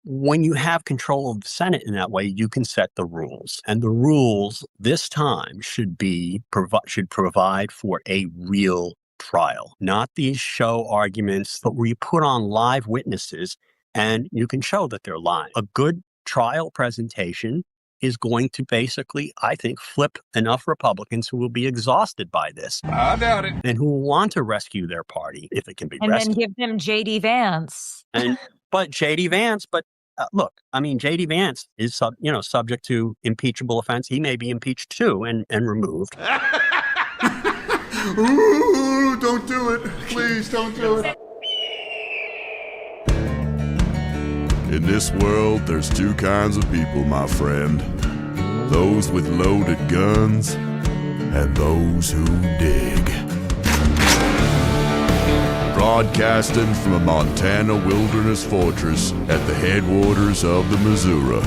when you have control of the Senate in that way, you can set the rules. And the rules this time should provide for a real trial, not these show arguments, but where you put on live witnesses and you can show that they're lying. A good trial presentation is going to basically, I think, flip enough Republicans who will be exhausted by this. I doubt it. And who will want to rescue their party if it can be rescued. And then give them J.D. Vance. But J.D. Vance, look, I mean, J.D. Vance is subject to impeachable offense. He may be impeached too and removed. Ooh, don't do it. Please don't do it. In this world, there's two kinds of people, my friend. Those with loaded guns and those who dig. Broadcasting from a Montana wilderness fortress at the headwaters of the Missouri,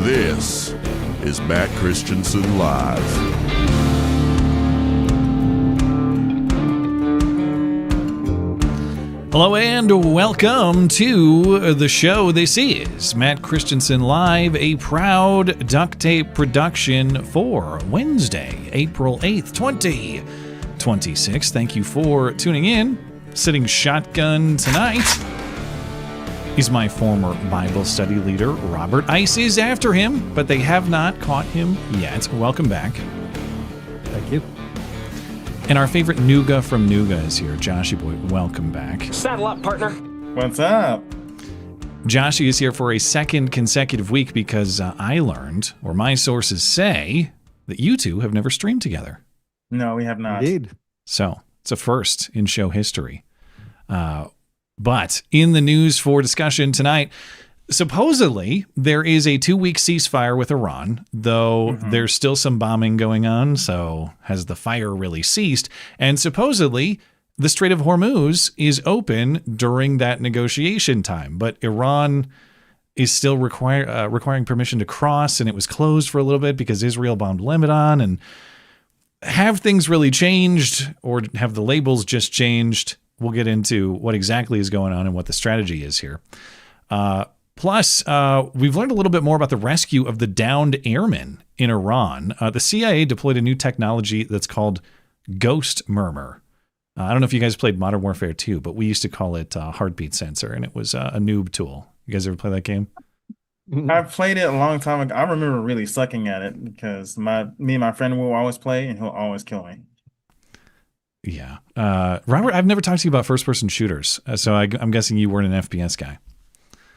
this is Matt Christiansen Live. Hello and welcome to the show. This is Matt Christiansen Live, a proud duct tape production for Wednesday, April 8th, 2026. Thank you for tuning in. Sitting shotgun tonight is my former Bible study leader, Robert. ICE is after him, but they have not caught him yet. Welcome back. Thank you. And our favorite Knigga from Knigga is here. Joshy Boy, welcome back. Saddle up, partner. What's up? Joshy is here for a second consecutive week because I learned, or my sources say, that you two have never streamed together. No, we have not. Indeed. So it's a first in show history. But in the news for discussion tonight, supposedly there is a 2-week ceasefire with Iran, though there's still some bombing going on. So has the fire really ceased? And supposedly the Strait of Hormuz is open during that negotiation time, but Iran is still requiring permission to cross, and it was closed for a little bit because Israel bombed Lebanon. And have things really changed, or have the labels just changed? We'll get into what exactly is going on and what the strategy is here. Plus, we've learned a little bit more about the rescue of the downed airman in Iran. The CIA deployed a new technology that's called Ghost Murmur. I don't know if you guys played Modern Warfare 2, but we used to call it heartbeat sensor, and it was a noob tool. You guys ever play that game? I played it a long time ago. I remember really sucking at it because me and my friend will always play, and he'll always kill me. Yeah. Robert, I've never talked to you about first-person shooters, so I'm guessing you weren't an FPS guy.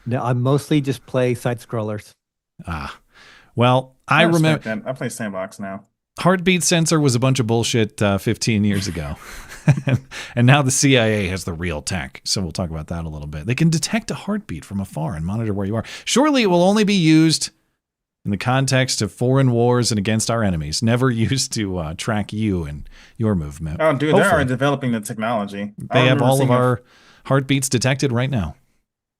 No, I mostly just play side-scrollers. Well, I remember... I play Sandbox now. Heartbeat sensor was a bunch of bullshit 15 years ago. And now the CIA has the real tech, so we'll talk about that a little bit. They can detect a heartbeat from afar and monitor where you are. Surely it will only be used in the context of foreign wars and against our enemies, never used to track you and your movement. Oh, dude, they're already developing the technology. They have all of our heartbeats detected right now.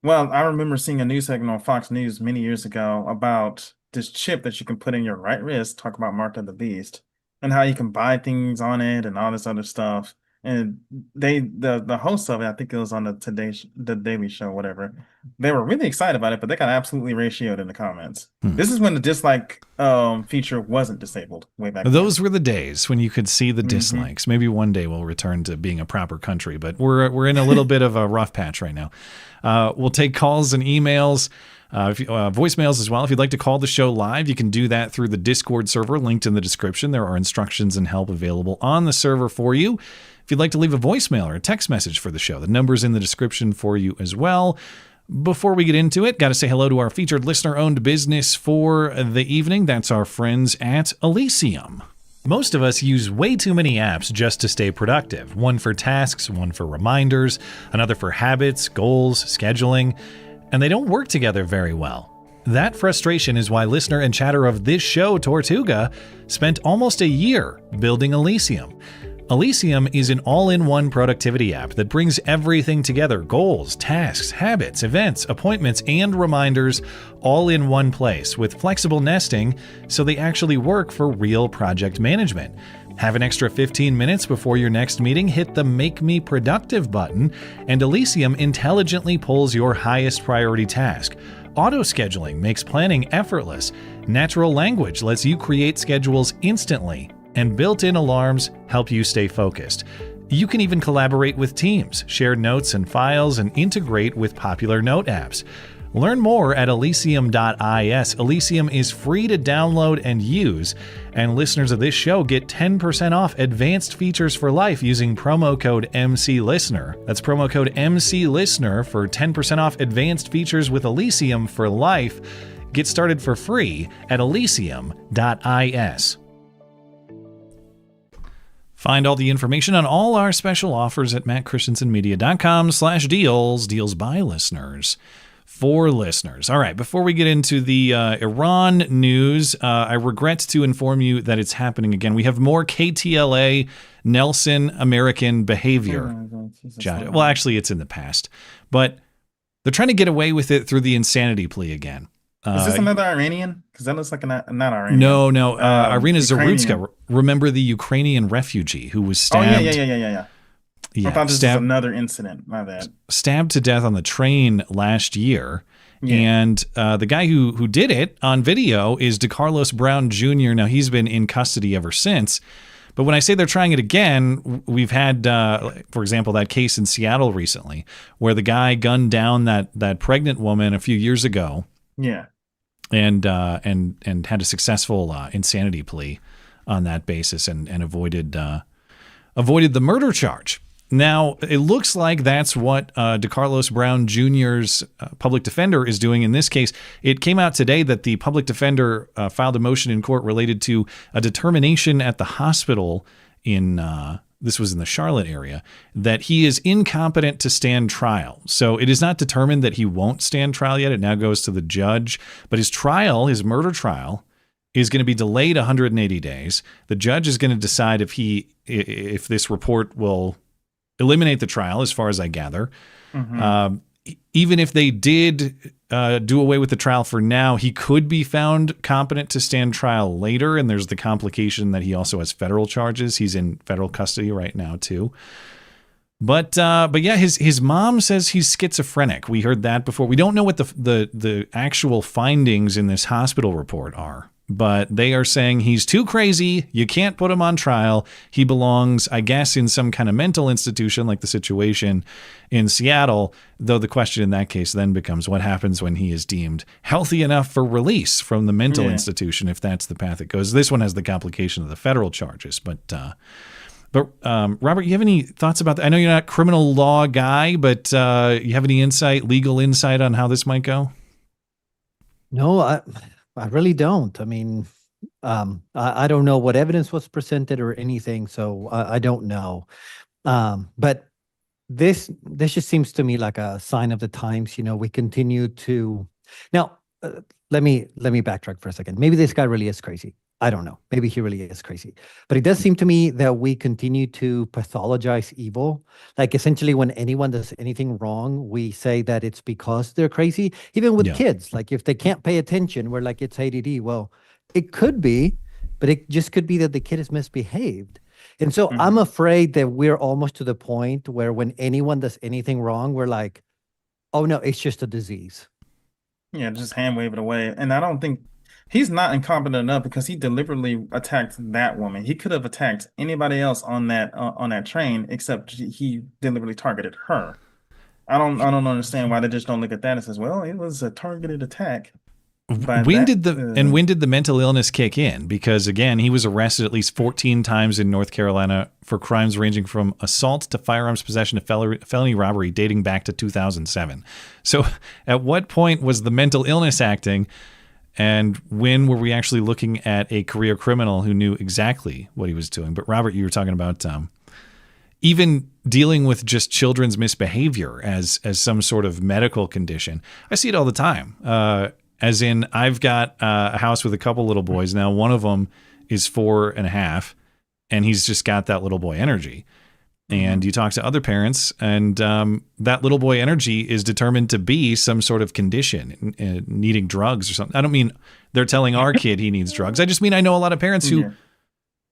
Well, I remember seeing a news segment on Fox News many years ago about this chip that you can put in your right wrist, talk about Mark of the Beast, and how you can buy things on it and all this other stuff. And the host of it, I think it was on the Daily Show, whatever. They were really excited about it, but they got absolutely ratioed in the comments. This is when the dislike feature wasn't disabled way back then. Those were the days when you could see the dislikes. Maybe one day we'll return to being a proper country, but we're in a little bit of a rough patch right now. We'll take calls and emails. Voicemails as well. If you'd like to call the show live, you can do that through the Discord server linked in the description. There are instructions and help available on the server for you. If you'd like to leave a voicemail or a text message for the show, the number's in the description for you as well. Before we get into it, got to say hello to our featured listener-owned business for the evening. That's our friends at Elysium. Most of us use way too many apps just to stay productive. One for tasks, one for reminders, another for habits, goals, scheduling, and they don't work together very well. That frustration is why listener and chatter of this show, Tortuga, spent almost a year building Elysium. Elysium is an all-in-one productivity app that brings everything together: goals, tasks, habits, events, appointments, and reminders all in one place with flexible nesting so they actually work for real project management. Have an extra 15 minutes before your next meeting? Hit the Make Me Productive button, and Elysium intelligently pulls your highest priority task, Auto-scheduling makes planning effortless. Natural language lets you create schedules instantly. And built-in alarms help you stay focused. You can even collaborate with teams, share notes and files, and integrate with popular note apps. Learn more at elysium.is. Elysium is free to download and use, and listeners of this show get 10% off advanced features for life using promo code MCListener. That's promo code MCListener for 10% off advanced features with Elysium for life. Get started for free at elysium.is. Find all the information on all our special offers at mattchristiansenmedia.com/deals. Deals by listeners. For listeners. All right, before we get into the Iran news, I regret to inform you that it's happening again. We have more KTLA Nelson American behavior. Well, actually, it's in the past. But they're trying to get away with it through the insanity plea again. Is this another Iranian? Because that looks like not Iranian. No. Irina Zarutska. Remember the Ukrainian refugee who was stabbed? Oh, yeah. I thought this was another incident. My bad. Stabbed to death on the train last year. Yeah. And the guy who did it on video is DeCarlos Brown Jr. Now, he's been in custody ever since. But when I say they're trying it again, we've had, for example, that case in Seattle recently where the guy gunned down that pregnant woman a few years ago. Yeah. And had a successful insanity plea on that basis and avoided the murder charge. Now, it looks like that's what DeCarlos Brown Jr.'s public defender is doing in this case. It came out today that the public defender filed a motion in court related to a determination at the hospital this was in the Charlotte area, that he is incompetent to stand trial. So it is not determined that he won't stand trial yet. It now goes to the judge. But his murder trial, is going to be delayed 180 days. The judge is going to decide if this report will eliminate the trial, as far as I gather. Mm-hmm. Even if they did do away with the trial for now, he could be found competent to stand trial later. And there's the complication that he also has federal charges. He's in federal custody right now too. But yeah, his mom says he's schizophrenic. We heard that before. We don't know what the actual findings in this hospital report are. But they are saying he's too crazy. You can't put him on trial. He belongs, I guess, in some kind of mental institution like the situation in Seattle, though the question in that case then becomes what happens when he is deemed healthy enough for release from the mental institution, if that's the path it goes. This one has the complication of the federal charges. But Robert, you have any thoughts about that? I know you're not a criminal law guy, but you have any legal insight on how this might go? No, I really don't. I mean, I don't know what evidence was presented or anything, so I don't know. But this just seems to me like a sign of the times. You know, we continue to now. Let me backtrack for a second. Maybe this guy really is crazy. I don't know. Maybe he really is crazy. But it does seem to me that we continue to pathologize evil. Like essentially when anyone does anything wrong, we say that it's because they're crazy. Even with kids, like if they can't pay attention, we're like, it's ADD. Well, it could be, but it just could be that the kid is misbehaved. And so I'm afraid that we're almost to the point where when anyone does anything wrong, we're like, oh no, it's just a disease. Yeah, just hand wave it away. And I don't think he's not incompetent enough because he deliberately attacked that woman. He could have attacked anybody else on that train, except he deliberately targeted her. I don't understand why they just don't look at that and says, well, it was a targeted attack. When did the mental illness kick in? Because again, he was arrested at least 14 times in North Carolina for crimes ranging from assault to firearms possession to felony robbery dating back to 2007. So at what point was the mental illness acting? And when were we actually looking at a career criminal who knew exactly what he was doing? But Robert, you were talking about even dealing with just children's misbehavior as some sort of medical condition. I see it all the time. As in, I've got a house with a couple little boys. Now, one of them is 4.5, and he's just got that little boy energy. And you talk to other parents, and that little boy energy is determined to be some sort of condition, needing drugs or something. I don't mean they're telling our kid he needs drugs. I just mean I know a lot of parents who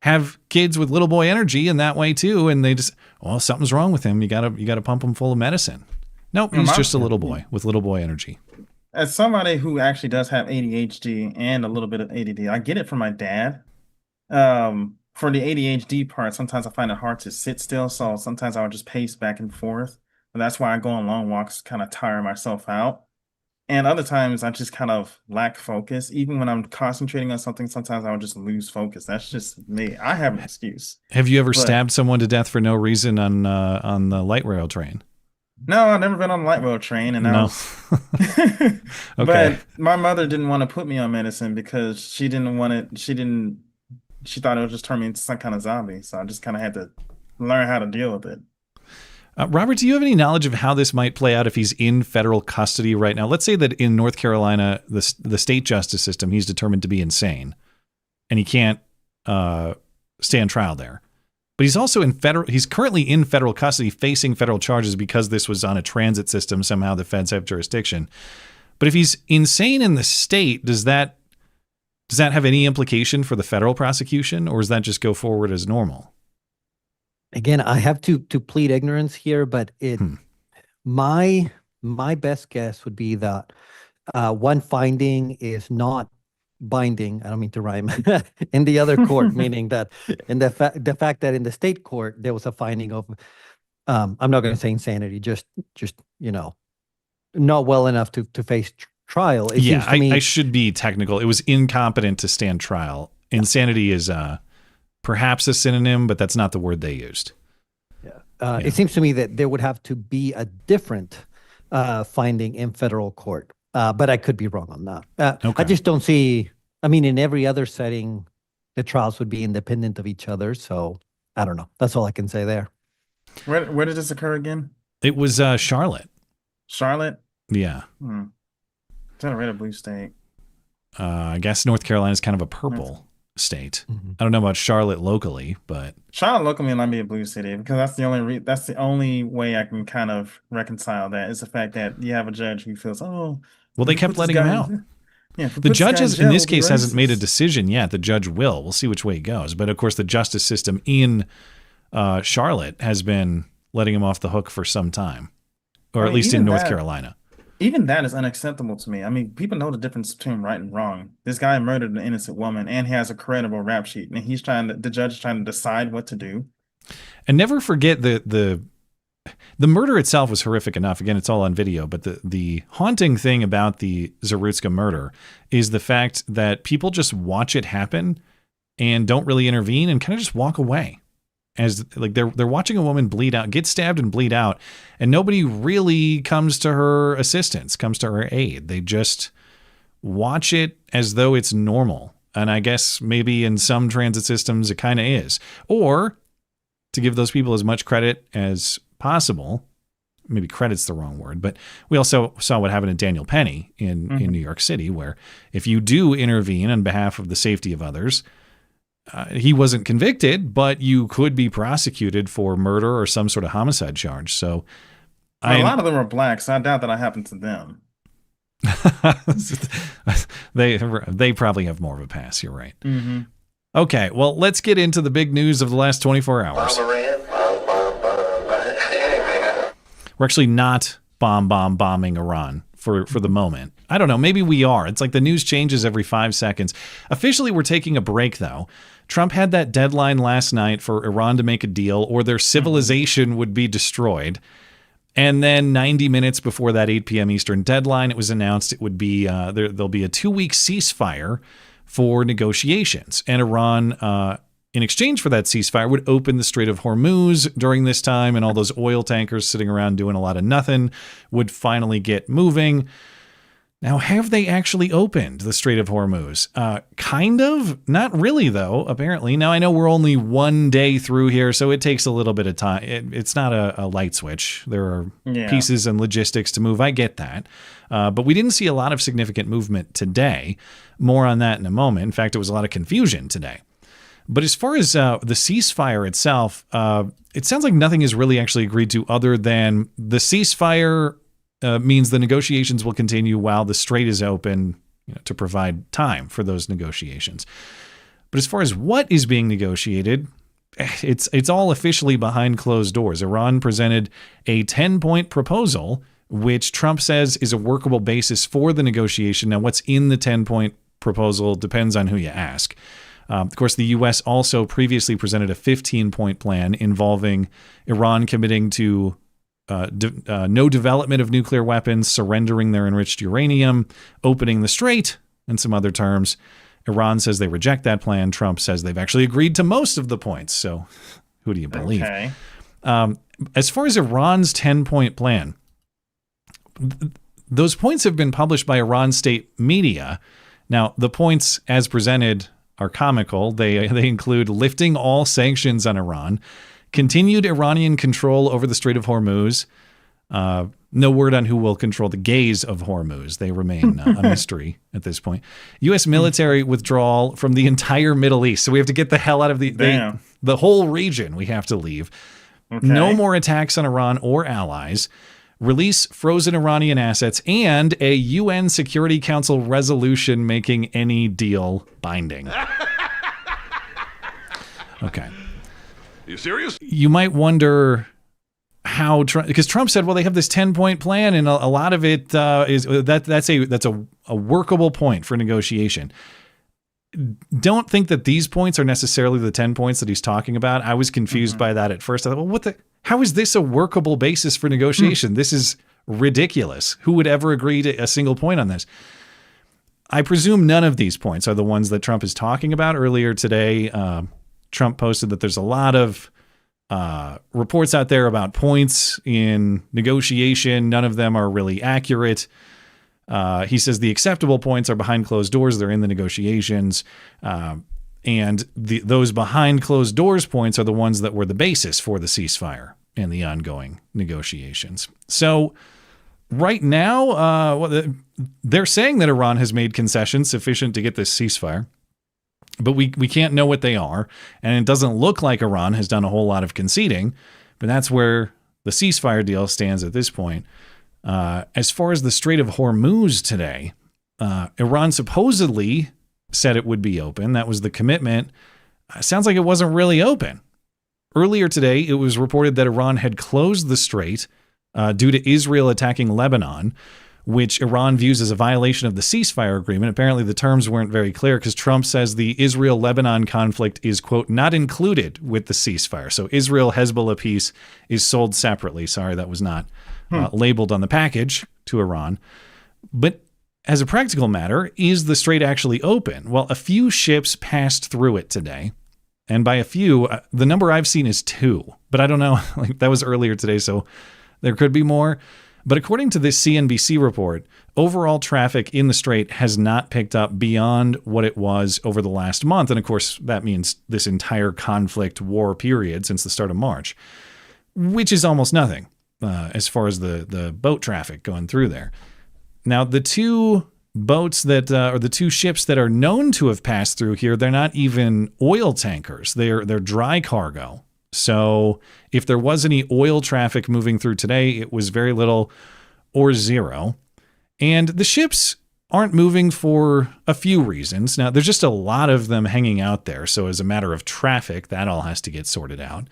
have kids with little boy energy in that way too, and they just, well, something's wrong with him. You gotta pump him full of medicine. Nope, he's just a little boy with little boy energy. as somebody who actually does have ADHD and a little bit of ADD, I get it from my dad. For the ADHD part, sometimes I find it hard to sit still, so sometimes I'll just pace back and forth. And that's why I go on long walks, kind of tire myself out. And other times I just kind of lack focus. Even when I'm concentrating on something, sometimes I'll just lose focus. That's just me. I have an excuse. Have you ever But- stabbed someone to death for no reason on the light rail train? No, I've never been on a light rail train, and I No. was Okay. But my mother didn't want to put me on medicine because she didn't want it. She thought it would just turn me into some kind of zombie. So I just kind of had to learn how to deal with it. Robert, do you have any knowledge of how this might play out if he's in federal custody right now? Let's say that in North Carolina, the state justice system, he's determined to be insane and he can't stand trial there. But he's also he's currently in federal custody facing federal charges because this was on a transit system. Somehow the feds have jurisdiction. But if he's insane in the state, does that have any implication for the federal prosecution, or does that just go forward as normal? Again, I have to plead ignorance here, but my best guess would be that one finding is not binding. I don't mean to rhyme in the other court, meaning that in the fact that in the state court there was a finding of I'm not going to say insanity, just not well enough to face trial. It seems to me, I should be technical. It was incompetent to stand trial. Insanity is perhaps a synonym, but that's not the word they used. It seems to me that there would have to be a different finding in federal court, but I could be wrong on that. Okay. I just don't see. I mean, in every other setting, the trials would be independent of each other. So I don't know. That's all I can say there. Where did this occur again? It was Charlotte. Charlotte? Yeah. Is that a red or blue state? I guess North Carolina is kind of a purple state. Mm-hmm. I don't know about Charlotte locally, but Charlotte locally might be a blue city because that's the only way I can kind of reconcile that is the fact that you have a judge who feels, well, they kept letting him out. Yeah, The judge in this case hasn't made a decision yet. The judge will. We'll see which way it goes. But of course, the justice system in Charlotte has been letting him off the hook for some time, or at least in North Carolina. Even that is unacceptable to me. I mean, people know the difference between right and wrong. This guy murdered an innocent woman and he has a credible rap sheet, and the judge is trying to decide what to do. And never forget the murder itself was horrific enough. Again, it's all on video, but the haunting thing about the Zarutska murder is the fact that people just watch it happen and don't really intervene and kind of just walk away. As like they're watching a woman bleed out, get stabbed and bleed out, and nobody really comes to her assistance, comes to her aid. They just watch it as though it's normal. And I guess maybe in some transit systems it kind of is. Or to give those people as much credit as possible, maybe credit's the wrong word, but we also saw what happened to Daniel Penny in New York City, where if you do intervene on behalf of the safety of others, he wasn't convicted, but you could be prosecuted for murder or some sort of homicide charge. So a lot of them are black, so I doubt that happened to them. they probably have more of a pass. You're right. Mm-hmm. Okay, well, let's get into the big news of the last 24 hours. We're actually not bombing Iran for the moment. I don't know. Maybe we are. It's like the news changes every 5 seconds. Officially, we're taking a break, though. Trump had that deadline last night for Iran to make a deal or their civilization would be destroyed. And then 90 minutes before that 8 p.m. Eastern deadline, it was announced it would be there'll be a 2-week ceasefire for negotiations. And Iran, in exchange for that ceasefire, would open the Strait of Hormuz during this time, and all those oil tankers sitting around doing a lot of nothing would finally get moving. Now, have they actually opened the Strait of Hormuz? Kind of. Not really, though, apparently. Now, I know we're only 1 day through here, so it takes a little bit of time. It's not a light switch. There are pieces and logistics to move. I get that. But we didn't see a lot of significant movement today. More on that in a moment. In fact, it was a lot of confusion today. But as far as the ceasefire itself, it sounds like nothing is really actually agreed to other than the ceasefire means the negotiations will continue while the strait is open, to provide time for those negotiations. But as far as what is being negotiated, it's all officially behind closed doors. Iran presented a 10-point proposal which Trump says is a workable basis for the negotiation. Now, what's in the 10-point proposal depends on who you ask. Of course, the U.S. also previously presented a 15-point plan involving Iran committing to no development of nuclear weapons, surrendering their enriched uranium, opening the strait, and some other terms. Iran says they reject that plan. Trump says they've actually agreed to most of the points. So who do you believe? Okay. As far as Iran's 10-point plan, those points have been published by Iran state media. Now, the points as presented are comical. They include lifting all sanctions on Iran, continued Iranian control over the Strait of Hormuz. No word on who will control the gaze of Hormuz. They remain a mystery at this point. U.S. military withdrawal from the entire Middle East. So we have to get the hell out of the whole region. We have to leave. Okay. No more attacks on Iran or allies. Release frozen Iranian assets, and a UN Security Council resolution making any deal binding. Okay. Are you serious? You might wonder how Trump, because Trump said, well, they have this 10-point plan, and a lot of it that's a workable point for negotiation. Don't think that these points are necessarily the 10 points that he's talking about. I was confused by that at first. I thought, well, how is this a workable basis for negotiation? This is ridiculous. Who would ever agree to a single point on this? I presume none of these points are the ones that Trump is talking about. Earlier today, Trump posted that there's a lot of reports out there about points in negotiation. None of them are really accurate. He says the acceptable points are behind closed doors. They're in the negotiations. And those behind closed doors points are the ones that were the basis for the ceasefire and the ongoing negotiations. So right now, they're saying that Iran has made concessions sufficient to get this ceasefire, but we can't know what they are. And it doesn't look like Iran has done a whole lot of conceding, but that's where the ceasefire deal stands at this point. As far as the Strait of Hormuz today, Iran supposedly said it would be open. That was the commitment. Sounds like it wasn't really open. Earlier today, it was reported that Iran had closed the strait due to Israel attacking Lebanon, which Iran views as a violation of the ceasefire agreement. Apparently, the terms weren't very clear because Trump says the Israel-Lebanon conflict is, quote, not included with the ceasefire. So Israel-Hezbollah peace is sold separately. Sorry, that was not labeled on the package to Iran. But as a practical matter, is the strait actually open? Well, a few ships passed through it today. And by a few, the number I've seen is 2. But I don't know. Like, that was earlier today, so there could be more. But according to this CNBC report, overall traffic in the strait has not picked up beyond what it was over the last month. And of course, that means this entire conflict war period since the start of March, which is almost nothing as far as the boat traffic going through there. Now, the 2 boats that or the 2 ships that are known to have passed through here, they're not even oil tankers. They're dry cargo. So if there was any oil traffic moving through today, it was very little or zero. And the ships aren't moving for a few reasons. Now, there's just a lot of them hanging out there. So as a matter of traffic, that all has to get sorted out.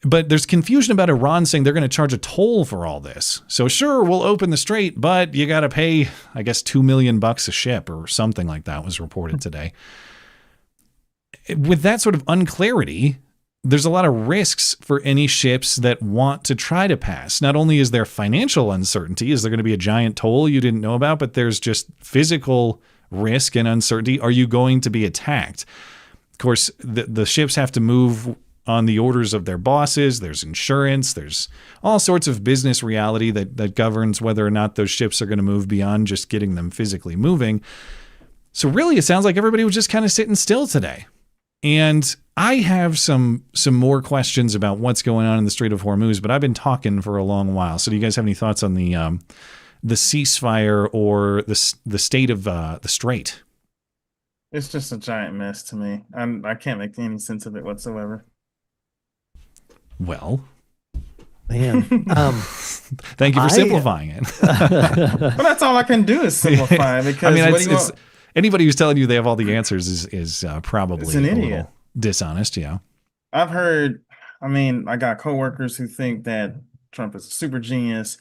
But there's confusion about Iran saying they're going to charge a toll for all this. So sure, we'll open the strait, but you got to pay, I guess, $2 million a ship or something like that was reported today. With that sort of unclarity, there's a lot of risks for any ships that want to try to pass. Not only is there financial uncertainty, is there going to be a giant toll you didn't know about, but there's just physical risk and uncertainty. Are you going to be attacked? Of course, the ships have to move on the orders of their bosses. There's insurance. There's all sorts of business reality that governs whether or not those ships are going to move beyond just getting them physically moving. So really, it sounds like everybody was just kind of sitting still today. And I have some more questions about what's going on in the Strait of Hormuz, but I've been talking for a long while. So do you guys have any thoughts on the ceasefire or the state of the strait? It's just a giant mess to me. I can't make any sense of it whatsoever. Well, Man, thank you for simplifying it. But that's all I can do is simplify because I mean, what do you want? Anybody who's telling you they have all the answers is probably It's an a idiot. little dishonest. Yeah. I've heard, I mean, I got coworkers who think that Trump is a super genius.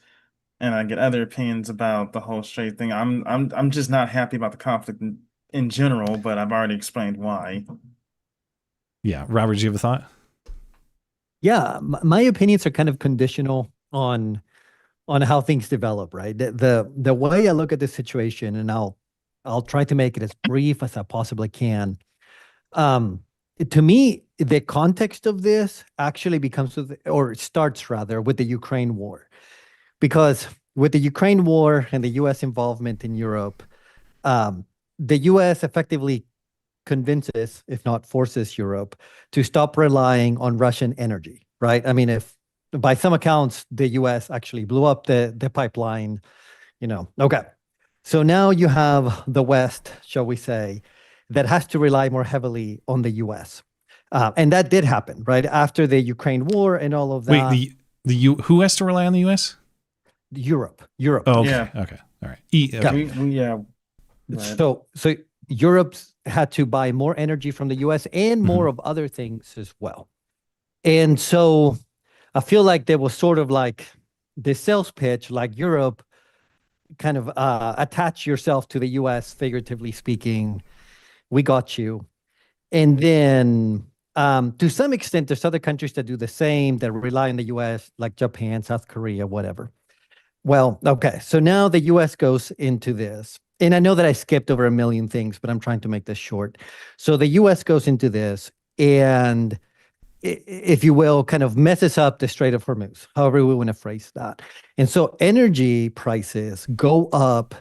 and I get other opinions about the whole Strait thing. I'm just not happy about the conflict in general, but I've already explained why. Yeah, Robert, do you have a thought? Yeah, my opinions are kind of conditional on how things develop, right? The way I look at this situation, and I'll try to make it as brief as I possibly can. To me, the context of this actually or starts rather with the Ukraine war, because with the Ukraine war and the U.S. involvement in Europe, the U.S. effectively convinces, if not forces, Europe to stop relying on Russian energy, right? I mean, if by some accounts the U.S. actually blew up the pipeline, okay. So now you have the West, shall we say, that has to rely more heavily on the U.S. And that did happen, right? After the Ukraine war and all of that. Wait, who has to rely on the U.S.? Europe. Oh, okay. Yeah. Okay. All right. Okay. Yeah. Right. So Europe's had to buy more energy from the U.S. and more of other things as well. And so I feel like there was sort of like the sales pitch, like Europe kind of attach yourself to the U.S., figuratively speaking. We got you. And then to some extent, there's other countries that do the same, that rely on the U.S., like Japan, South Korea, whatever. Well, okay. So now the U.S. goes into this. And I know that I skipped over a million things, but I'm trying to make this short. So the U.S. goes into this and, if you will, kind of messes up the Strait of Hormuz, however we want to phrase that. And so energy prices go up,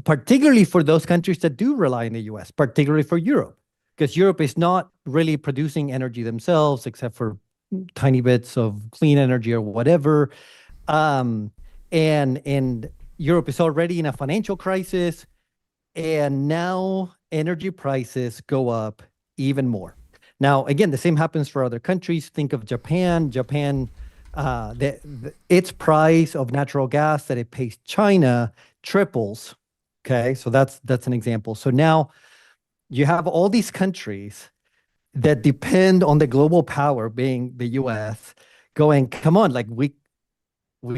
particularly for those countries that do rely on the U.S., particularly for Europe, because Europe is not really producing energy themselves, except for tiny bits of clean energy or whatever. And Europe is already in a financial crisis, and now energy prices go up even more. Now, again, the same happens for other countries. Think of Japan. Its price of natural gas that it pays China triples. Okay, so that's an example. So now you have all these countries that depend on the global power, being the U.S., going, come on, like we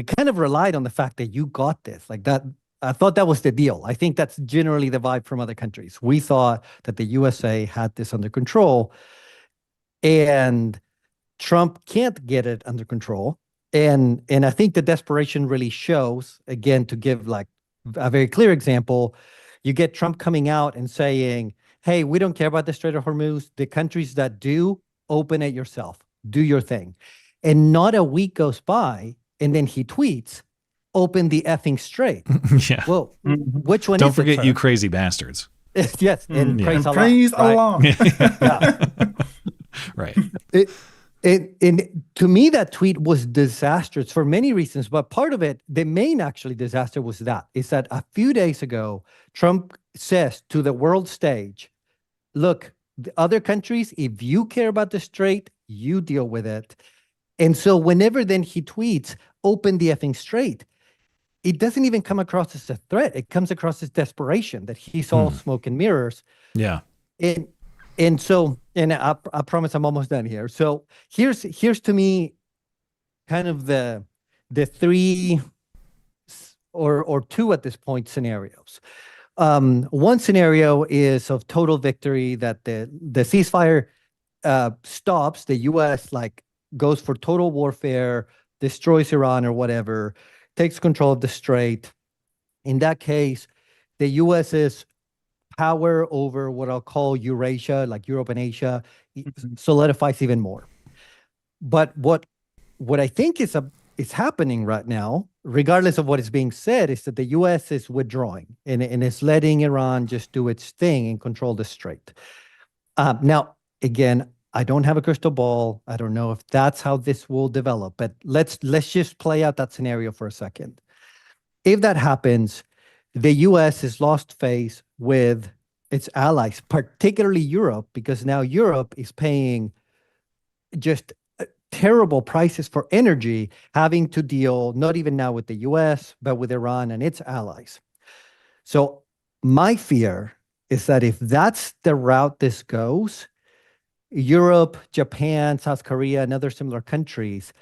kind of relied on the fact that you got this, like that. I thought that was the deal. I think that's generally the vibe from other countries. We thought that the USA had this under control, and Trump can't get it under control. And I think the desperation really shows, again, to give like a very clear example, you get Trump coming out and saying, hey, we don't care about the Strait of Hormuz. The countries that do, open it yourself. Do your thing. And not a week goes by, and then he tweets, open the effing strait. Yeah. Well, which one Don't is forget it, you crazy bastards. Yes, and Yeah. praise Allah. Praise right? Allah. Yeah. Right. And to me, that tweet was disastrous for many reasons, but part of it, the main actually disaster was that a few days ago, Trump says to the world stage, look, the other countries, if you care about the strait, you deal with it. And so whenever then he tweets, open the effing strait, it doesn't even come across as a threat. It comes across as desperation, that he saw smoke and mirrors. Yeah. And so, and I promise I'm almost done here. So here's to me kind of the three or two at this point scenarios. One scenario is of total victory, that the ceasefire stops, the U.S. like goes for total warfare, destroys Iran or whatever, takes control of the strait. In that case, the U.S.'s power over what I'll call Eurasia, like Europe and Asia, solidifies even more. But what I think is happening right now, regardless of what is being said, is that the U.S. is withdrawing and is letting Iran just do its thing and control the strait. Now, again, I don't have a crystal ball. I don't know if that's how this will develop, but let's just play out that scenario for a second. If that happens, the U.S. has lost face with its allies, particularly Europe, because now Europe is paying just terrible prices for energy, having to deal not even now with the U.S., but with Iran and its allies. So my fear is that if that's the route this goes, Europe, Japan, South Korea, and other similar countries,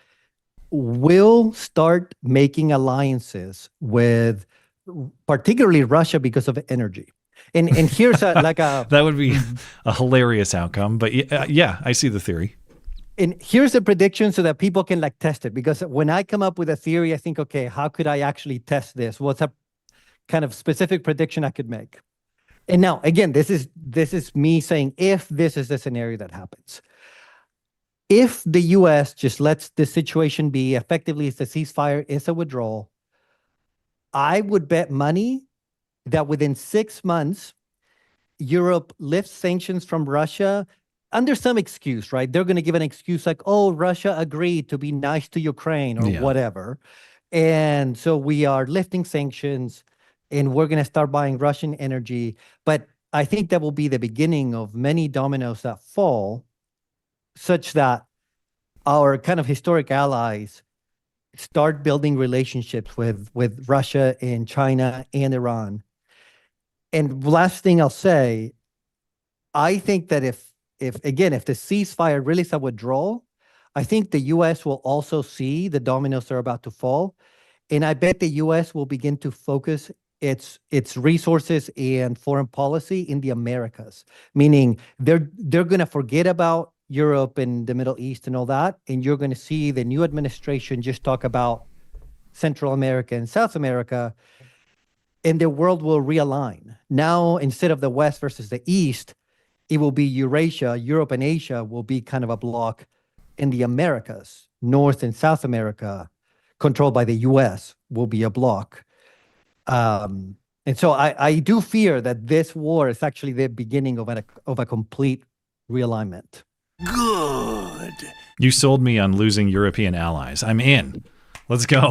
will start making alliances with particularly Russia because of energy. And here's that would be a hilarious outcome. But yeah, I see the theory. And here's the prediction so that people can like test it. Because when I come up with a theory, I think, okay, how could I actually test this? What's a kind of specific prediction I could make? And now, again, this is me saying if this is the scenario that happens. If the U.S. just lets this situation be, effectively it's a ceasefire, it's a withdrawal, I would bet money that within 6 months, Europe lifts sanctions from Russia under some excuse, right? They're going to give an excuse like, oh, Russia agreed to be nice to Ukraine or whatever. And so we are lifting sanctions and we're going to start buying Russian energy. But I think that will be the beginning of many dominoes that fall, such that our kind of historic allies start building relationships with Russia and China and Iran. And last thing I'll say, I think that if the ceasefire really is a withdrawal, I think the U.S. will also see the dominoes are about to fall. And I bet the U.S. will begin to focus its resources and foreign policy in the Americas, meaning they're going to forget about Europe and the Middle East and all that. And you're going to see the new administration just talk about Central America and South America, and the world will realign. Now, instead of the West versus the East, it will be Eurasia, Europe and Asia will be kind of a block, in the Americas, North and South America, controlled by the U.S., will be a block. And so I do fear that this war is actually the beginning of a complete realignment. Good. You sold me on losing European allies. I'm in. Let's go.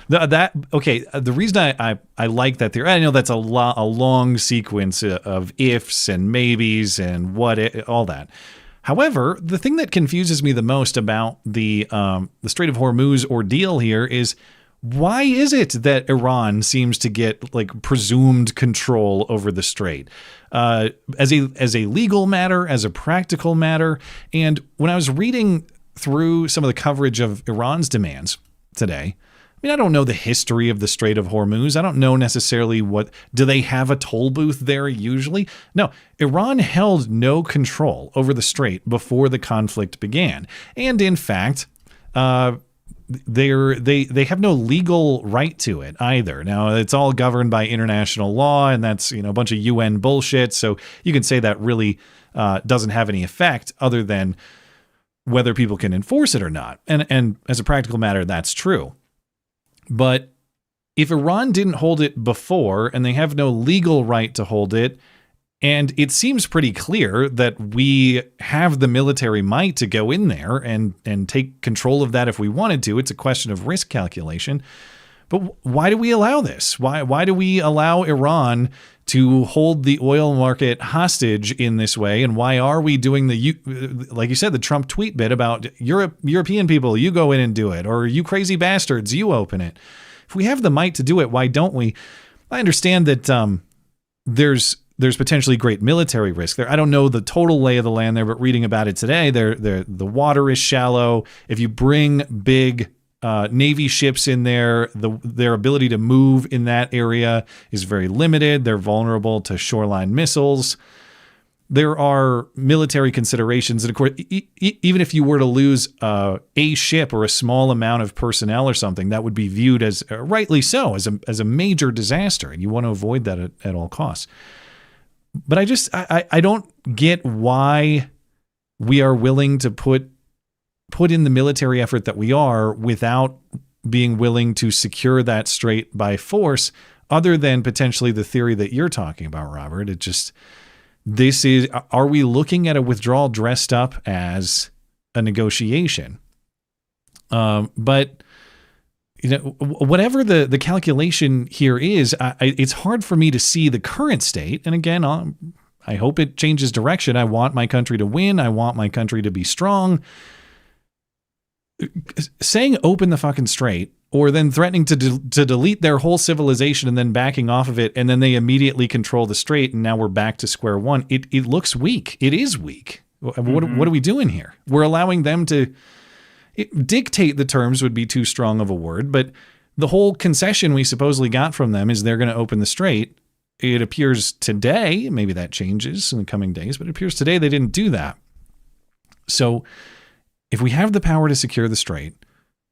The reason I like that theory, I know that's a long sequence of ifs and maybes and all that. However, the thing that confuses me the most about the Strait of Hormuz ordeal here is, why is it that Iran seems to get like presumed control over the strait as a legal matter, as a practical matter? And when I was reading through some of the coverage of Iran's demands today, I mean, I don't know the history of the Strait of Hormuz. I don't know necessarily do they have a toll booth there usually? No, Iran held no control over the strait before the conflict began. And in fact, they have no legal right to it either. Now, it's all governed by international law, and that's a bunch of UN bullshit. So you can say that really doesn't have any effect other than whether people can enforce it or not. And as a practical matter, that's true. But if Iran didn't hold it before and they have no legal right to hold it, and it seems pretty clear that we have the military might to go in there and take control of that if we wanted to. It's a question of risk calculation. But why do we allow this? Why do we allow Iran to hold the oil market hostage in this way? And why are we doing like you said, the Trump tweet bit about European people, you go in and do it, or you crazy bastards, you open it? If we have the might to do it, why don't we? I understand that there's potentially great military risk there. I don't know the total lay of the land there, but reading about it today, the water is shallow. If you bring big Navy ships in there, their ability to move in that area is very limited. They're vulnerable to shoreline missiles. There are military considerations. And of course, even if you were to lose a ship or a small amount of personnel or something, that would be viewed as, rightly so, as a major disaster. And you want to avoid that at all costs. But I don't get why we are willing to put in the military effort that we are without being willing to secure that strait by force, other than potentially the theory that you're talking about, Robert. Are we looking at a withdrawal dressed up as a negotiation? But whatever the calculation here is, it's hard for me to see the current state. And again, I hope it changes direction. I want my country to win. I want my country to be strong. Saying open the fucking strait, or then threatening to delete their whole civilization and then backing off of it, and then they immediately control the strait, and now we're back to square one. It looks weak. It is weak. What are we doing here? We're allowing them to dictate the terms would be too strong of a word, but the whole concession we supposedly got from them is they're going to open the strait. It appears today, maybe that changes in the coming days, but it appears today they didn't do that. So if we have the power to secure the strait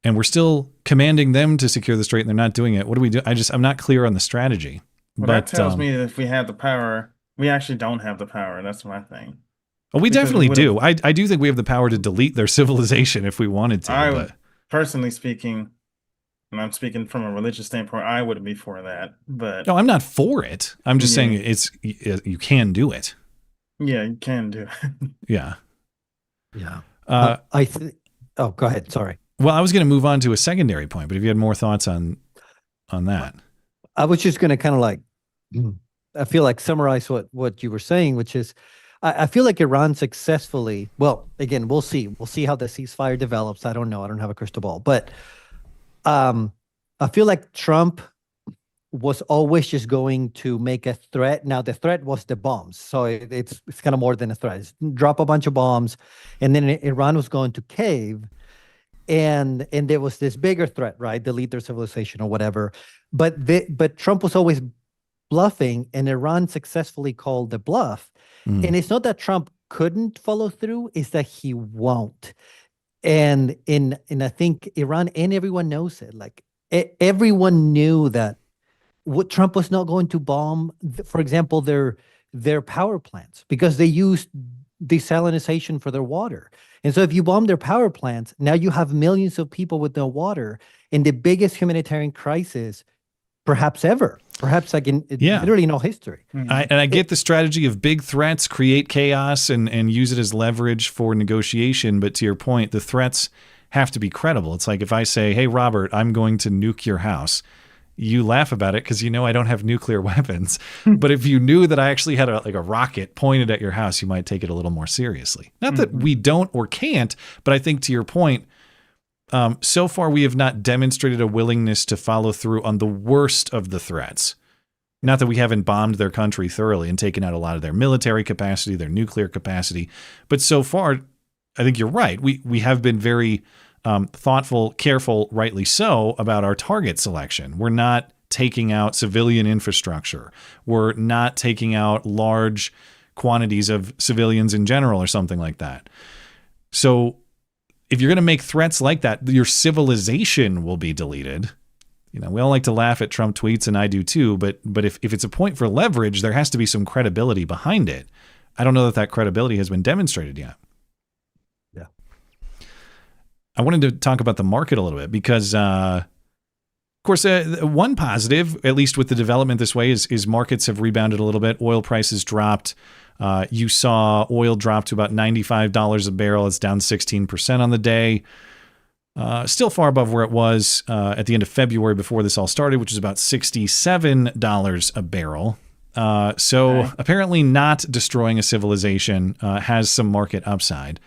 and we're still commanding them to secure the strait and they're not doing it, what do we do? I'm not clear on the strategy. Well, but that tells me that if we had the power, we actually don't have the power. That's my thing. Well, we definitely do. I do think we have the power to delete their civilization if we wanted to. Personally speaking, and I'm speaking from a religious standpoint, I wouldn't be for that. But no, I'm not for it. I'm just saying you can do it. Yeah, you can do it. Yeah. Yeah. Oh, go ahead. Sorry. Well, I was going to move on to a secondary point, but if you had more thoughts on that. I was just going to kind of like, I feel like summarize what you were saying, which is, I feel like Iran successfully, well, again, we'll see how the ceasefire develops. I don't know. I don't have a crystal ball, but I feel like Trump was always just going to make a threat. Now the threat was the bombs. So it's kind of more than a threat. It's drop a bunch of bombs and then Iran was going to cave. And there was this bigger threat, right? Delete their civilization or whatever. But Trump was always bluffing, and Iran successfully called the bluff. And it's not that Trump couldn't follow through; it's that he won't. And I think Iran and everyone knows it. Like everyone knew that what Trump was not going to bomb, for example, their power plants because they used desalination for their water. And so if you bomb their power plants, now you have millions of people with no water in the biggest humanitarian crisis perhaps ever. Perhaps like in literally no history. I get the strategy of big threats, create chaos, and use it as leverage for negotiation. But to your point, the threats have to be credible. It's like if I say, hey, Robert, I'm going to nuke your house. You laugh about it because you know I don't have nuclear weapons. But if you knew that I actually had a rocket pointed at your house, you might take it a little more seriously. Not that we don't or can't, but I think to your point, so far we have not demonstrated a willingness to follow through on the worst of the threats. Not that we haven't bombed their country thoroughly and taken out a lot of their military capacity, their nuclear capacity, but so far, I think you're right. We have been very thoughtful, careful, rightly so, about our target selection. We're not taking out civilian infrastructure. We're not taking out large quantities of civilians in general or something like that. So if you're going to make threats like that, your civilization will be deleted. You know, we all like to laugh at Trump tweets, and I do too, but if it's a point for leverage, there has to be some credibility behind it. I don't know that credibility has been demonstrated yet. Yeah. I wanted to talk about the market a little bit because, of course, one positive, at least with the development this way, is markets have rebounded a little bit. Oil prices dropped. You saw oil drop to about $95 a barrel. It's down 16% on the day. Still far above where it was at the end of February before this all started, which is about $67 a barrel. Apparently not destroying a civilization has some market upside.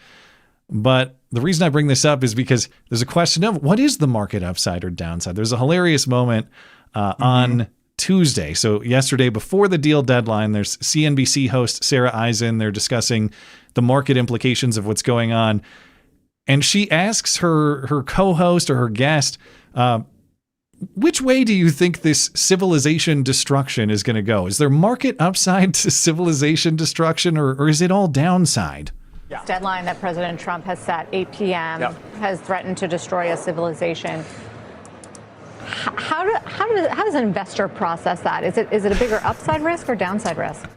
But the reason I bring this up is because there's a question of what is the market upside or downside? There's a hilarious moment on Tuesday. So yesterday before the deal deadline, there's CNBC host Sarah Eisen. They're discussing the market implications of what's going on. And she asks her co-host or her guest, which way do you think this civilization destruction is going to go? Is there market upside to civilization destruction or is it all downside? Yeah. Deadline that President Trump has set, 8 p.m., has threatened to destroy a civilization. How does an investor process that? Is it a bigger upside risk or downside risk?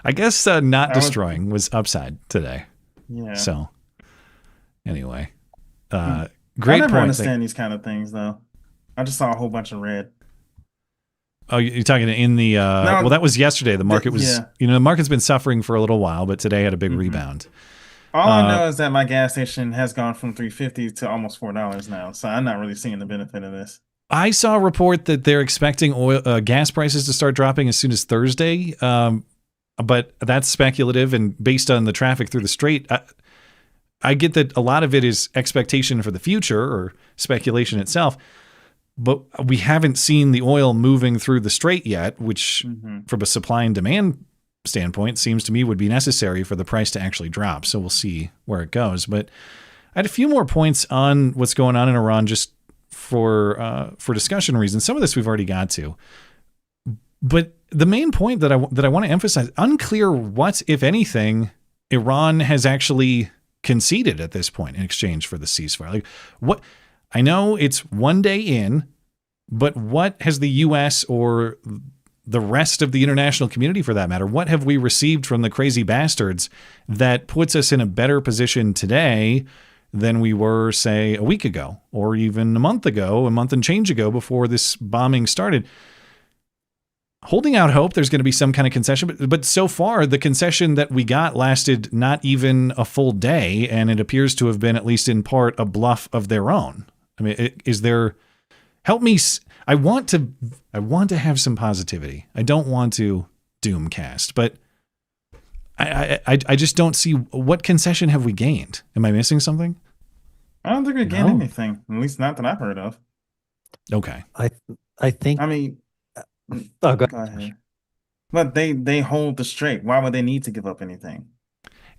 I guess not destroying was upside today. Yeah. So anyway, great I never point. understand these kind of things, though. I just saw a whole bunch of red. Oh, you're talking in the well, that was yesterday. The market was, the market's been suffering for a little while, but today had a big rebound. All I know is that my gas station has gone from $3.50 to almost $4 now, so I'm not really seeing the benefit of this. I saw a report that they're expecting gas prices to start dropping as soon as Thursday, but that's speculative and based on the traffic through the strait. I get that a lot of it is expectation for the future or speculation itself. But we haven't seen the oil moving through the strait yet, which from a supply and demand standpoint seems to me would be necessary for the price to actually drop. So we'll see where it goes. But I had a few more points on what's going on in Iran, just for discussion reasons. Some of this we've already got to, but the main point that I want to emphasize: unclear what, if anything, Iran has actually conceded at this point in exchange for the ceasefire. Like, what? I know it's one day in, but what has the U.S. or the rest of the international community, for that matter, what have we received from the crazy bastards that puts us in a better position today than we were, say, a week ago, or even a month and change ago, before this bombing started? Holding out hope there's going to be some kind of concession, but so far the concession that we got lasted not even a full day, and it appears to have been, at least in part, a bluff of their own. I mean, is there? Help me. I want to have some positivity. I don't want to doomcast, but I just don't see, what concession have we gained? Am I missing something? I don't think we gained anything, at least not that I've heard of. Okay. I think. I mean, go go ahead. But they hold the strait. Why would they need to give up anything?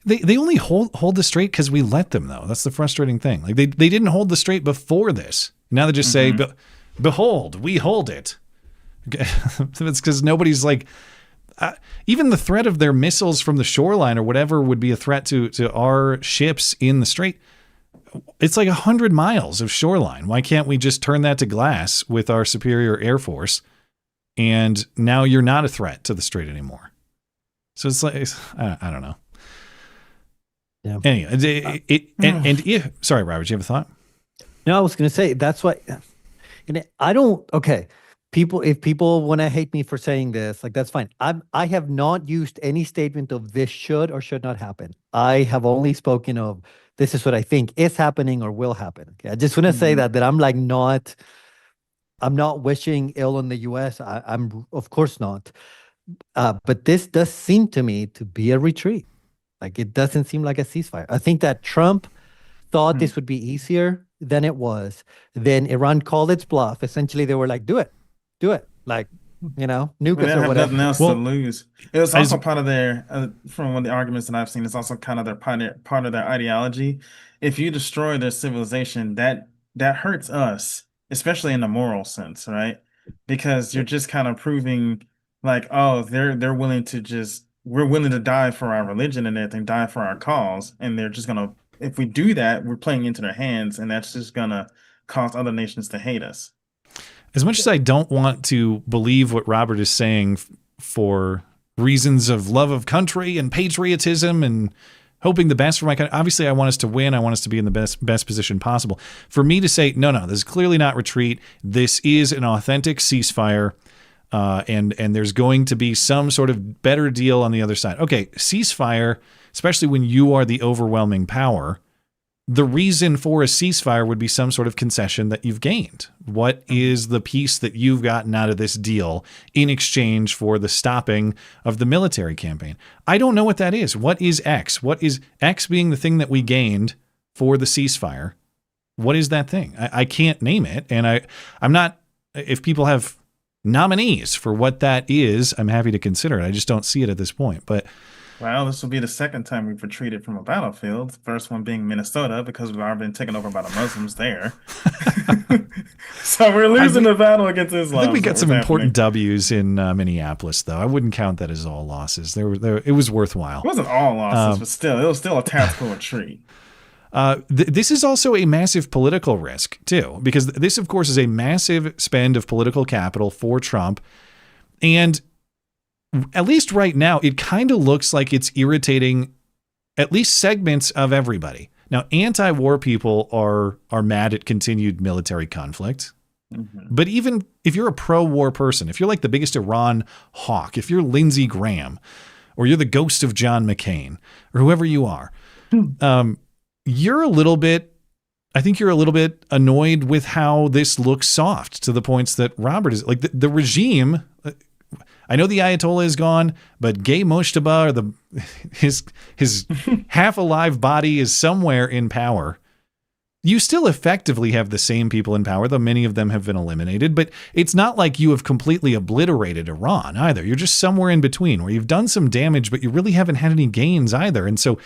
They only hold the strait because we let them, though. That's the frustrating thing. Like, they didn't hold the strait before this. Now they just say, behold, we hold it. It's because nobody's like, even the threat of their missiles from the shoreline or whatever would be a threat to our ships in the strait. It's like 100 miles of shoreline. Why can't we just turn that to glass with our superior air force? And now you're not a threat to the strait anymore. So it's like, I don't know. Yeah. Anyway, sorry, Robert, you have a thought? No, I was going to say, that's why, I don't, okay. If people want to hate me for saying this, like, that's fine. I have not used any statement of this should or should not happen. I have only spoken of, this is what I think is happening or will happen. Okay? I just want to say that I'm like I'm not wishing ill on the U.S. I'm of course not. But this does seem to me to be a retreat. Like, it doesn't seem like a ceasefire. I think that Trump thought this would be easier than it was. Then Iran called its bluff. Essentially, they were like, do it. Like, nuke us or whatever. Nothing else to lose. It was also part of their, from one of the arguments that I've seen, it's also kind of their part of their ideology. If you destroy their civilization, that hurts us, especially in the moral sense, right? Because you're just kind of proving like, oh, they're willing to we're willing to die for our religion and everything, die for our cause, and they're just gonna, if we do that, we're playing into their hands, and that's just gonna cause other nations to hate us. As much as I don't want to believe what Robert is saying for reasons of love of country and patriotism and hoping the best for my country, obviously I want us to win. I want us to be in the best position possible. For me to say, no, this is clearly not retreat. This is an authentic ceasefire, and there's going to be some sort of better deal on the other side. Okay, ceasefire, especially when you are the overwhelming power, the reason for a ceasefire would be some sort of concession that you've gained. What is the piece that you've gotten out of this deal in exchange for the stopping of the military campaign? I don't know what that is. What is X? What is X being the thing that we gained for the ceasefire? What is that thing? I can't name it. And I'm not, if people have nominees for what that is, I'm happy to consider it. I just don't see it at this point. But well, this will be the second time we've retreated from a battlefield. The first one being Minnesota, because we've already been taken over by the Muslims there. So we're losing the battle against Islam. I think we got some important W's in Minneapolis, though. I wouldn't count that as all losses. It was worthwhile. It wasn't all losses, but still, it was still a tactical retreat. This is also a massive political risk, too, because this, of course, is a massive spend of political capital for Trump. And at least right now, it kind of looks like it's irritating at least segments of everybody. Now, anti-war people are mad at continued military conflict. Mm-hmm. But even if you're a pro-war person, if you're like the biggest Iran hawk, if you're Lindsey Graham, or you're the ghost of John McCain, or whoever you are, you're a little bit annoyed with how this looks soft, to the points that Robert is like the regime. I know the Ayatollah is gone, but Gay Moshtaba, or his half alive body, is somewhere in power. You still effectively have the same people in power, though many of them have been eliminated. But it's not like you have completely obliterated Iran either. You're just somewhere in between, where you've done some damage, but you really haven't had any gains either. And so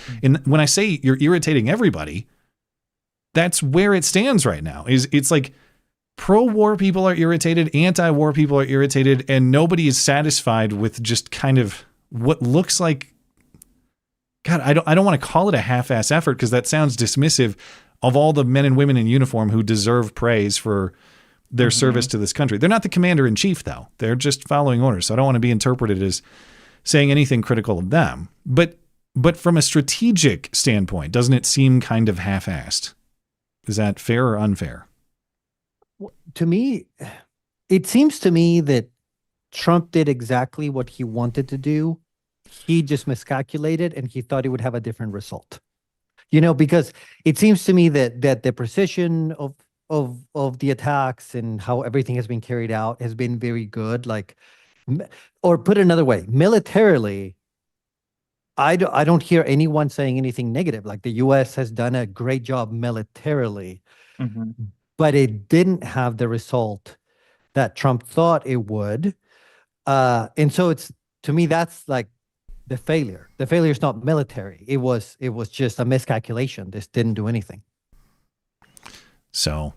when I say you're irritating everybody, that's where it stands right now. It's like pro-war people are irritated, anti-war people are irritated, and nobody is satisfied with just kind of what looks like, God, I don't want to call it a half-ass effort because that sounds dismissive of all the men and women in uniform who deserve praise for their service to this country. They're not the commander-in-chief, though. They're just following orders. So I don't want to be interpreted as saying anything critical of them. But from a strategic standpoint, doesn't it seem kind of half-assed? Is that fair or unfair? To me, it seems to me that Trump did exactly what he wanted to do. He just miscalculated and he thought he would have a different result. Because it seems to me that the precision of the attacks and how everything has been carried out has been very good. Or put it another way, militarily, I don't hear anyone saying anything negative. Like the U.S. has done a great job militarily, but it didn't have the result that Trump thought it would. And so to me, that's like the failure. The failure is not military. It was just a miscalculation. This didn't do anything. So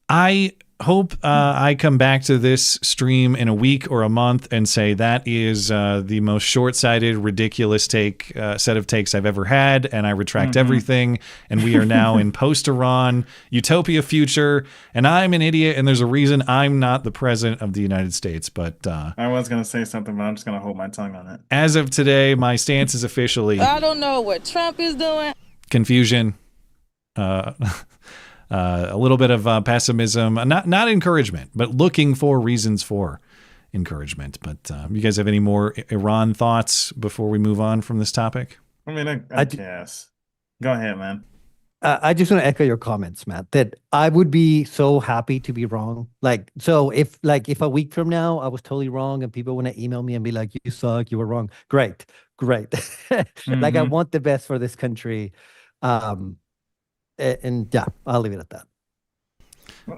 I hope I come back to this stream in a week or a month and say that is the most short-sighted, ridiculous set of takes I've ever had, and I retract everything, and we are now in post-Iran utopia future, and I'm an idiot, and there's a reason I'm not the president of the United States. But I was going to say something, but I'm just going to hold my tongue on it. As of today, my stance is officially... I don't know what Trump is doing. Confusion. A little bit of pessimism, not encouragement, but looking for reasons for encouragement. But you guys have any more Iran thoughts before we move on from this topic? I mean, I guess. Go ahead, man. I just want to echo your comments, Matt, that I would be so happy to be wrong. So if a week from now I was totally wrong and people want to email me and be like, you suck, you were wrong. Great. I want the best for this country. And yeah, I'll leave it at that.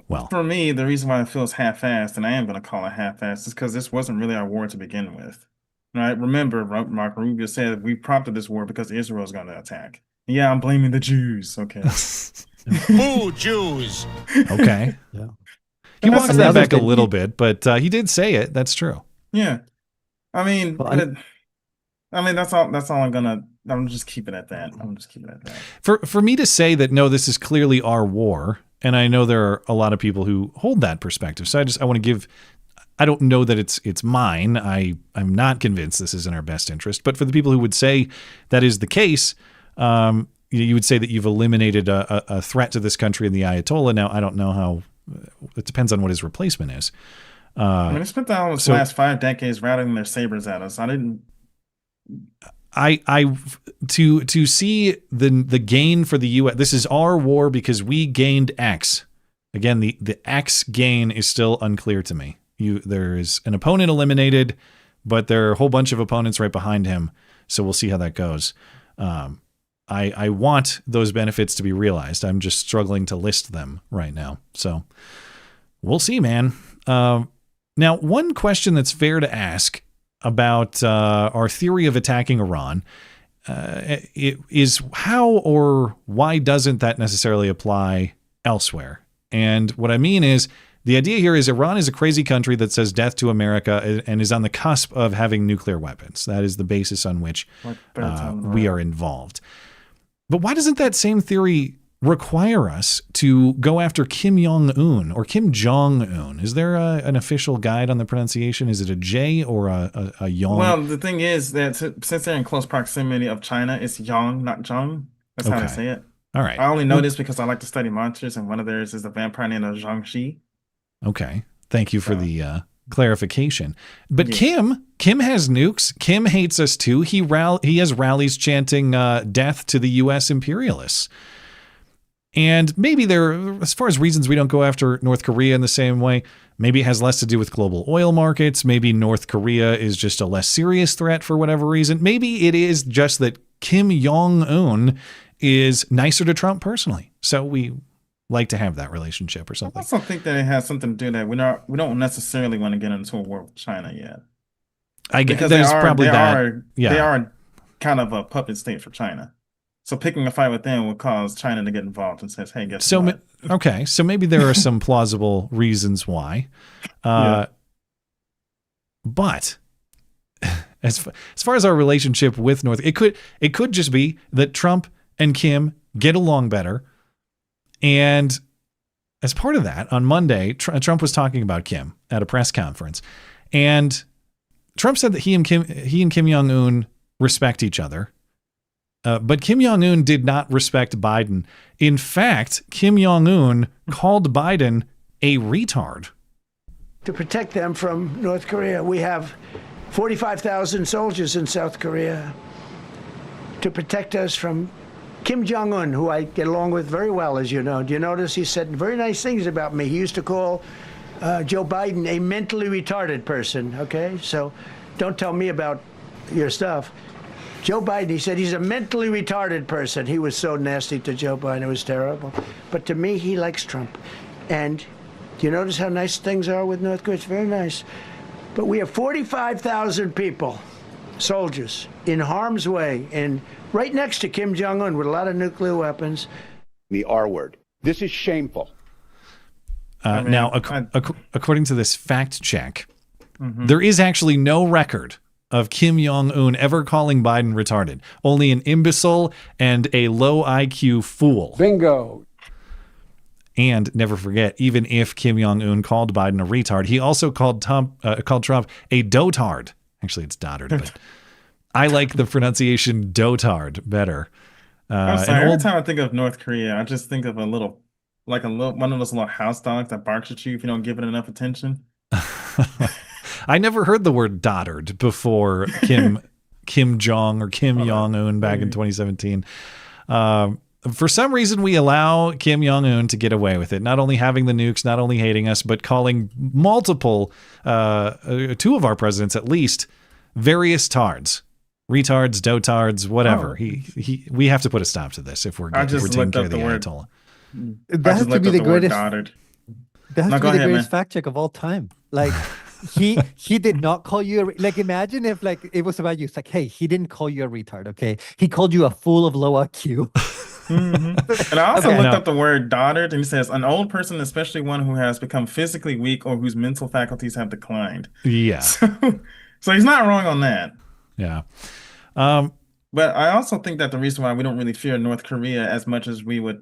Well, for me, the reason why it feels half-assed, and I am going to call it half-assed, is because this wasn't really our war to begin with. Right? Remember, Mark Rubio said we prompted this war because Israel is going to attack. Yeah, I'm blaming the Jews. Okay. Boo, Jews. Okay. Yeah. He walks that back a little bit, but he did say it. That's true. Yeah. I mean, that's all I'm just keeping it at that. For me to say that, no, this is clearly our war, and I know there are a lot of people who hold that perspective. So I want to give, I don't know that it's mine. I'm not convinced this is in our best interest. But for the people who would say that is the case, you would say that you've eliminated a threat to this country in the Ayatollah. Now, I don't know how, it depends on what his replacement is. I mean, they spent the last 5 decades routing their sabers at us. To see the gain for the U.S. This is our war because we gained X. Again, the X gain is still unclear to me. There is an opponent eliminated, but there are a whole bunch of opponents right behind him. So we'll see how that goes. I want those benefits to be realized. I'm just struggling to list them right now. So we'll see, man. Now, one question that's fair to ask about our theory of attacking Iran is how or why doesn't that necessarily apply elsewhere? And what I mean is, the idea here is Iran is a crazy country that says death to America and is on the cusp of having nuclear weapons. That is the basis on which we are involved. But why doesn't that same theory require us to go after Kim Jong Un or Kim Jong Un? Is there an official guide on the pronunciation? Is it a J or a Yong? Well, the thing is that since they're in close proximity of China, it's Yang, not Zhang. That's how they say it. All right. I only know this because I like to study monsters, and one of theirs is a vampire named Zhangxi. Okay. Thank you for the clarification. But yeah. Kim has nukes. Kim hates us too. He has rallies chanting death to the U.S. imperialists. And maybe as far as reasons we don't go after North Korea in the same way, maybe it has less to do with global oil markets. Maybe North Korea is just a less serious threat for whatever reason. Maybe it is just that Kim Jong-un is nicer to Trump personally. So we like to have that relationship or something. I also think that it has something to do that we don't necessarily want to get into a war with China yet. I guess there's probably that. They are kind of a puppet state for China. So picking a fight with them would cause China to get involved and says, "Hey, guess So what?" okay, so maybe there are some plausible reasons why, but as far as our relationship with North, it could just be that Trump and Kim get along better, and as part of that, on Monday, Trump was talking about Kim at a press conference, and Trump said that he and Kim Jong Un respect each other. But Kim Jong Un did not respect Biden. In fact, Kim Jong Un called Biden a retard. To protect them from North Korea, we have 45,000 soldiers in South Korea to protect us from Kim Jong Un, who I get along with very well, as you know. Do you notice he said very nice things about me? He used to call Joe Biden a mentally retarded person, okay? So don't tell me about your stuff. Joe Biden, he said he's a mentally retarded person. He was so nasty to Joe Biden. It was terrible. But to me, he likes Trump. And do you notice how nice things are with North Korea? It's very nice. But we have 45,000 people, soldiers, in harm's way, and right next to Kim Jong Un with a lot of nuclear weapons. The R word. This is shameful. Now, according to this fact check, there is actually no record of Kim Jong Un ever calling Biden retarded. Only an imbecile and a low IQ fool. Bingo. And never forget, even if Kim Jong Un called Biden a retard, he also called Trump a dotard. Actually, it's dotard, but I like the pronunciation dotard better. I'm sorry, every time I think of North Korea, I just think of one of those little house dogs that barks at you if you don't give it enough attention. I never heard the word dotard before Kim Jong or Kim Jong Un back in 2017. For some reason, we allow Kim Jong Un to get away with it. Not only having the nukes, not only hating us, but calling multiple, two of our presidents at least, various tards, retards, dotards, whatever. We have to put a stop to this if we're taking care of the Ayatollah. That has to be the greatest. That has to be the greatest fact check of all time. Like. He did not call you imagine if it was about you. It's like, hey, he didn't call you a retard, okay? He called you a fool of low IQ. And I also looked up the word dotard, and it says an old person, especially one who has become physically weak or whose mental faculties have declined. Yeah. So he's not wrong on that. Yeah. But I also think that the reason why we don't really fear North Korea as much as we would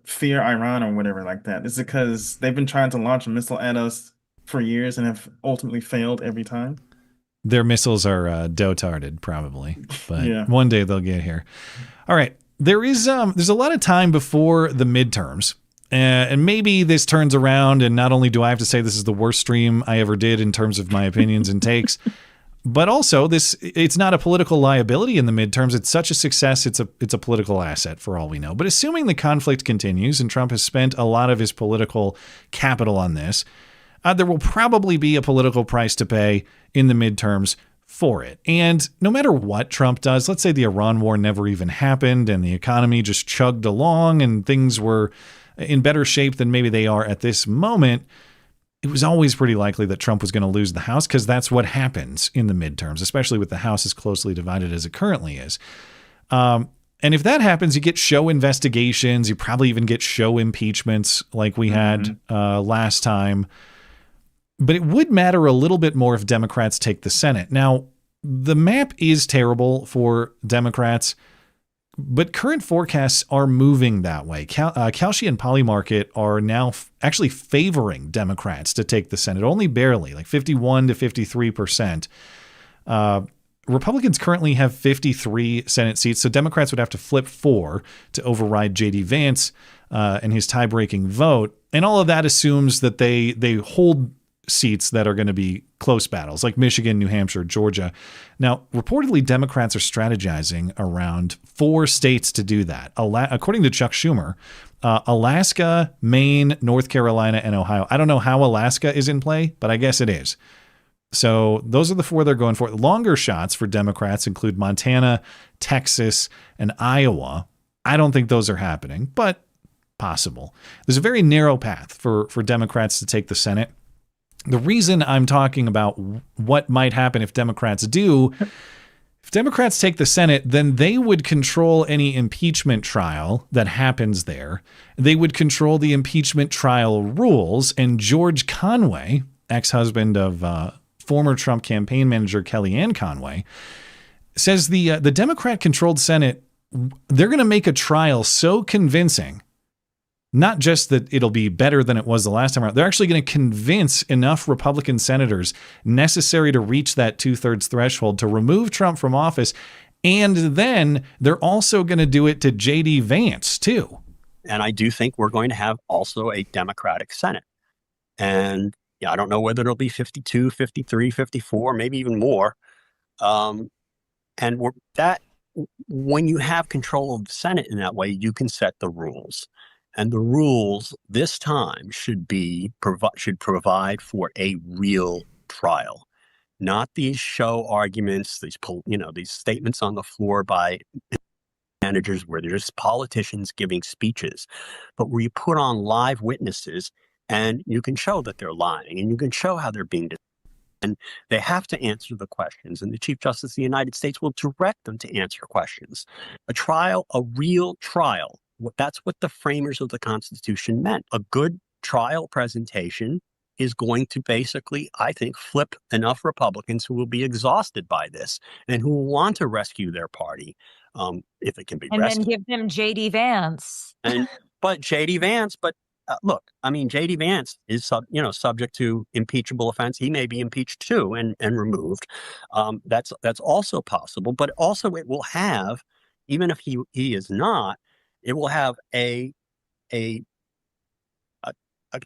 fear Iran or whatever like that is because they've been trying to launch a missile at us for years and have ultimately failed every time. Their missiles are dotarded, probably, but one day they'll get here. All right, there's a lot of time before the midterms, and maybe this turns around. And not only do I have to say this is the worst stream I ever did in terms of my opinions and takes, but also it's not a political liability in the midterms. It's such a success. It's a political asset for all we know. But assuming the conflict continues and Trump has spent a lot of his political capital on this, there will probably be a political price to pay in the midterms for it. And no matter what Trump does, let's say the Iran war never even happened and the economy just chugged along and things were in better shape than maybe they are at this moment, it was always pretty likely that Trump was going to lose the House because that's what happens in the midterms, especially with the House as closely divided as it currently is. And if that happens, you get show investigations. You probably even get show impeachments like we had last time. But it would matter a little bit more if Democrats take the Senate. Now, the map is terrible for Democrats, but current forecasts are moving that way. Kalshi and Polymarket are now actually favoring Democrats to take the Senate, only barely, like 51 to 53%. Republicans currently have 53 Senate seats, so Democrats would have to flip 4 to override J.D. Vance and his tie-breaking vote. And all of that assumes that they hold seats that are going to be close battles, like Michigan, New Hampshire, Georgia. Now, reportedly, Democrats are strategizing around 4 states to do that. According to Chuck Schumer, Alaska, Maine, North Carolina, and Ohio. I don't know how Alaska is in play, but I guess it is. So those are the 4 they're going for. Longer shots for Democrats include Montana, Texas, and Iowa. I don't think those are happening, but possible. There's a very narrow path for Democrats to take the Senate. The reason I'm talking about what might happen if Democrats do, If Democrats take the Senate, then they would control any impeachment trial that happens there. They would control the impeachment trial rules. And George Conway, ex-husband of former Trump campaign manager Kellyanne Conway, says the Democrat-controlled Senate, they're going to make a trial so convincing, not just that it'll be better than it was the last time around, they're actually going to convince enough Republican senators necessary to reach that 2/3 threshold to remove Trump from office. And then they're also going to do it to J.D. Vance, too. And I do think we're going to have also a Democratic Senate. And I don't know whether it'll be 52, 53, 54, maybe even more. And when you have control of the Senate in that way, you can set the rules. And the rules this time should provide for a real trial, not these show arguments, these statements on the floor by managers where they're just politicians giving speeches, but where you put on live witnesses and you can show that they're lying and you can show how they're being and they have to answer the questions, and the Chief Justice of the United States will direct them to answer questions. A trial, a real trial. That's what the framers of the Constitution meant. A good trial presentation is going to basically, I think, flip enough Republicans who will be exhausted by this and who will want to rescue their party if it can be rescued. And then give them J.D. Vance. But J.D. Vance, look, I mean, J.D. Vance is subject to impeachable offense. He may be impeached too and removed. That's also possible. But also it will have, even if he is not, it will have a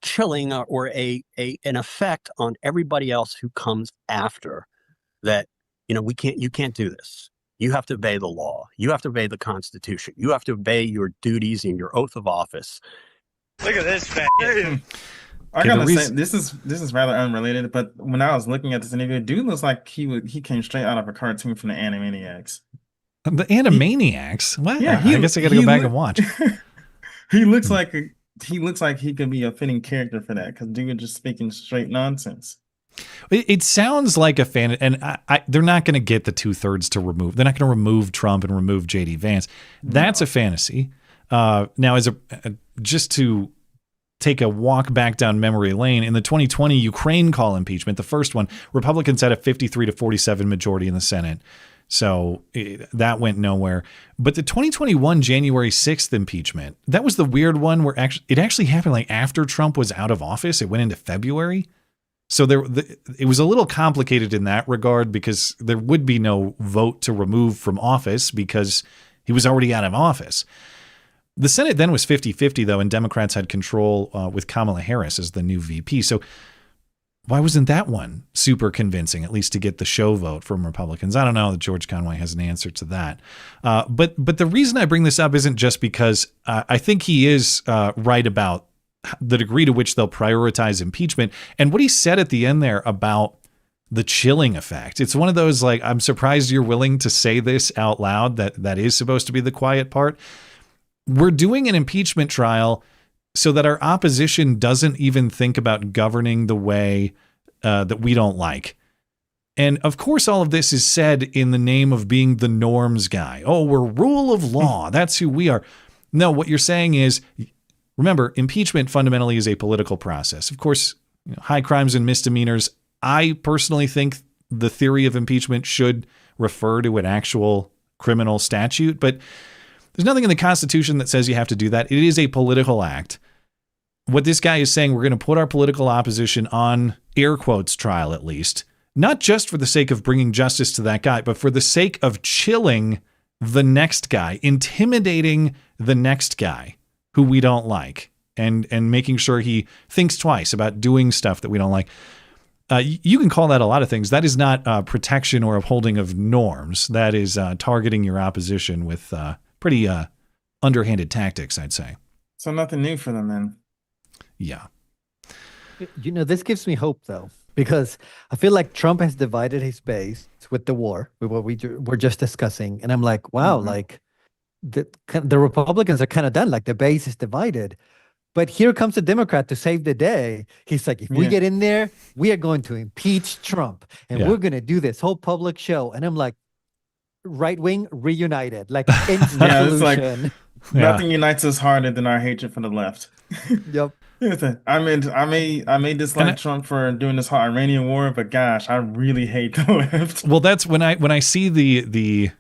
chilling or an effect on everybody else who comes after that. You can't do this. You have to obey the law. You have to obey the Constitution. You have to obey your duties and your oath of office. Look at this fat. I gotta say, this is rather unrelated, but when I was looking at this interview, dude looks like he came straight out of a cartoon from the Animaniacs. The Animaniacs? What? Yeah, I guess I gotta go back and watch. He looks like he could be a fitting character for that because dude just speaking straight nonsense. It sounds like a fan, and they're not going to get the 2/3 to remove. They're not going to remove Trump and remove J.D. Vance. That's a fantasy. Now, just to take a walk back down memory lane, in the 2020 Ukraine call impeachment, the first one, Republicans had a 53-47 majority in the Senate. So that went nowhere. But the 2021 January 6th impeachment, that was the weird one where it actually happened like after Trump was out of office. It went into February. So it was a little complicated in that regard because there would be no vote to remove from office because he was already out of office. The Senate then was 50-50, though, and Democrats had control with Kamala Harris as the new VP. So why wasn't that one super convincing, at least to get the show vote from Republicans? I don't know that George Conway has an answer to that. But the reason I bring this up isn't just because I think he is right about the degree to which they'll prioritize impeachment. And what he said at the end there about the chilling effect. It's one of those, like, I'm surprised you're willing to say this out loud, that is supposed to be the quiet part. We're doing an impeachment trial so that our opposition doesn't even think about governing the way that we don't like. And of course, all of this is said in the name of being the norms guy. Oh, we're rule of law. That's who we are. No, what you're saying is, remember, impeachment fundamentally is a political process. Of course, high crimes and misdemeanors. I personally think the theory of impeachment should refer to an actual criminal statute, but there's nothing in the Constitution that says you have to do that. It is a political act. What this guy is saying, we're going to put our political opposition on air quotes trial, at least, not just for the sake of bringing justice to that guy, but for the sake of chilling the next guy, intimidating the next guy who we don't like, and making sure he thinks twice about doing stuff that we don't like. You can call that a lot of things. That is not protection or upholding of norms. That is targeting your opposition with pretty underhanded tactics, I'd say. So nothing new for them then. Yeah. This gives me hope, though, because I feel like Trump has divided his base with the war, with what we were just discussing. And I'm like, wow, like the Republicans are kind of done. Like the base is divided. But here comes a Democrat to save the day. He's like, if we get in there, we are going to impeach Trump. And we're going to do this whole public show. And I'm like, right wing reunited, like instant Yeah, it's like solution. nothing unites us harder than our hatred for the left. Yep. I may dislike Trump for doing this whole Iranian war, but gosh, I really hate the left. Well, that's when I see the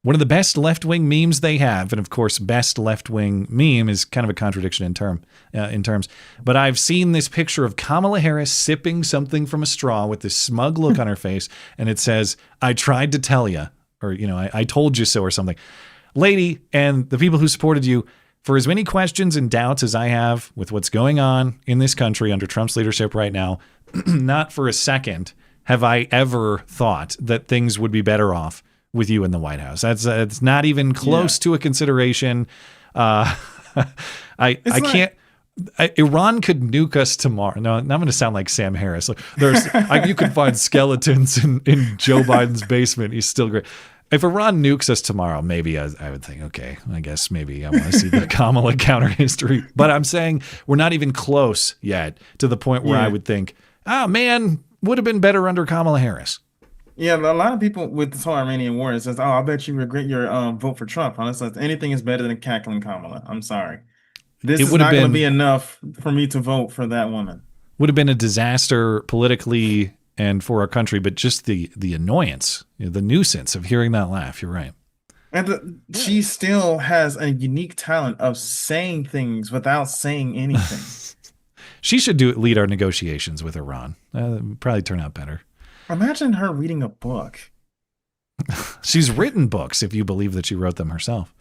one of the best left-wing memes they have, and of course, best left-wing meme is kind of a contradiction in terms. But I've seen this picture of Kamala Harris sipping something from a straw with this smug look on her face, and it says, "I tried to tell you," or I told you so, or something. Lady, and the people who supported you, for as many questions and doubts as I have with what's going on in this country under Trump's leadership right now, not for a second have I ever thought that things would be better off with you in the White House. It's not even close to a consideration. I can't. Iran could nuke us tomorrow. No, I'm going to sound like Sam Harris. You can find skeletons in Joe Biden's basement. He's still great. If Iran nukes us tomorrow, maybe I would think, okay, I guess maybe I want to see the Kamala counter history. But I'm saying we're not even close yet to the point where I would think, oh man, would have been better under Kamala Harris. Yeah, a lot of people with this whole Iranian war says, "Oh, I bet you regret your vote for Trump." Honestly, anything is better than cackling Kamala. I'm sorry, this is not going to be enough for me to vote for that woman. Would have been a disaster politically and for our country, but just the annoyance, the nuisance of hearing that laugh. You're right. And she still has a unique talent of saying things without saying anything. She should lead our negotiations with Iran. Probably turn out better. Imagine her reading a book. She's written books, if you believe that she wrote them herself.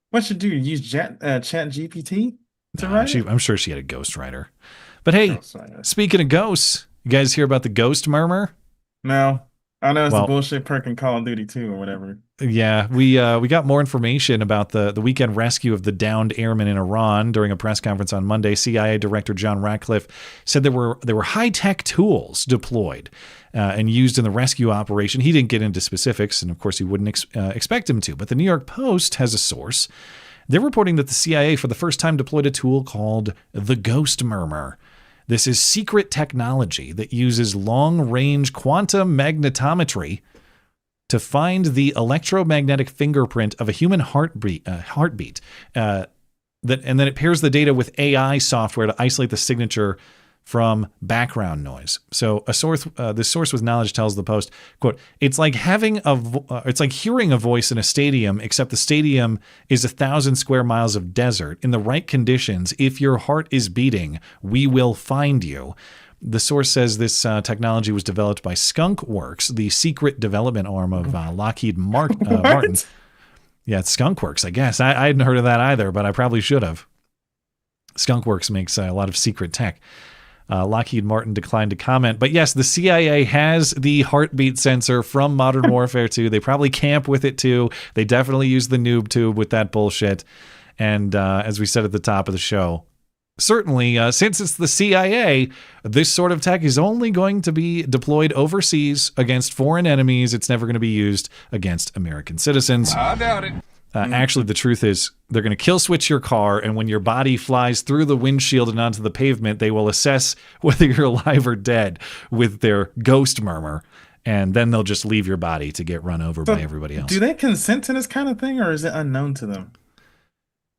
What should do? Use Chat GPT to write? I'm sure she had a ghostwriter. But hey, speaking of ghosts, you guys hear about the ghost murmur? No. I know it's a bullshit perk in Call of Duty 2 or whatever. Yeah, we got more information about the weekend rescue of the downed airman in Iran during a press conference on Monday. CIA Director John Ratcliffe said there were high-tech tools deployed and used in the rescue operation. He didn't get into specifics, and of course he wouldn't expect him to. But the New York Post has a source. They're reporting that the CIA for the first time deployed a tool called the Ghost Murmur. This is secret technology that uses long-range quantum magnetometry to find the electromagnetic fingerprint of a human heartbeat. And then it pairs the data with AI software to isolate the signature from background noise. So this source with knowledge tells the Post, quote, it's like hearing a voice in a stadium, except the stadium is 1,000 square miles of desert. In the right conditions, if your heart is beating, we will find you. The source says this technology was developed by Skunk Works, the secret development arm of Lockheed Martin. Yeah, it's Skunk Works, I guess. I hadn't heard of that either, but I probably should have. Skunk Works makes a lot of secret tech. Lockheed Martin declined to comment. But yes, the CIA has the heartbeat sensor from Modern Warfare 2. They probably camp with it too. They definitely use the noob tube with that bullshit. And as we said at the top of the show, certainly, since it's the CIA, this sort of tech is only going to be deployed overseas against foreign enemies. It's never going to be used against American citizens. I doubt it. Actually, the truth is they're going to kill switch your car, and when your body flies through the windshield and onto the pavement, they will assess whether you're alive or dead with their ghost murmur, and then they'll just leave your body to get run over by everybody else. Do they consent to this kind of thing, or is it unknown to them?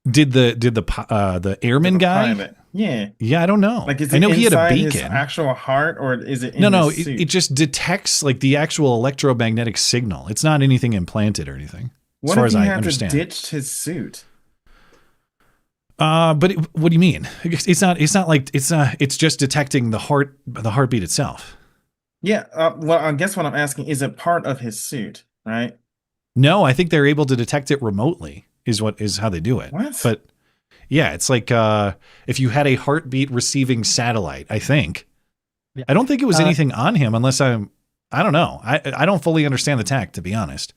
Did the airman guy? Pilot. Yeah. Yeah, I don't know. Like, is it I know he had a inside beacon. his actual heart, or is it in No, his suit? it just detects like the actual electromagnetic signal. It's not anything implanted or anything. What as far if as he I had understand. to ditch his suit? What do you mean? It's just detecting the heartbeat itself. Yeah. Well, I guess what I'm asking is it part of his suit, right? No, I think they're able to detect it remotely. Is how they do it. What? But yeah, it's like if you had a heartbeat receiving satellite. I think. Yeah. I don't think it was anything on him, unless I don't know. I don't fully understand the tech, to be honest.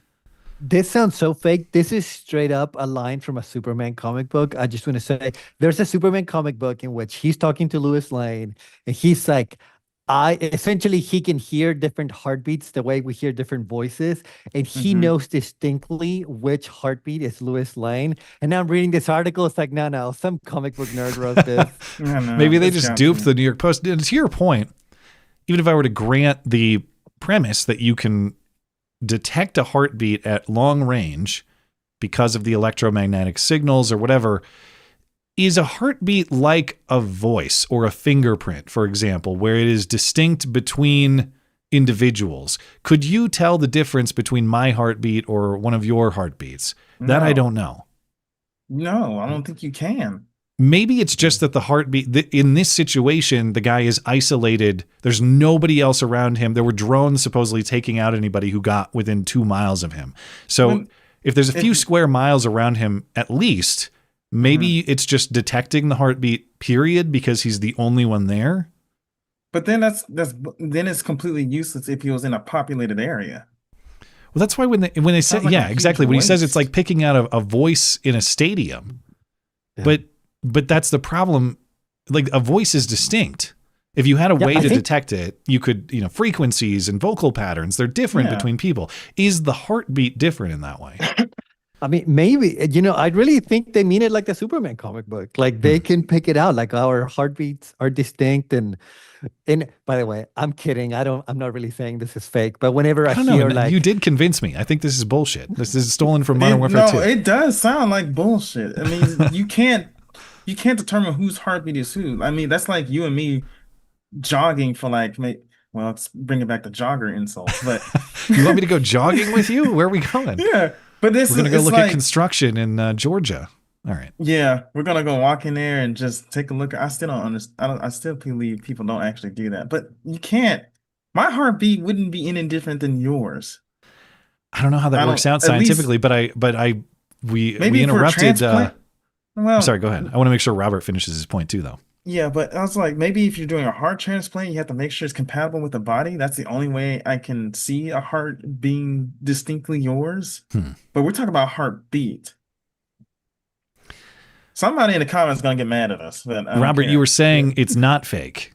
This sounds so fake. This is straight up a line from a Superman comic book. I just want to say there's a Superman comic book in which he's talking to Lois Lane, and he's like, he can hear different heartbeats the way we hear different voices, and he knows distinctly which heartbeat is Lois Lane. And now I'm reading this article. It's like, no, some comic book nerd wrote this. Maybe they just duped the New York Post. And to your point, even if I were to grant the premise that you can detect a heartbeat at long range because of the electromagnetic signals or whatever, is a heartbeat like a voice or a fingerprint, for example, where it is distinct between individuals? Could you tell the difference between my heartbeat or one of your heartbeats? That I don't know. No, I don't think you can. Maybe it's just that the heartbeat, in this situation, the guy is isolated. There's nobody else around him. There were drones supposedly taking out anybody who got within 2 miles of him. So if there's a few square miles around him, at least, maybe it's just detecting the heartbeat, period, because he's the only one there. But then then it's completely useless if he was in a populated area. Well, that's why when they say, like yeah, exactly. When he says it's like picking out a voice in a stadium, but that's the problem. Like, a voice is distinct. If you had a way to detect it, you could, frequencies and vocal patterns, they're different between people. Is the heartbeat different in that way? I mean, maybe, I really think they mean it like the Superman comic book. Like, they can pick it out, like our heartbeats are distinct. And by the way, I'm kidding. I'm not really saying this is fake, but whenever I hear know, like, you did convince me. I think this is bullshit. This is stolen from Modern Warfare 2. No, it does sound like bullshit. I mean, you can't determine whose heartbeat is who. I mean, that's like you and me jogging for let's bring it back to jogger insults. But you want me to go jogging with you? Where are we going? Yeah, but we're gonna go look at construction in Georgia. All right. Yeah, we're gonna go walk in there and just take a look. I still don't understand. I still believe people don't actually do that. But you can't. My heartbeat wouldn't be any different than yours. I don't know how that works out scientifically, we interrupted. I'm sorry. Go ahead. I want to make sure Robert finishes his point too, though. Yeah, but I was like, maybe if you're doing a heart transplant, you have to make sure it's compatible with the body. That's the only way I can see a heart being distinctly yours. But we're talking about heartbeat. Somebody in the comments is gonna get mad at us. But Robert, you were saying it's not fake.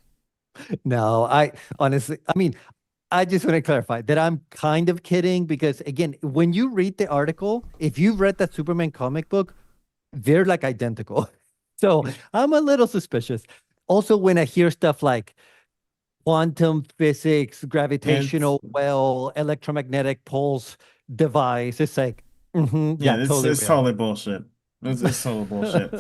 No, I honestly, I just want to clarify that I'm kind of kidding, because again, when you read the article, if you read that Superman comic book, they're like identical. So I'm a little suspicious. Also, when I hear stuff like quantum physics, gravitational well, electromagnetic pulse device, it's like, it's totally bullshit. It's total bullshit.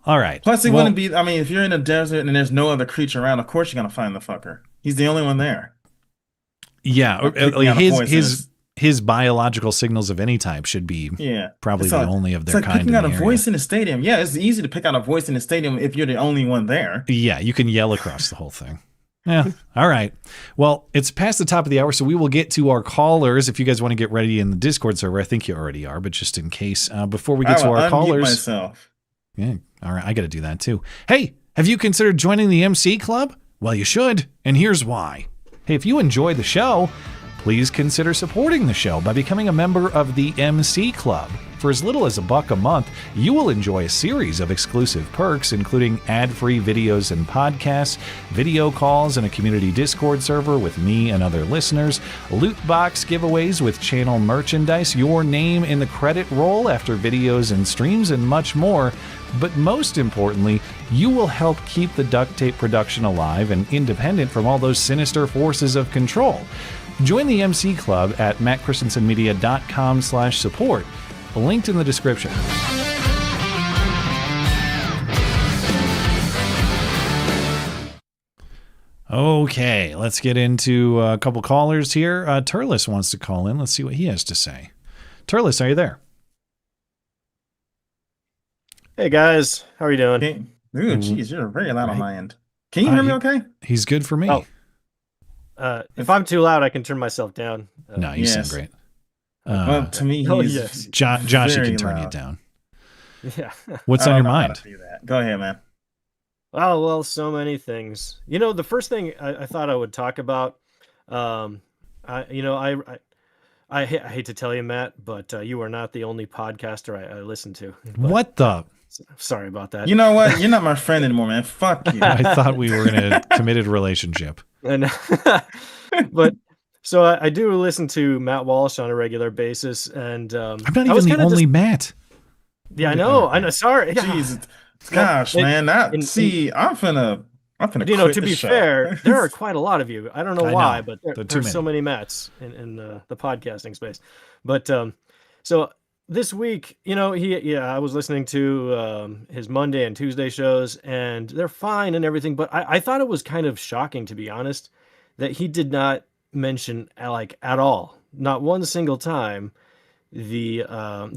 All right. Plus, it wouldn't be. I mean, if you're in a desert and there's no other creature around, of course you're gonna find the fucker. He's the only one there. Yeah, his biological signals of any type should be probably the only of their kind. Picking out a voice in a stadium. Yeah, it's easy to pick out a voice in a stadium if you're the only one there. Yeah, you can yell across the whole thing. Yeah. All right. Well, it's past the top of the hour, so we will get to our callers. If you guys want to get ready in the Discord server, I think you already are, but just in case, before we get to our callers. Myself. Yeah. All right. I got to do that too. Hey, have you considered joining the MC Club? Well, you should, and here's why. Hey, if you enjoy the show, please consider supporting the show by becoming a member of the MC Club. For as little as $1 a month, you will enjoy a series of exclusive perks, including ad-free videos and podcasts, video calls, and a community Discord server with me and other listeners, loot box giveaways with channel merchandise, your name in the credit roll after videos and streams, and much more. But most importantly, you will help keep the Duct Tape production alive and independent from all those sinister forces of control. Join the MC Club at mattchristiansenmedia.com/support. Linked in the description. Okay, let's get into a couple callers here. Turles wants to call in. Let's see what he has to say. Turles, are you there? Hey guys, how are you doing? Ooh, geez, you're very loud on my end. Can you hear me okay? He's good for me. If I'm too loud, I can turn myself down. No, you sound great. Well, to me, he's Josh, you can turn you down. Yeah. What's on your mind? Go ahead, man. Oh, well, so many things. The first thing I thought I would talk about, I hate to tell you, Matt, but you are not the only podcaster I listen to. What the? Sorry about that. You know what? You're not my friend anymore, man. Fuck you. I thought we were in a committed relationship. But so I do listen to Matt Walsh on a regular basis, and I'm not even the only Matt. Yeah, I know. Sorry. Jeez, gosh, man. I'm finna I'm gonna You know, quit to the be show. fair, there are quite a lot of you. I don't know I why, know. but There are too there's so many. many Matts in the podcasting space. But so this week, you know, I was listening to his Monday and Tuesday shows, and they're fine and everything. But I thought it was kind of shocking, to be honest, that he did not mention like at all, not one single time, the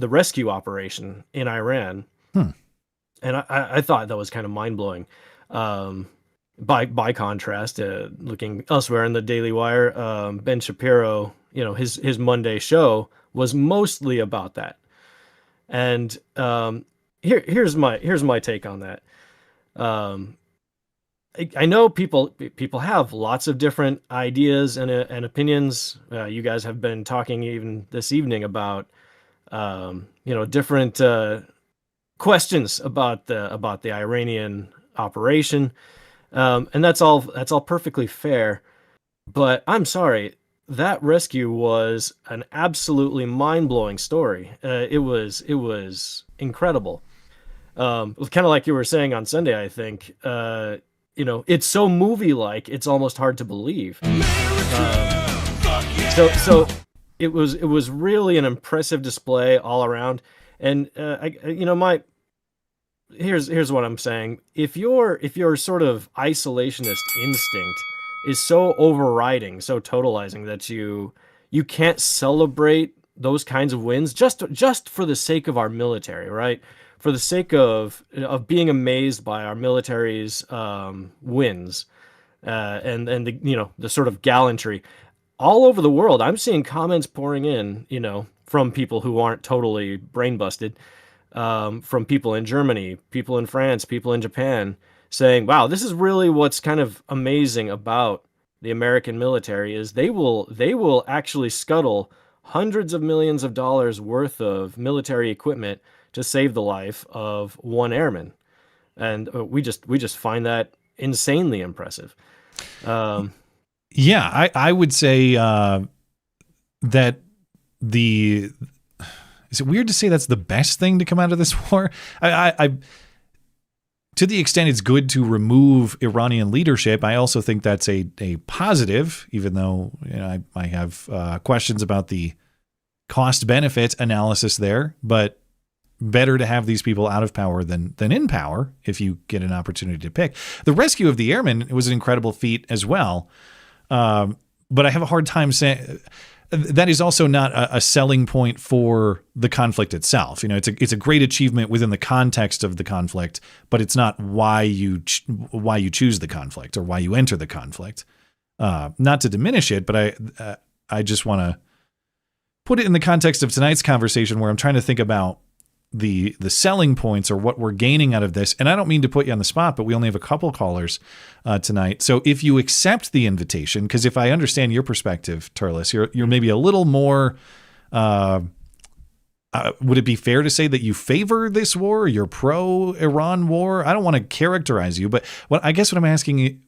rescue operation in Iran. And I thought that was kind of mind blowing. By contrast, looking elsewhere in the Daily Wire, Ben Shapiro, you know, his Monday show was mostly about that. And here's my take on that. I know people have lots of different ideas and opinions. You guys have been talking even this evening about different questions about the Iranian operation. And that's all perfectly fair, but I'm sorry, that rescue was an absolutely mind-blowing story. It was incredible. Kind of like you were saying on Sunday, I think. It's so movie-like, it's almost hard to believe. So it was really an impressive display all around. And here's what I'm saying. If your sort of isolationist instinct is so overriding, so totalizing that you can't celebrate those kinds of wins just for the sake of our military, right? For the sake of being amazed by our military's wins and the sort of gallantry all over the world. I'm seeing comments pouring in, from people who aren't totally brain busted. From people in Germany, people in France, people in Japan, saying, wow, this is really what's kind of amazing about the American military is they will actually scuttle hundreds of millions of dollars worth of military equipment to save the life of one airman. And we just find that insanely impressive. Yeah, I would say that is it weird to say that's the best thing to come out of this war? I to the extent it's good to remove Iranian leadership, I also think that's a positive, even though I have questions about the cost-benefit analysis there, but better to have these people out of power than in power if you get an opportunity to pick. The rescue of the airmen was an incredible feat as well, but I have a hard time saying that is also not a selling point for the conflict itself. It's a great achievement within the context of the conflict, but it's not why you choose the conflict or why you enter the conflict. Not to diminish it, but I just want to put it in the context of tonight's conversation, where I'm trying to think about the selling points or what we're gaining out of this. And I don't mean to put you on the spot, but we only have a couple callers tonight. So if you accept the invitation, because if I understand your perspective, Turles, you're maybe a little more, would it be fair to say that you favor this war? You're pro-Iran war? I don't want to characterize you, but I guess what I'm asking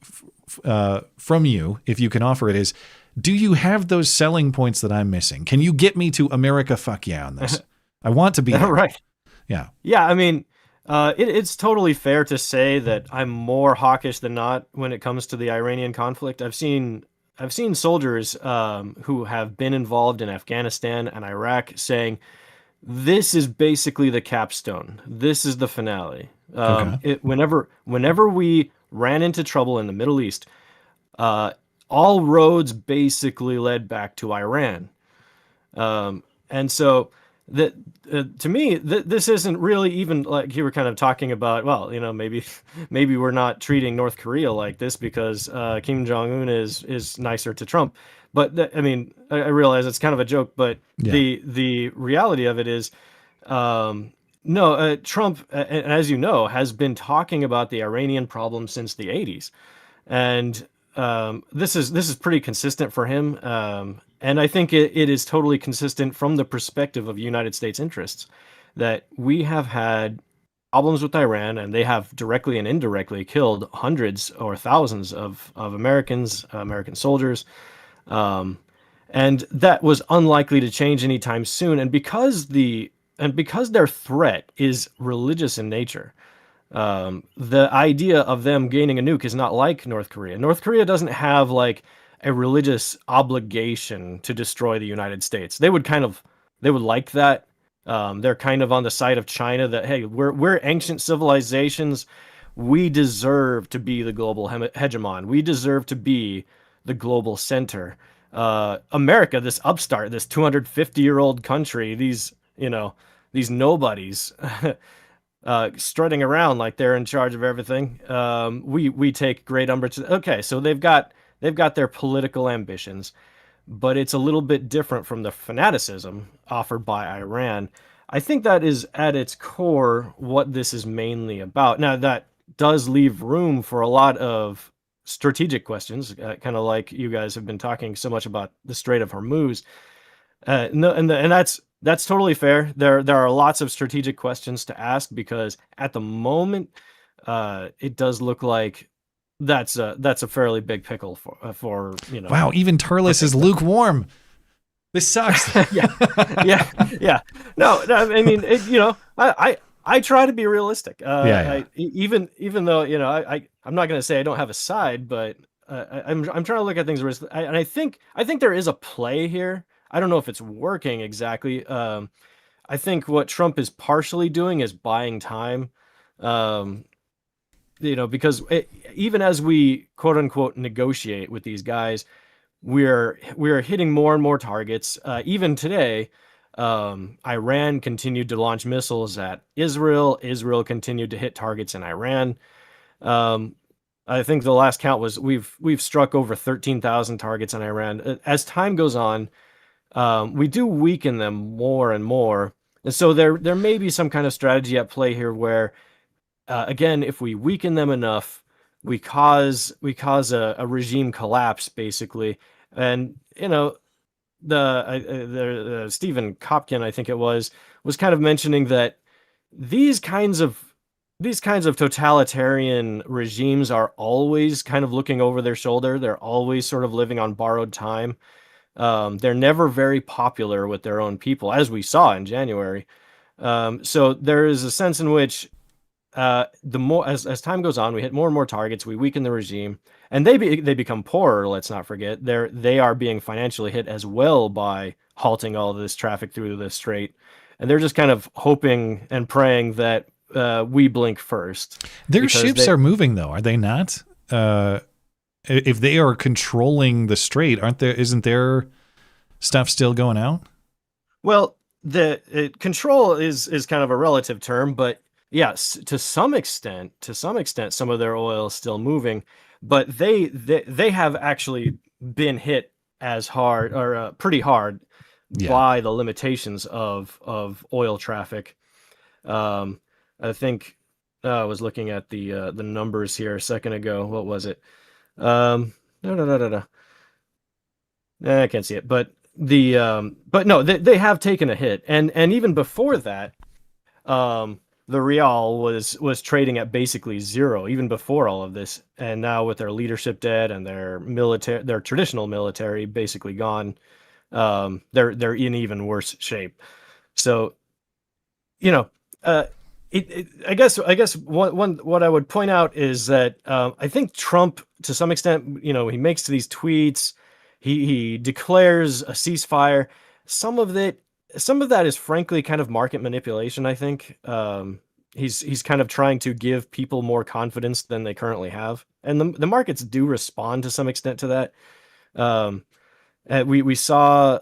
from you, if you can offer it, is, do you have those selling points that I'm missing? Can you get me to America fuck yeah on this? I want to be there. Right. Yeah. Yeah, I mean, it's totally fair to say that I'm more hawkish than not when it comes to the Iranian conflict. I've seen soldiers who have been involved in Afghanistan and Iraq saying, this is basically the capstone. This is the finale. Whenever we ran into trouble in the Middle East, all roads basically led back to Iran. And so that to me, this isn't really even like you were kind of talking about. Well, maybe we're not treating North Korea like this because Kim Jong Un is nicer to Trump. But I mean, I realize it's kind of a joke, but the reality of it is, Trump, as you know, has been talking about the Iranian problem since the 80s, and this is pretty consistent for him. And I think it is totally consistent from the perspective of United States interests that we have had problems with Iran, and they have directly and indirectly killed hundreds or thousands of Americans, American soldiers. And that was unlikely to change anytime soon. And because their threat is religious in nature, The idea of them gaining a nuke is not like North Korea. North Korea doesn't have like a religious obligation to destroy the United States. They would like that. They're kind of on the side of China that, hey, we're ancient civilizations. We deserve to be the global hegemon. We deserve to be the global center. America, this upstart, this 250-year-old country, these nobodies strutting around like they're in charge of everything. We take great umbrage. Okay, so they've got their political ambitions, but it's a little bit different from the fanaticism offered by Iran. I think that is at its core what this is mainly about. Now, that does leave room for a lot of strategic questions, kind of like you guys have been talking so much about the Strait of Hormuz. No, and that's totally fair. There are lots of strategic questions to ask because at the moment, it does look like that's a fairly big pickle for Wow, even Turles is lukewarm. This sucks. yeah. No, I mean, I try to be realistic. Even though I'm not going to say I don't have a side, but I'm trying to look at things and I think there is a play here. I don't know if it's working exactly. I think what Trump is partially doing is buying time. Because even as we quote unquote negotiate with these guys, we're hitting more and more targets. Even today, Iran continued to launch missiles at Israel. Israel continued to hit targets in Iran. I think the last count was we've struck over 13,000 targets in Iran. As time goes on, we do weaken them more and more, and so there may be some kind of strategy at play here where, again, if we weaken them enough, we cause a regime collapse, basically. And the Stephen Kopkin, I think it was kind of mentioning that these kinds of totalitarian regimes are always kind of looking over their shoulder. They're always sort of living on borrowed time. They're never very popular with their own people, as we saw in January. So there is a sense in which the more as time goes on, we hit more and more targets, we weaken the regime, and they become poorer. Let's not forget they are being financially hit as well by halting all of this traffic through the strait, and they're just kind of hoping and praying that we blink first. Their ships are moving, though, are they not? If they are controlling the strait, isn't their stuff still going out? Well, the control is kind of a relative term, but yes, to some extent, some of their oil is still moving, but they have actually been hit as hard or pretty hard by the limitations of oil traffic. I think I was looking at the numbers here a second ago. What was it? I can't see it, but no, they have taken a hit, and even before that, the real was trading at basically zero even before all of this, and now with their leadership dead and their traditional military basically gone, they're in even worse shape. So, I guess what I would point out is that I think Trump, to some extent, he makes these tweets, he declares a ceasefire. Some of that is frankly kind of market manipulation. I think he's kind of trying to give people more confidence than they currently have, and the markets do respond to some extent to that. We saw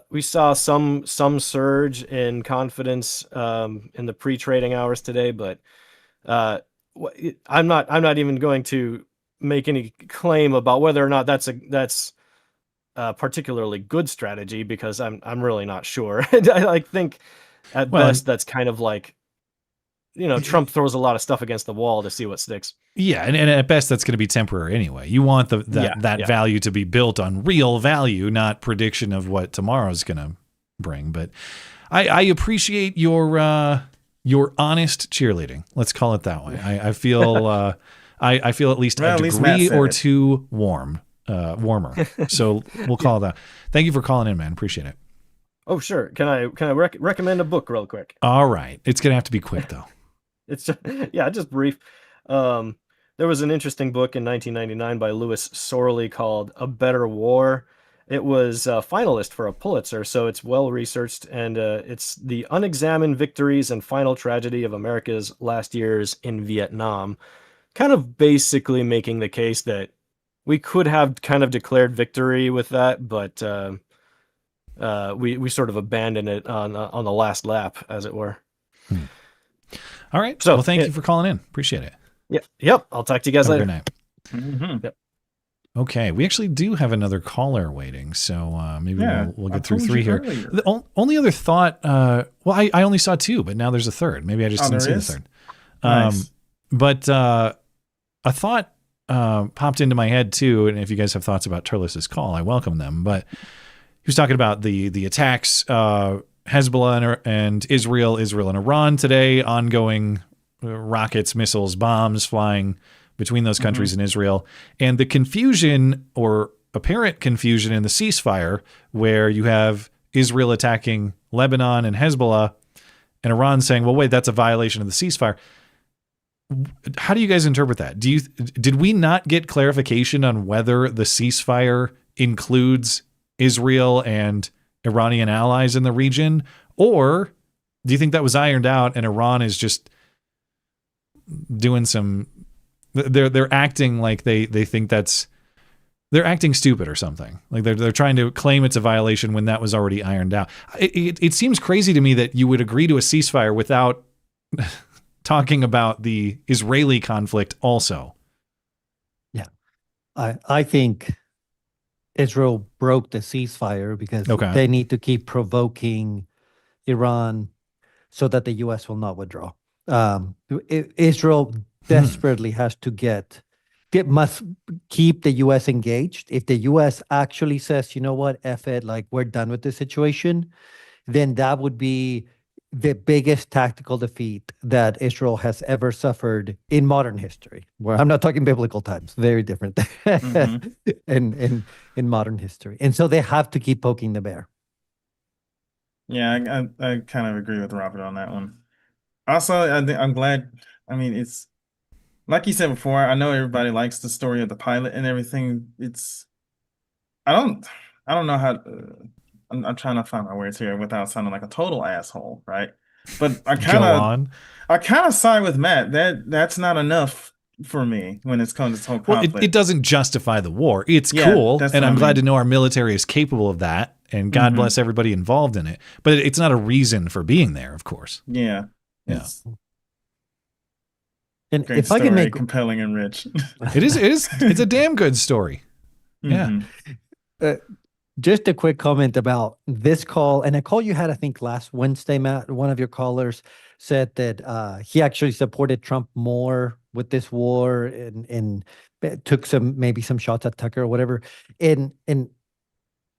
some surge in confidence in the pre-trading hours today, but I'm not even going to make any claim about whether or not that's a particularly good strategy, because I'm really not sure. I think at best that's kind of like, Trump throws a lot of stuff against the wall to see what sticks. Yeah, and at best that's going to be temporary anyway. You want that value to be built on real value, not prediction of what tomorrow's going to bring. But I appreciate your honest cheerleading. Let's call it that way. I feel I feel at least a degree or two warmer. So we'll call that. Thank you for calling in, man. Appreciate it. Oh, sure. Can I recommend a book real quick? All right. It's going to have to be quick though. It's just brief. There was an interesting book in 1999 by Lewis Sorley called A Better War. It was a finalist for a Pulitzer, so it's well researched, and it's the unexamined victories and final tragedy of America's last years in Vietnam, kind of basically making the case that we could have kind of declared victory with that, but we sort of abandoned it on the last lap, as it were. All right. So, well, thank you for calling in. Appreciate it. Yep. I'll talk to you guys later. Good night. Mm-hmm. Yep. Okay, we actually do have another caller waiting, so maybe we'll get through told three you here. earlier. The only other thought, well, I only saw two, but now there's a third. Maybe I just didn't see there the is? third. Nice. But a thought popped into my head too, and if you guys have thoughts about Turles's call, I welcome them. But he was talking about the attacks, Hezbollah and Israel and Iran today, ongoing rockets, missiles, bombs flying between those countries and Israel, and the confusion or apparent confusion in the ceasefire, where you have Israel attacking Lebanon and Hezbollah, and Iran saying, "Well, wait, that's a violation of the ceasefire." How do you guys interpret that? Did we not get clarification on whether the ceasefire includes Israel and Iranian allies in the region, or do you think that was ironed out and Iran is just doing some? They're acting like they think they're acting stupid or something. Like they're trying to claim it's a violation when that was already ironed out. It seems crazy to me that you would agree to a ceasefire without talking about the Israeli conflict also. Yeah. I think Israel broke the ceasefire because they need to keep provoking Iran so that the U.S. will not withdraw. Israel desperately has to must keep the U.S. engaged. If the U.S. actually says, you know what, F it, like we're done with this situation, then that would be the biggest tactical defeat that Israel has ever suffered in modern history. Where I'm not talking biblical times, very different in modern history. And so they have to keep poking the bear. Yeah, I kind of agree with Robert on that one. Also, I'm glad. I mean, it's like you said before. I know everybody likes the story of the pilot and everything. I don't know how. I'm trying to find my words here without sounding like a total asshole, right? But I kind of side with Matt. That's not enough for me when it comes to this whole conflict. Well, it doesn't justify the war. It's cool, and I'm glad to know our military is capable of that. And God bless everybody involved in it. But it's not a reason for being there, of course. Yeah. And great if story, I can make compelling and rich. It is. It's a damn good story. Yeah. Just a quick comment about this call, and a call you had, I think, last Wednesday, Matt. One of your callers said that he actually supported Trump more with this war and took maybe some shots at Tucker or whatever. And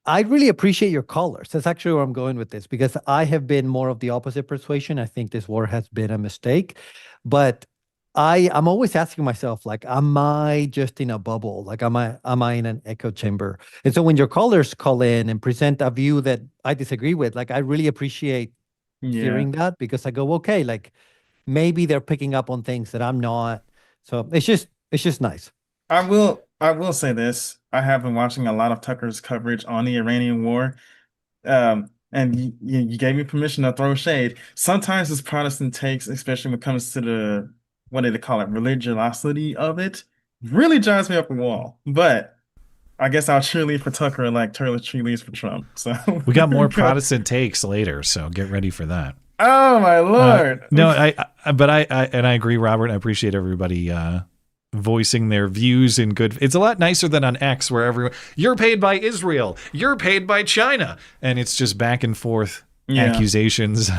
I really appreciate your callers. That's actually where I'm going with this, because I have been more of the opposite persuasion. I think this war has been a mistake, but I'm always asking myself, like, am I just in a bubble? Like, am I in an echo chamber? And so when your callers call in and present a view that I disagree with, like, I really appreciate hearing that, because I go, okay, like maybe they're picking up on things that I'm not. So it's just nice. I will say this. I have been watching a lot of Tucker's coverage on the Iranian war. And you gave me permission to throw shade. Sometimes his Protestant takes, especially when it comes to the, what do they call it, religiosity of it, really drives me up the wall. But I guess I'll cheerlead for Tucker like Turles cheerleads for Trump. So we got more Protestant takes later, so get ready for that. Oh my Lord! No, I agree, Robert. I appreciate everybody voicing their views in good. It's a lot nicer than on X, where everyone, you're paid by Israel, you're paid by China, and it's just back and forth accusations.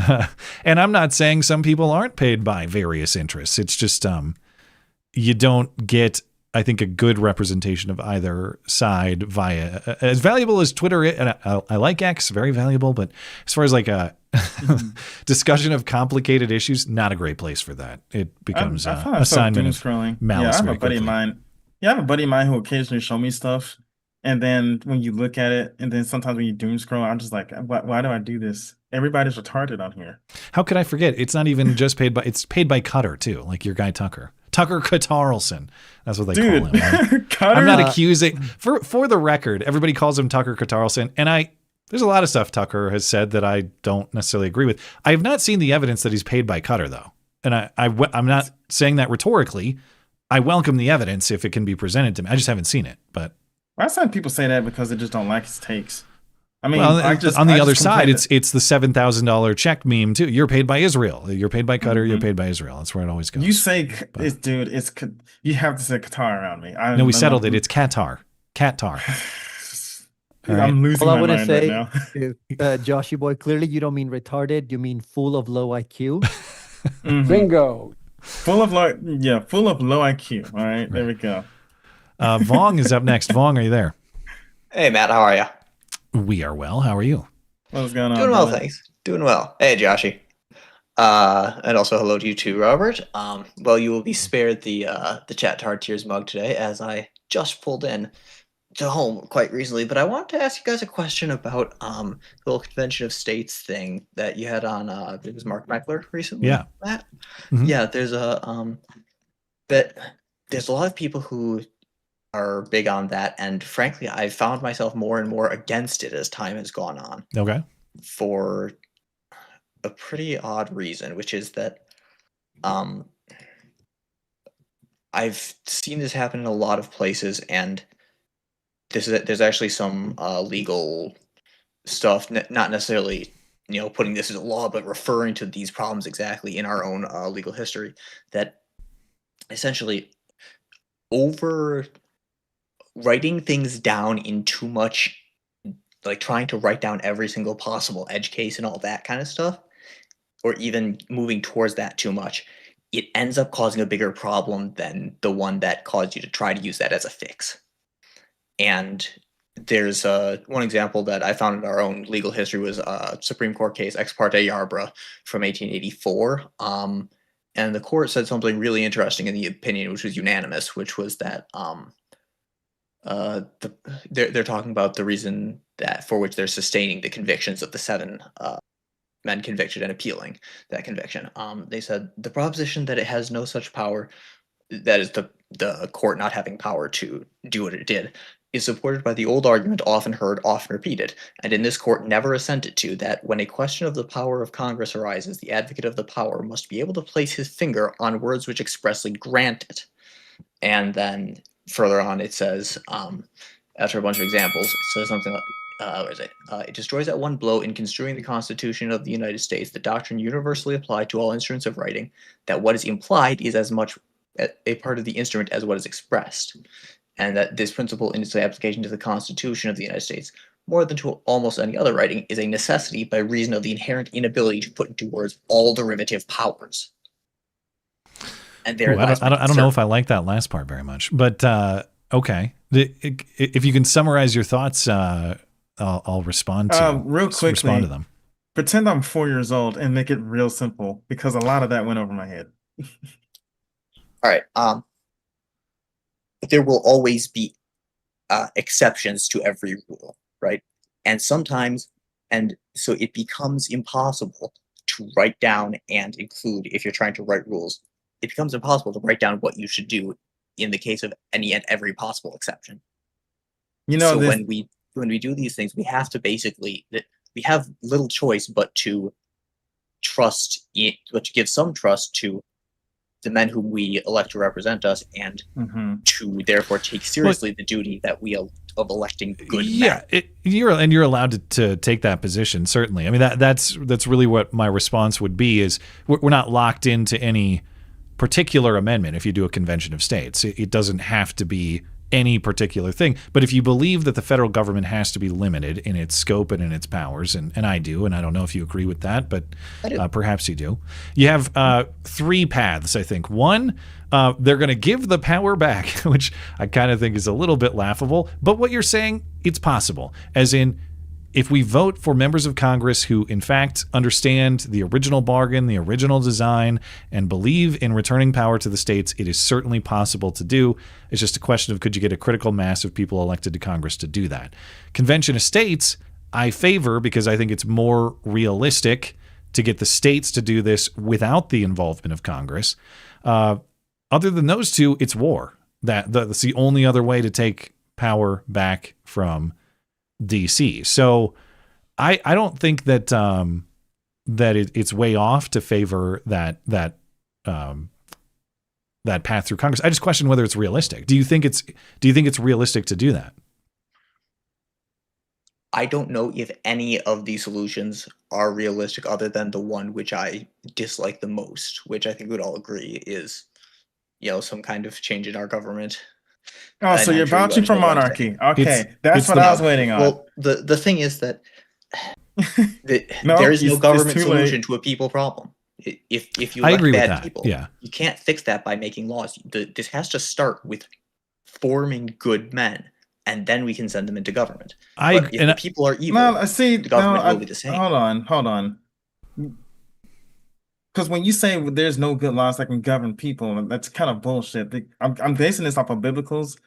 And I'm not saying some people aren't paid by various interests. It's just you don't get, I think, a good representation of either side via, as valuable as Twitter is, and I like X, very valuable, but as far as like a discussion of complicated issues, not a great place for that. It becomes a sign of malice. I have a buddy of mine. Yeah, I have a buddy of mine who occasionally show me stuff, and then when you look at it, and then sometimes when you doom scroll, I'm just like, why do I do this? Everybody's retarded on here. How could I forget? It's not even just paid by, it's paid by Cutter too, like your guy Tucker. Tucker Carlson. That's what they Dude, call him. Right? I'm not accusing. For the record, everybody calls him Tucker Carlson, and there's a lot of stuff Tucker has said that I don't necessarily agree with. I have not seen the evidence that he's paid by Qatar, though, and I'm not saying that rhetorically. I welcome the evidence if it can be presented to me. I just haven't seen it, but I've seen people say that because they just don't like his takes. I mean, well, on the other side, it's the $7,000 check meme too. You're paid by Israel. You're paid by Qatar. You're paid by Israel. That's where it always goes. You say, dude, you have to say Qatar around me. No, we settled it. It's Qatar. Qatar. Right. I'm losing All I my want to mind say right now. is, Joshy Boy, clearly you don't mean retarded. You mean full of low IQ. Bingo. Full of low IQ. All right, there we go. Vong is up next. Vong, are you there? Hey, Matt, how are you? We are well. How are you? What's going on? Doing well, thanks. Doing well. Hey, Joshy. And also hello to you too, Robert. Well, you will be spared the Chat Hard Tears mug today, as I just pulled in to home quite recently. But I wanted to ask you guys a question about the little Convention of States thing that you had on. It was Mark Meckler recently. Yeah. Matt? Mm-hmm. Yeah. There's a lot of people who are big on that, and frankly, I've found myself more and more against it as time has gone on. Okay. For a pretty odd reason, which is that I've seen this happen in a lot of places, and there's actually some legal stuff, not necessarily putting this as a law, but referring to these problems exactly in our own legal history, that essentially over writing things down in too much, like trying to write down every single possible edge case and all that kind of stuff, or even moving towards that too much, it ends up causing a bigger problem than the one that caused you to try to use that as a fix. And there's one example that I found in our own legal history was a Supreme Court case, Ex parte Yarborough from 1884. And the court said something really interesting in the opinion, which was unanimous, which was that they're talking about the reason that for which they're sustaining the convictions of the 7 men convicted and appealing that conviction. They said the proposition that it has no such power, that is the court not having power to do what it did, is supported by the old argument often heard, often repeated, and in this court never assented to, that when a question of the power of Congress arises, the advocate of the power must be able to place his finger on words which expressly grant it. And then further on it says, after a bunch of examples, it says something like, where is it? It destroys at one blow in construing the Constitution of the United States the doctrine universally applied to all instruments of writing, that what is implied is as much a part of the instrument as what is expressed, and that this principle in its application to the Constitution of the United States, more than to almost any other writing, is a necessity by reason of the inherent inability to put into words all derivative powers. And there, I don't know if I like that last part very much, but okay. If you can summarize your thoughts, I'll respond to real quickly. Respond to them. Pretend I'm 4 years old and make it real simple, because a lot of that went over my head. All right. There will always be exceptions to every rule, right? And sometimes, and so it becomes impossible to write down and include, if you're trying to write rules, it becomes impossible to write down what you should do in the case of any and every possible exception. So when we do these things, we have to basically, we have little choice but to trust it, but to give some trust to the men whom we elect to represent us, and to therefore take seriously the duty that we of electing good men. Yeah, you're allowed to take that position, certainly. I mean, that's really what my response would be, is we're not locked into any particular amendment if you do a convention of states. It doesn't have to be any particular thing. But if you believe that the federal government has to be limited in its scope and in its powers, and I do, and I don't know if you agree with that, but perhaps you do. You have 3 paths, I think. One, they're going to give the power back, which I kind of think is a little bit laughable. But what you're saying, it's possible. As in, if we vote for members of Congress who, in fact, understand the original bargain, the original design, and believe in returning power to the states, it is certainly possible to do. It's just a question of, could you get a critical mass of people elected to Congress to do that? Convention of States, I favor, because I think it's more realistic to get the states to do this without the involvement of Congress. other than those two, it's war. That's the only other way to take power back from DC. So I don't think that it's way off to favor that path through Congress. I just question whether it's realistic. Do you think it's realistic to do that? I don't know if any of these solutions are realistic other than the one which I dislike the most, which I think we'd all agree is, some kind of change in our government. Oh, so you're vouching for monarchy. Okay, that's what I was waiting on. Well, the thing is that there is no government solution to a people problem. If you elect bad people, you can't fix that by making laws. This has to start with forming good men, and then we can send them into government. But if the people are evil, the government will be the same. Hold on. Because when you say there's no good laws that can govern people, that's kind of bullshit. I'm basing this off of biblicals.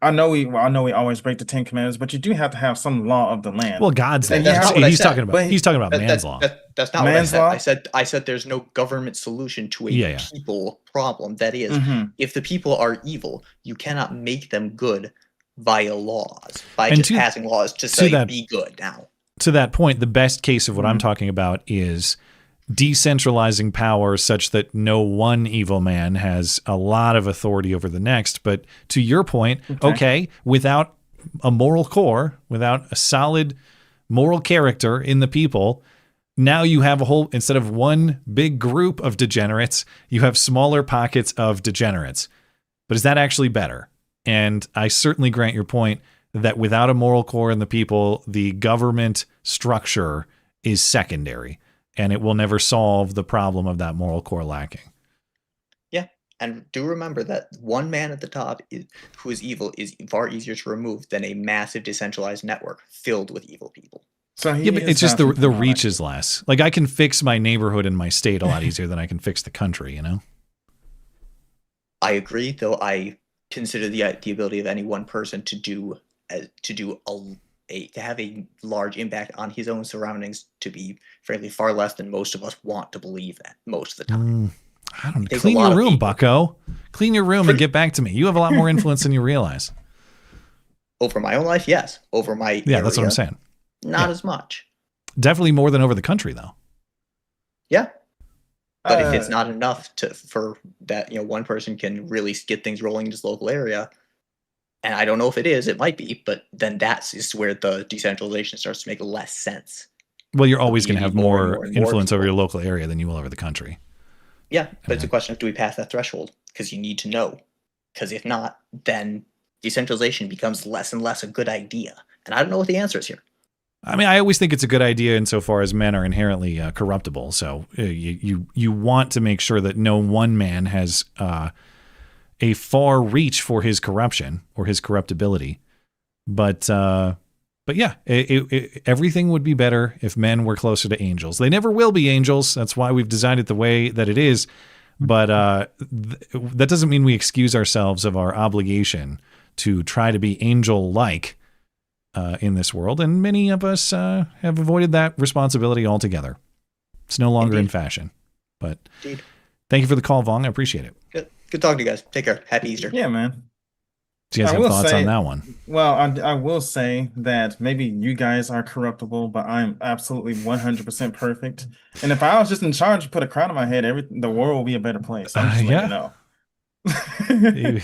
I know we always break the 10 Commandments, but you do have to have some law of the land. Well, God's he's talking about man's law. That's not man's what I said. I said there's no government solution to a people problem. That is, if the people are evil, you cannot make them good via laws, by just passing laws to say be good now. To that point, the best case of what I'm talking about is decentralizing power such that no one evil man has a lot of authority over the next. But to your point, okay, without a moral core, without a solid moral character in the people, now you have instead of one big group of degenerates, you have smaller pockets of degenerates. But is that actually better? And I certainly grant your point that without a moral core in the people, the government structure is secondary. And it will never solve the problem of that moral core lacking. Yeah, and do remember that one man at the top who is evil is far easier to remove than a massive decentralized network filled with evil people. So but it's just the reach is less. Like I can fix my neighborhood and my state a lot easier than I can fix the country. I agree, though. I consider the ability of any one person to have a large impact on his own surroundings to be frankly far less than most of us want to believe at most of the time. I don't know. Clean your room, bucko. Clean your room and get back to me. You have a lot more influence than you realize. Over my own life, yes. Over my area, that's what I'm saying. Not as much. Definitely more than over the country, though. Yeah. But if it's not enough for that, one person can really get things rolling in his local area, and I don't know if it is, it might be, but then that's where the decentralization starts to make less sense. Well, you're always going to have more influence over your local area than you will over the country. Yeah, but it's a question of, do we pass that threshold? Because you need to know. Because if not, then decentralization becomes less and less a good idea. And I don't know what the answer is here. I mean, I always think it's a good idea insofar as men are inherently corruptible. So you want to make sure that no one man has a far reach for his corruption or his corruptibility. But yeah, everything would be better if men were closer to angels. They never will be angels. That's why we've designed it the way that it is. But that doesn't mean we excuse ourselves of our obligation to try to be angel-like in this world. And many of us have avoided that responsibility altogether. It's no longer in fashion. But thank you for the call, Vong. I appreciate it. Good talking to you guys. Take care. Happy Easter. Yeah, man. Do you guys have thoughts on that one? Well, I will say that maybe you guys are corruptible, but I'm absolutely 100% perfect. And if I was just in charge, put a crown on my head, the world will be a better place. I'm just letting you know.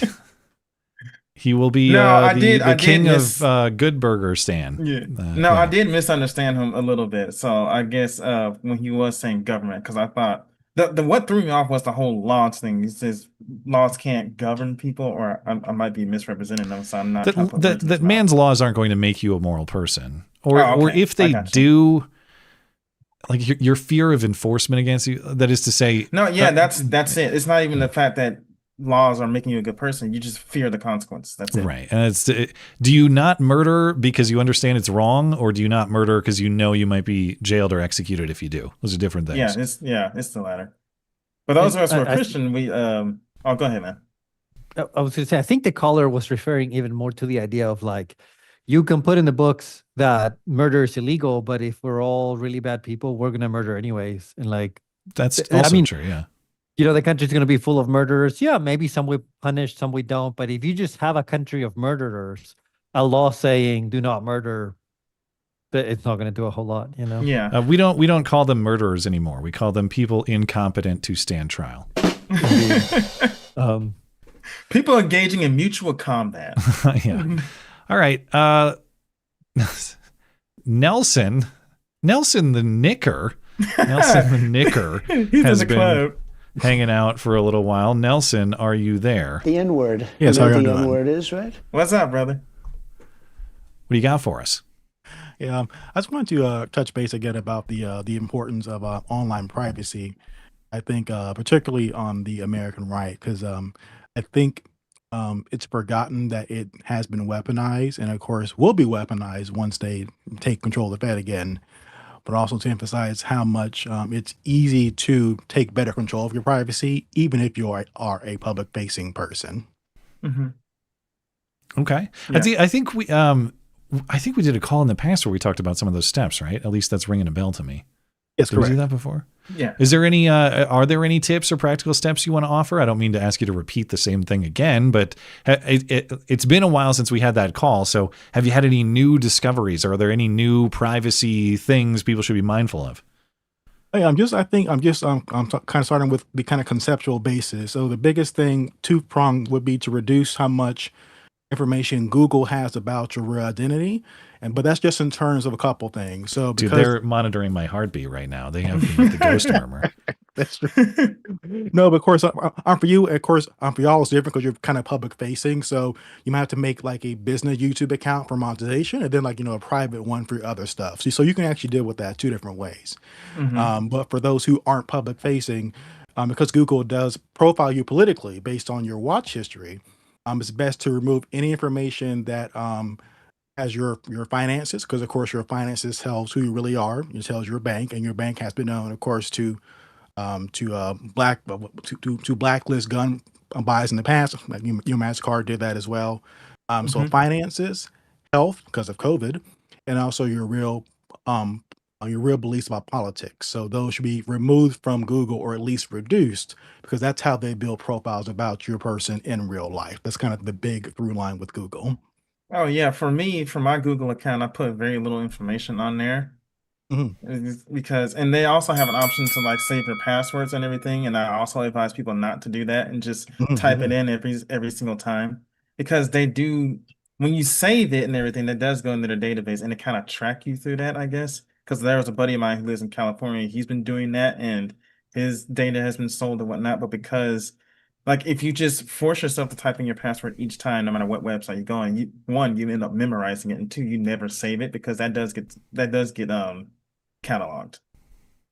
He will be the king of Good Burger Stan. Yeah. I did misunderstand him a little bit. So I guess when he was saying government, because I thought the what threw me off was the whole laws thing. He says laws can't govern people, or I might be misrepresenting them. So I'm not. That man's laws aren't going to make you a moral person, or if they do, like your fear of enforcement against you. That is to say, that's it. It's not even the fact that laws are making you a good person. You just fear the consequence. That's it. Right. And do you not murder because you understand it's wrong, or do you not murder because you know you might be jailed or executed if you do? Those are different things. It's the latter. But those of us who are Christian, we go ahead, man. I was going to say, I think the caller was referring even more to the idea of like, you can put in the books that murder is illegal, but if we're all really bad people, we're going to murder anyways. And like, that's also true. Yeah. the country's going to be full of murderers. Yeah, maybe some we punish, some we don't. But if you just have a country of murderers, a law saying do not murder, it's not going to do a whole lot, Yeah. We don't call them murderers anymore. We call them people incompetent to stand trial. People engaging in mutual combat. Yeah. All right. Nelson the Knicker. Nelson the Knicker has been club. hanging out for a little while. Nelson, are you there? The N-word. Yes, you know how what you the doing? N-word is, right? What's up, brother? What do you got for us? Yeah, I just wanted to touch base again about the importance of online privacy. I think particularly on the American right, because I think it's forgotten that it has been weaponized, and of course will be weaponized once they take control of the Fed again. But also to emphasize how much it's easy to take better control of your privacy, even if you are a public-facing person. Mm-hmm. Okay. Yeah. I think we did a call in the past where we talked about some of those steps, right? At least that's ringing a bell to me. Yes, Did we correct. do that before? Yeah. Is there any? Are there any tips or practical steps you want to offer? I don't mean to ask you to repeat the same thing again, but it's been a while since we had that call. So, have you had any new discoveries? Are there any new privacy things people should be mindful of? Hey, I'm kind of starting with the kind of conceptual basis. So the biggest thing, two-pronged, would be to reduce how much information Google has about your real identity, but that's just in terms of a couple things. So Dude, because they're monitoring my heartbeat right now. They have me with the ghost murmur. that's true. No, but of course, for you, of course, for y'all, it's different because you're kind of public facing. So you might have to make like a business YouTube account for monetization, and then a private one for your other stuff. So you can actually deal with that two different ways. Mm-hmm. But for those who aren't public facing, because Google does profile you politically based on your watch history, it's best to remove any information that has your finances, because of course your finances tells who you really are. It tells your bank, and your bank has been known, of course, to blacklist gun buys in the past. Like your MasterCard did that as well. So finances, health because of COVID, and also your real beliefs about politics. So those should be removed from Google, or at least reduced, because that's how they build profiles about your person in real life. That's kind of the big through line with Google. Oh yeah, for me, for my Google account, I put very little information on there. Because they also have an option to like save your passwords and everything, and I also advise people not to do that and just type it in every single time, because they do, when you save it and everything, that does go into their database and it kind of track you through that, I guess. Because there was a buddy of mine who lives in California, he's been doing that and his data has been sold and whatnot. But because like if you just force yourself to type in your password each time, no matter what website you go on, you end up memorizing it, and two, you never save it, because that does get cataloged.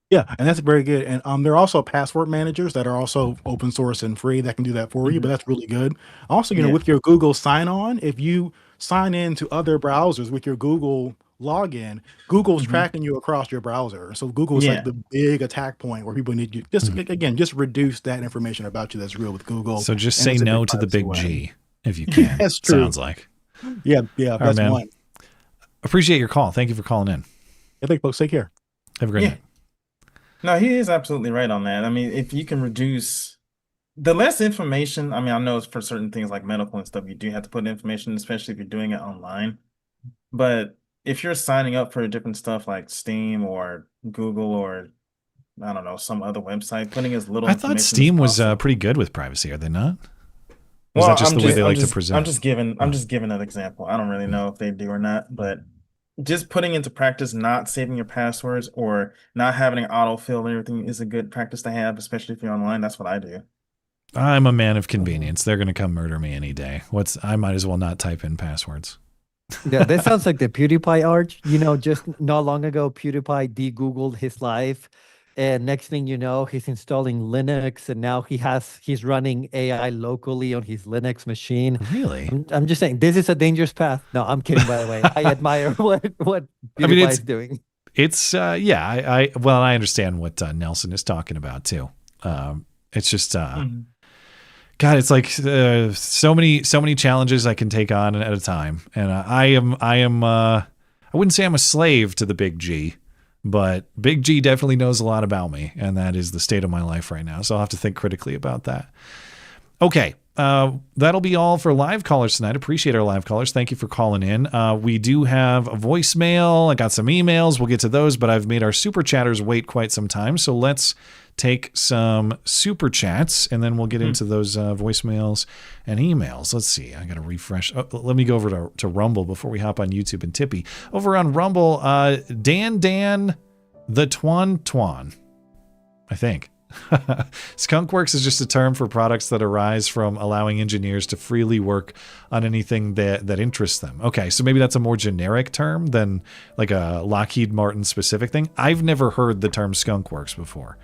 Yeah, and that's very good. And there are also password managers that are also open source and free that can do that for you, but that's really good. Also, with your Google sign on, if you sign in to other browsers with your Google login, Google's tracking you across your browser. So Google is like the big attack point where people need you. Just reduce that information about you that's real with Google. So just say no to the big G if you can. That's true. Sounds like. Yeah, that's right, one. Appreciate your call. Thank you for calling in. I think folks take care. Have a great night. No, he is absolutely right on that. I mean, if you can reduce the less information, I mean, I know for certain things like medical and stuff, you do have to put information, especially if you're doing it online. But if you're signing up for different stuff like Steam or Google or I don't know, some other website, putting as little I information thought Steam as was possible. pretty good with privacy, are they not? Or is that just the way they like to present? I'm just giving an example. I don't really know if they do or not, but just putting into practice not saving your passwords or not having an autofill and everything is a good practice to have, especially if you're online. That's what I do. I'm a man of convenience. They're going to come murder me any day. I might as well not type in passwords. Yeah, that sounds like the PewDiePie arch. Just not long ago, PewDiePie de-Googled his life. And next thing you know, he's installing Linux, and now he's running AI locally on his Linux machine. Really? I'm just saying, this is a dangerous path. No, I'm kidding, by the way. I admire what PewDiePie is doing. It's, I understand what Nelson is talking about too. It's just, God, it's like so many challenges I can take on at a time. And I wouldn't say I'm a slave to the big G, But Big G definitely knows a lot about me, and that is the state of my life right now. So I'll have to think critically about that. Okay. That'll be all for live callers tonight. Appreciate our live callers. Thank you for calling in. We do have a voicemail. I got some emails. We'll get to those, but I've made our super chatters wait quite some time. So let's take some super chats, and then we'll get into those voicemails and emails. Let's see. I got to refresh. Oh, let me go over to Rumble before we hop on YouTube and Tippy. Over on Rumble, Dan the Twan, I think. Skunkworks is just a term for products that arise from allowing engineers to freely work on anything that interests them. Okay, so maybe that's a more generic term than like a Lockheed Martin specific thing. I've never heard the term skunkworks before.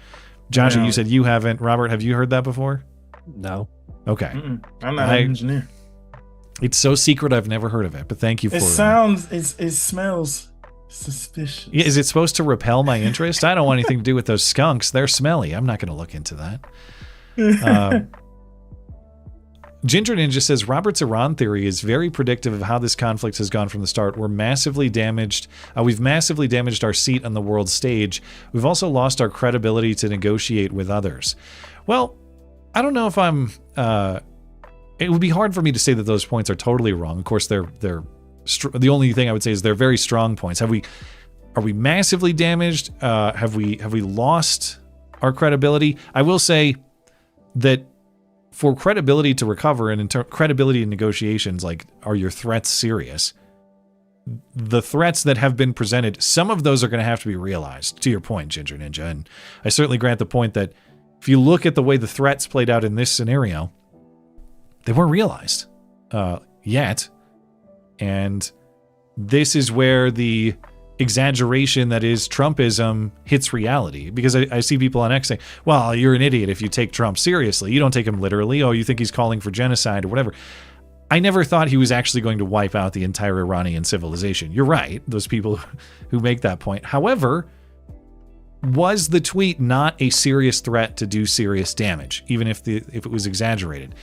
Joshy, No. you said you haven't. Robert, have you heard that before? No. Okay. I'm not an engineer. It's so secret I've never heard of it, but thank you for It smells suspicious. Yeah, is it supposed to repel my interest? I don't want anything to do with those skunks. They're smelly. I'm not going to look into that. Ginger Ninja says, Robert's Iran theory is very predictive of how this conflict has gone from the start. We've massively damaged our seat on the world stage. We've also lost our credibility to negotiate with others. Well, I don't know if it would be hard for me to say that those points are totally wrong. Of course, they're the only thing I would say is they're very strong points. Are we massively damaged? Have we lost our credibility? I will say that for credibility to recover and credibility in negotiations, like, are your threats serious? The threats that have been presented, some of those are going to have to be realized, to your point, Ginger Ninja. And I certainly grant the point that if you look at the way the threats played out in this scenario, they weren't realized yet. And this is where the exaggeration that is Trumpism hits reality. Because I see people on X saying, well, you're an idiot if you take Trump seriously. You don't take him literally. Oh, you think he's calling for genocide or whatever. I never thought he was actually going to wipe out the entire Iranian civilization. You're right, those people who make that point. However, was the tweet not a serious threat to do serious damage, even if it was exaggerated?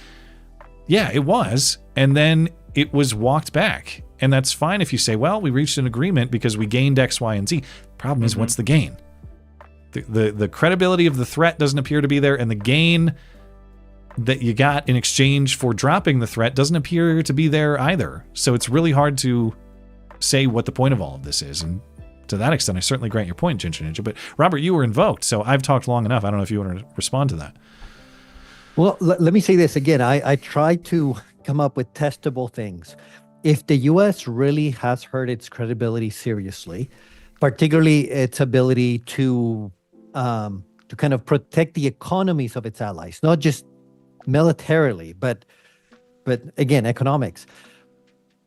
Yeah, it was. And then it was walked back. And that's fine if you say, well, we reached an agreement because we gained X, Y, and Z. Problem is, what's the gain? The credibility of the threat doesn't appear to be there, and the gain that you got in exchange for dropping the threat doesn't appear to be there either. So it's really hard to say what the point of all of this is. And to that extent, I certainly grant your point, Ginger Ninja. But Robert, you were invoked, so I've talked long enough. I don't know if you want to respond to that. Well, let me say this again. I try to come up with testable things. If the U.S. really has hurt its credibility seriously, particularly its ability to kind of protect the economies of its allies, not just militarily, but again, economics.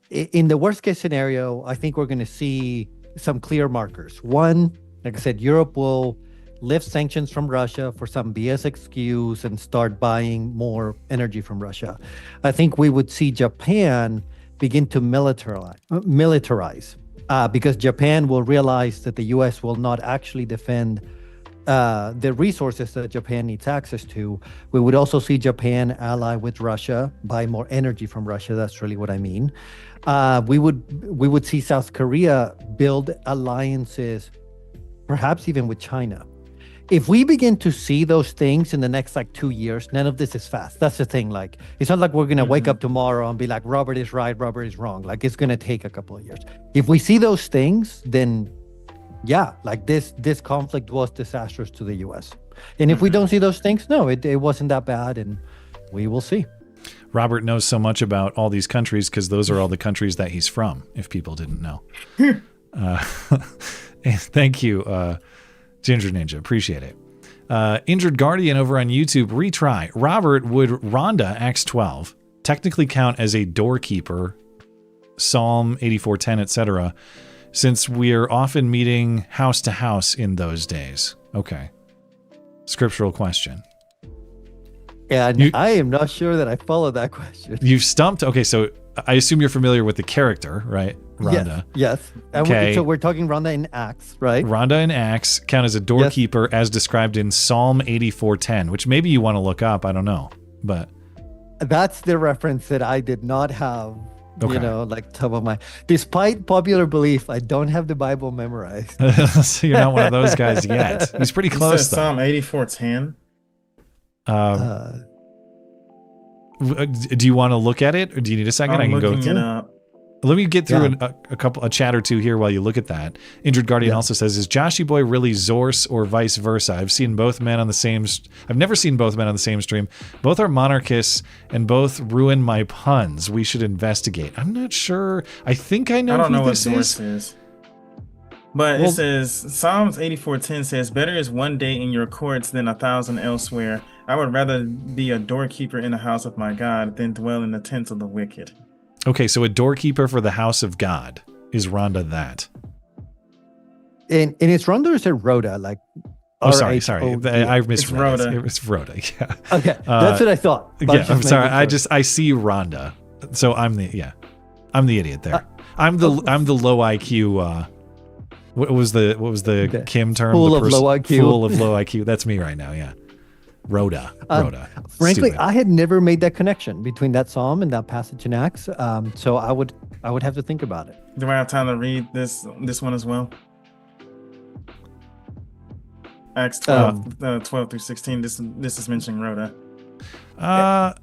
In the worst case scenario, I think we're going to see some clear markers. One, like I said, Europe will lift sanctions from Russia for some BS excuse and start buying more energy from Russia. I think we would see Japan begin to militarize because Japan will realize that the U.S. will not actually defend the resources that Japan needs access to. We would also see Japan ally with Russia, buy more energy from Russia. That's really what I mean. We would see South Korea build alliances, perhaps even with China. If we begin to see those things in the next 2 years, none of this is fast. That's the thing. It's not like we're going to wake up tomorrow and be like, Robert is right, Robert is wrong. It's going to take a couple of years. If we see those things, then yeah, this conflict was disastrous to the U.S. And if we don't see those things, no, it wasn't that bad, and we will see. Robert knows so much about all these countries because those are all the countries that he's from, if people didn't know. Thank you, Ginger Ninja. Appreciate it. Injured Guardian over on YouTube. Retry. Robert, would Rhonda, Acts 12, technically count as a doorkeeper, Psalm 84:10, etc., since we're often meeting house to house in those days? Okay. Scriptural question. And I am not sure that I follow that question. You've stumped. Okay, so I assume you're familiar with the character, right? Rhonda. Yes. Okay. So we're talking Rhonda in Acts, right? Rhonda in Acts count as a doorkeeper as described in Psalm 84:10, which maybe you want to look up. I don't know. But that's the reference that I did not have Okay. You know, like top of my. Despite popular belief, I don't have the Bible memorized. So you're not one of those guys yet. He's pretty You close said though. Psalm 84:10. Do you want to look at it, or do you need a second? I can go through. It up. Let me get through a chat or two here while you look at that. Injured Guardian also says, "Is Joshy Boy really Zorse or vice versa? I've seen both men on the same. I've never seen both men on the same stream. Both are monarchists and both ruin my puns. We should investigate." I'm not sure. I think I know. I don't know what this Zorse is. But it says Psalms 84:10 says, "Better is one day in your courts than 1,000 elsewhere. I would rather be a doorkeeper in the house of my God than dwell in the tents of the wicked." Okay, so a doorkeeper for the house of God is Rhonda that. And it's Rhonda or is it Rhoda? Like, oh, sorry. I misread It's Rhoda. it. It's Rhoda. Yeah. Okay, that's what I thought. But Yeah, I'm sorry. making sure. I see Rhonda, so I'm the idiot there. I'm the low IQ. What was the Kim term? Fool The of low IQ. Fool of low IQ. That's me right now. Yeah. Rhoda. Frankly, Stupid. I had never made that connection between that psalm and that passage in Acts. So I would have to think about it. Do I have time to read this one as well? Acts 12, 12 through 16. This is mentioning Rhoda. Well,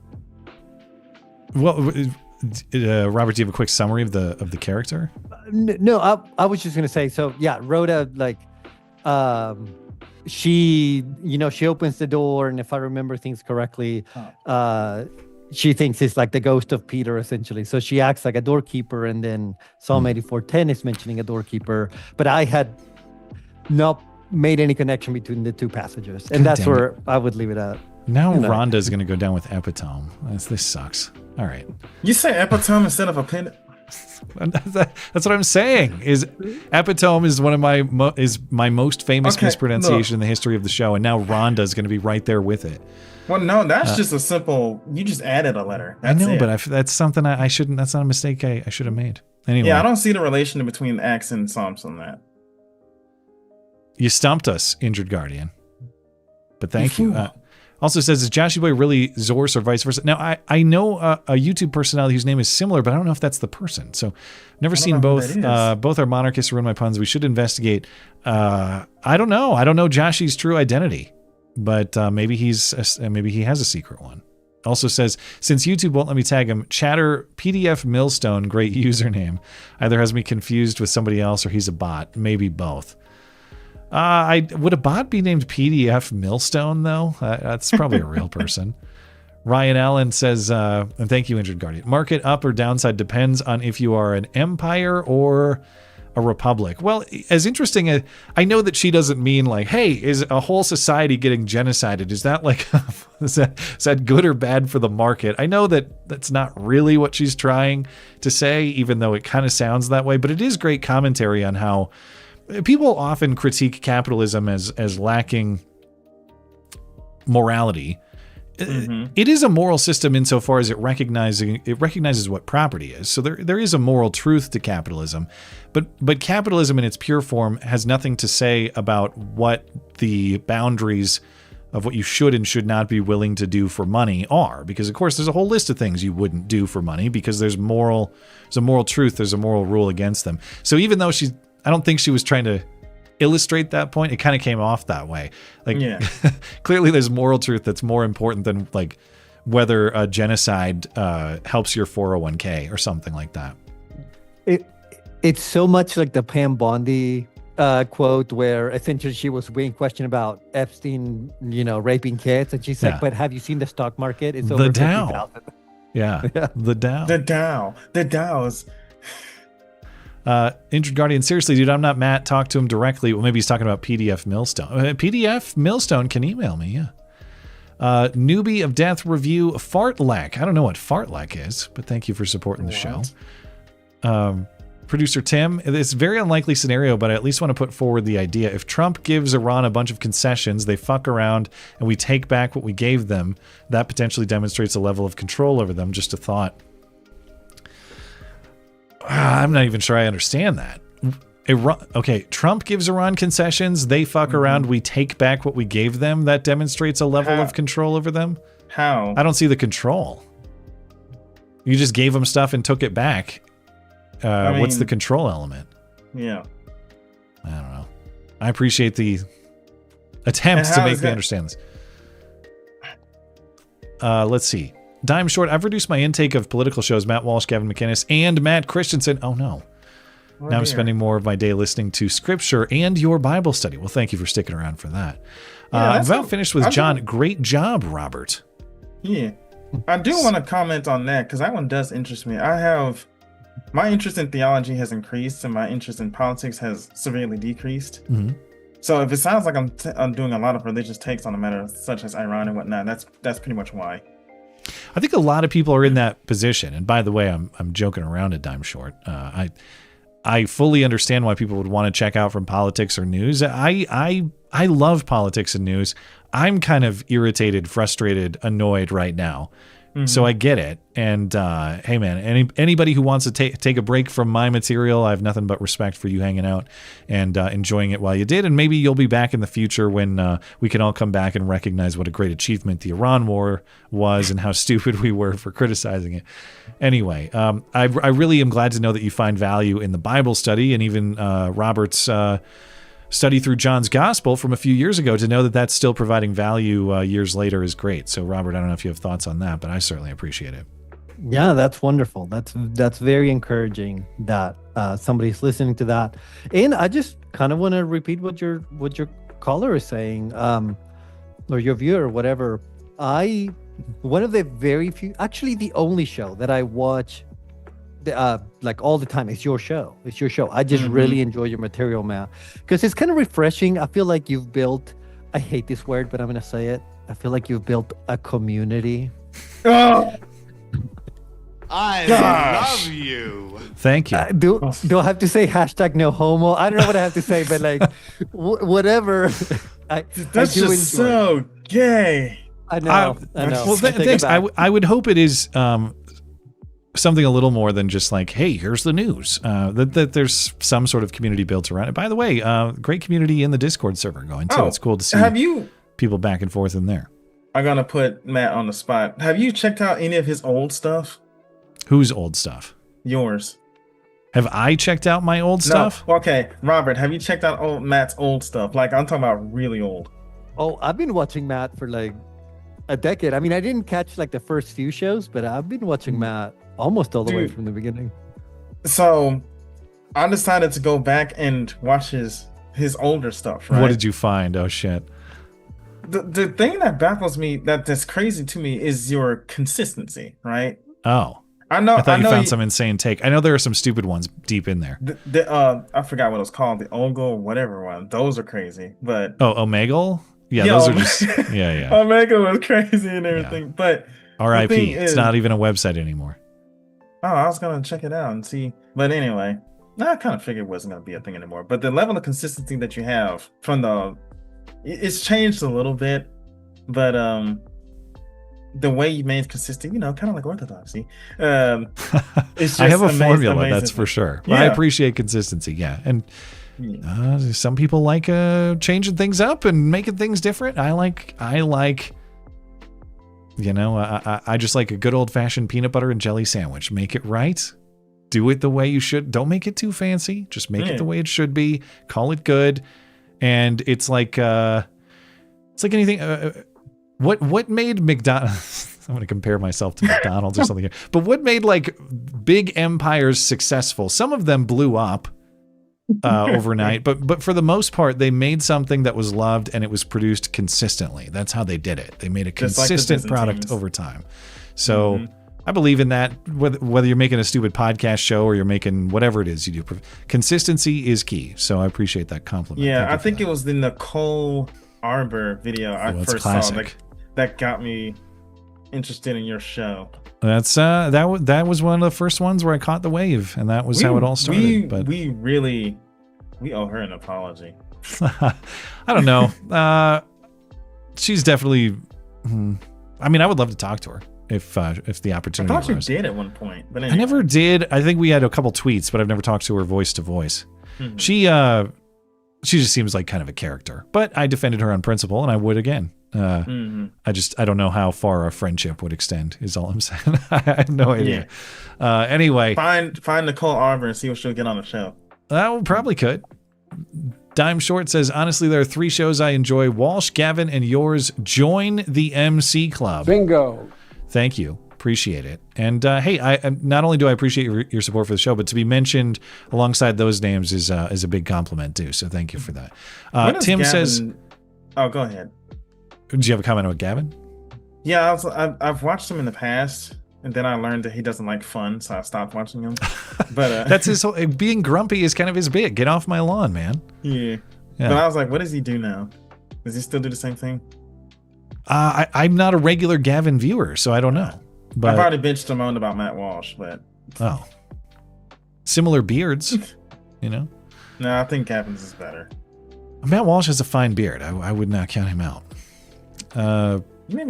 Robert, do you have a quick summary of the character? No, I was just gonna say. So yeah, Rhoda, like, she opens the door, and if I remember things correctly, she thinks it's like the ghost of Peter, essentially. So she acts like a doorkeeper, and then Psalm 84:10 is mentioning a doorkeeper. But I had not made any connection between the two passages, and that's where I would leave it at. Now Rhonda's going to go down with epitome. This sucks. All right. You say epitome instead of appendage? That's what I'm saying. Is epitome is one of my most famous mispronunciation in the history of the show, and now Rhonda's going to be right there with it. Well, no, that's just a simple. You just added a letter. I know, but that's something I shouldn't. That's not a mistake I should have made. Anyway. Yeah, I don't see the relation between Acts and Psalms on that. You stumped us, Injured Guardian. But thank you. Also says, is Joshy Boy really Zorse or vice versa? Now, I know a YouTube personality whose name is similar, but I don't know if that's the person. So, never seen both. Both are monarchists. Ruin my puns. We should investigate. I don't know. I don't know Joshy's true identity, but maybe he has a secret one. Also says, since YouTube won't let me tag him, Chatter PDF Millstone, great username, either has me confused with somebody else or he's a bot. Maybe both. Would a bot be named PDF Millstone, though? That's probably a real person. Ryan Allen says, and thank you, Injured Guardian. Market up or downside depends on if you are an empire or a republic. Well, as interesting as I know that she doesn't mean like, hey, is a whole society getting genocided? Is that like, is that good or bad for the market? I know that that's not really what she's trying to say, even though it kind of sounds that way, but it is great commentary on how people often critique capitalism as lacking morality. Mm-hmm. It is a moral system insofar as it recognizes what property is. So there is a moral truth to capitalism, but capitalism in its pure form has nothing to say about what the boundaries of what you should and should not be willing to do for money are. Because of course there's a whole list of things you wouldn't do for money because there's a moral truth, there's a moral rule against them. So even though I don't think she was trying to illustrate that point. It kind of came off that way. Like, clearly there's moral truth that's more important than like whether a genocide helps your 401k or something like that. It's so much like the Pam Bondi quote where essentially she was being questioned about Epstein, raping kids, and she said, "But have you seen the stock market? It's over 50,000." Yeah, the Dow. The Dows. Injured Guardian, seriously, dude, I'm not Matt. Talk to him directly. Well, maybe he's talking about PDF Millstone. PDF Millstone can email me, yeah. Newbie of Death Review, Fartlek. I don't know what Fartlek is, but thank you for supporting the show. Producer Tim, it's a very unlikely scenario, but I at least want to put forward the idea. If Trump gives Iran a bunch of concessions, they fuck around, and we take back what we gave them, that potentially demonstrates a level of control over them. Just a thought. I'm not even sure I understand that. Okay, Trump gives Iran concessions, they fuck around, we take back what we gave them. That demonstrates a level of control over them. How? I don't see the control. You just gave them stuff and took it back. What's the mean, control element? Yeah. I don't know. I appreciate the attempts to make me understand this. Let's see. Dime Short, I've reduced my intake of political shows, Matt Walsh, Gavin McInnes, and Matt Christiansen. Oh, no. Now I'm spending more of my day listening to scripture and your Bible study. Well, thank you for sticking around for that. I'm about finished with John. Great job, Robert. Yeah. I do want to comment on that because that one does interest me. My interest in theology has increased and my interest in politics has severely decreased. Mm-hmm. So if it sounds like I'm doing a lot of religious takes on a matter such as Iran and whatnot, that's pretty much why. I think a lot of people are in that position. And by the way, I'm joking around at Dime Short. I fully understand why people would want to check out from politics or news. I love politics and news. I'm kind of irritated, frustrated, annoyed right now. Mm-hmm. So I get it. And hey, man, anybody who wants to take a break from my material, I have nothing but respect for you hanging out and enjoying it while you did. And maybe you'll be back in the future when we can all come back and recognize what a great achievement the Iran war was and how stupid we were for criticizing it. Anyway, I really am glad to know that you find value in the Bible study and even Robert's study through John's Gospel from a few years ago. To know that that's still providing value years later is great. So, Robert, I don't know if you have thoughts on that, but I certainly appreciate it. Yeah, that's wonderful. That's very encouraging that somebody's listening to that. And I just kind of want to repeat what your caller is saying, or your viewer, or whatever. One of the very few, actually the only show that I watch like all the time, it's your show. I just really enjoy your material, man, because it's kind of refreshing. I feel like you've built, I hate this word, but I'm going to say it. I feel like you've built a community. Oh. I love you. Thank you. Do I have to say hashtag no homo? I don't know what I have to say, but like whatever. That's just so gay. I know. Well, thanks. I would hope it is something a little more than just like, hey, here's the news. That there's some sort of community built around it. By the way, great community in the Discord server going too. It's cool to see people back and forth in there. I'm gonna put Matt on the spot. Have you checked out any of his old stuff? Whose old stuff? Yours. Have I checked out my old stuff? Okay, Robert, have you checked out Matt's old stuff? Like, I'm talking about really old. Oh, I've been watching Matt for like a decade. I mean, I didn't catch like the first few shows, but I've been watching Matt almost all the way from the beginning. So I decided to go back and watch his older stuff, right? What did you find? Oh, shit. The thing that baffles me, that's crazy to me, is your consistency, right? Oh. I thought you found some insane take. I know there are some stupid ones deep in there. I forgot what it was called, the Ogle or whatever one. Those are crazy, but Omegle? Yeah, those are just yeah. Omegle was crazy and everything, yeah. But R.I.P. It's not even a website anymore. Oh, I was gonna check it out and see, but anyway, I kind of figured it wasn't gonna be a thing anymore. But the level of consistency that you have from it's changed a little bit, but the way you made consistent, kind of like orthodoxy. It's just I have a formula, that's for sure. Yeah. I appreciate consistency, yeah. And some people like changing things up and making things different. I like. I just like a good old-fashioned peanut butter and jelly sandwich. Make it right. Do it the way you should. Don't make it too fancy. Just make it the way it should be. Call it good. And it's like anything. What made McDonald's? I'm going to compare myself to McDonald's or something here. But what made like big empires successful? Some of them blew up overnight, but for the most part, they made something that was loved and it was produced consistently. That's how they did it. They made a consistent product over time. So I believe in that. Whether you're making a stupid podcast show or you're making whatever it is you do, consistency is key. So I appreciate that compliment. Yeah, I think it was the Nicole Arbor video I first saw that got me interested in your show. That's that was one of the first ones where I caught the wave, and that was how it all started. But we owe her an apology. I don't know. She's definitely. I mean, I would love to talk to her if the opportunity. I thought you did at one point, but anyway. I never did. I think we had a couple tweets, but I've never talked to her voice to voice. She just seems like kind of a character, but I defended her on principle, and I would again. I don't know how far our friendship would extend. Is all I'm saying. I have no idea. Anyway, find Nicole Arbor and see what she'll get on the show. That probably could. Dime Short says, honestly, there are 3 shows I enjoy: Walsh, Gavin, and yours. Join the MC Club. Bingo. Thank you. Appreciate it. And hey, I not only do I appreciate your support for the show, but to be mentioned alongside those names is a big compliment too. So thank you for that. Tim says, "Oh, go ahead." Do you have a comment about Gavin? Yeah, I've watched him in the past, and then I learned that he doesn't like fun, so I stopped watching him. But that's his whole, being grumpy is kind of his bit. Get off my lawn, man. Yeah. But I was like, what does he do now? Does he still do the same thing? I'm not a regular Gavin viewer, so I don't know. But I've already bitched and moaned about Matt Walsh, but similar beards, you know. No, I think Gavin's is better. Matt Walsh has a fine beard. I would not count him out.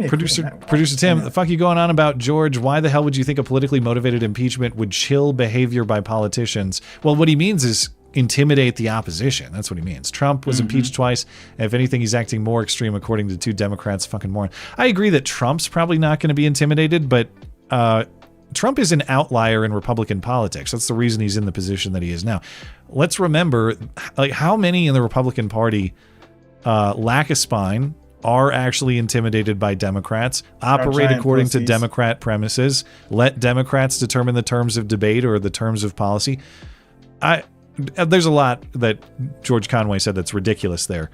Producer Tim, the fuck you going on about, George? Why the hell would you think a politically motivated impeachment would chill behavior by politicians? Well, what he means is intimidate the opposition. That's what he means. Trump was impeached twice. If anything, he's acting more extreme, according to 2 Democrats. Fucking moron. I agree that Trump's probably not going to be intimidated, but Trump is an outlier in Republican politics. That's the reason he's in the position that he is now. Let's remember, like, how many in the Republican Party lack a spine, are actually intimidated by Democrats, operate according to Democrat premises, let Democrats determine the terms of debate or the terms of policy. There's a lot that George Conway said that's ridiculous there,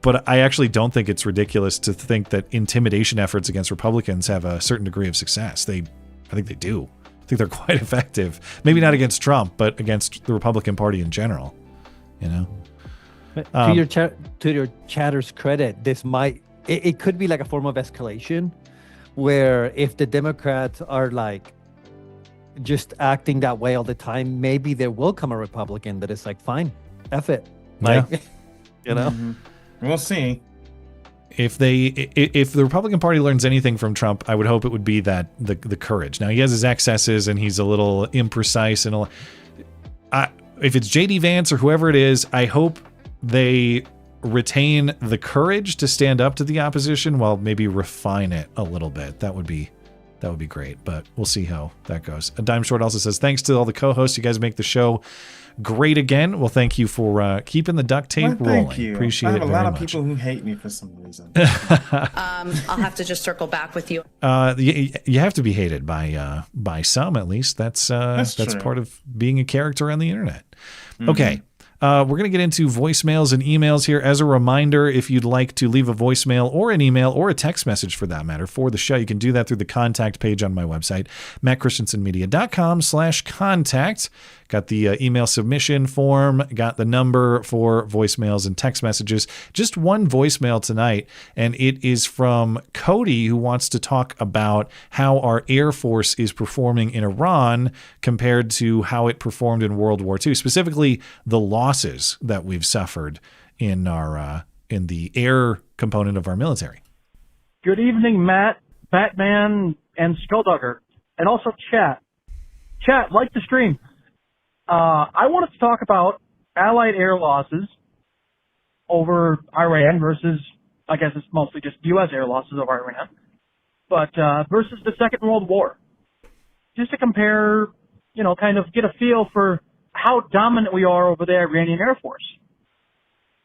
but I actually don't think it's ridiculous to think that intimidation efforts against Republicans have a certain degree of success. I think they do. I think they're quite effective. Maybe not against Trump, but against the Republican Party in general. You know. To your chatter's credit, this might. It could be like a form of escalation where if the Democrats are like just acting that way all the time, maybe there will come a Republican that is like, fine, F it. Like, you know? We'll see. If the Republican Party learns anything from Trump, I would hope it would be that the courage. Now, he has his excesses and he's a little imprecise and if it's JD Vance or whoever it is, I hope they retain the courage to stand up to the opposition while maybe refine it a little bit. That would be great, but we'll see how that goes. Dime Short also says, thanks to all the co-hosts. You guys make the show great again. Well, thank you for keeping the duct tape rolling. Thank you. Appreciate it very much. I have a lot of people who hate me for some reason. I'll have to just circle back with you. You have to be hated by some, at least. That's part of being a character on the internet. Okay. We're going to get into voicemails and emails here. As a reminder, if you'd like to leave a voicemail or an email or a text message for that matter for the show, you can do that through the contact page on my website, mattchristiansenmedia.com/contact. Got the email submission form, got the number for voicemails and text messages. Just one voicemail tonight, and it is from Cody, who wants to talk about how our Air Force is performing in Iran compared to how it performed in World War II, specifically the losses that we've suffered in our in the air component of our military. Good evening, Matt, Batman, and Skulldugger, and also Chat. Chat, like the stream. I wanted to talk about Allied air losses over Iran versus, I guess it's mostly just U.S. air losses over Iran, but versus the Second World War. Just to compare, kind of get a feel for how dominant we are over the Iranian Air Force.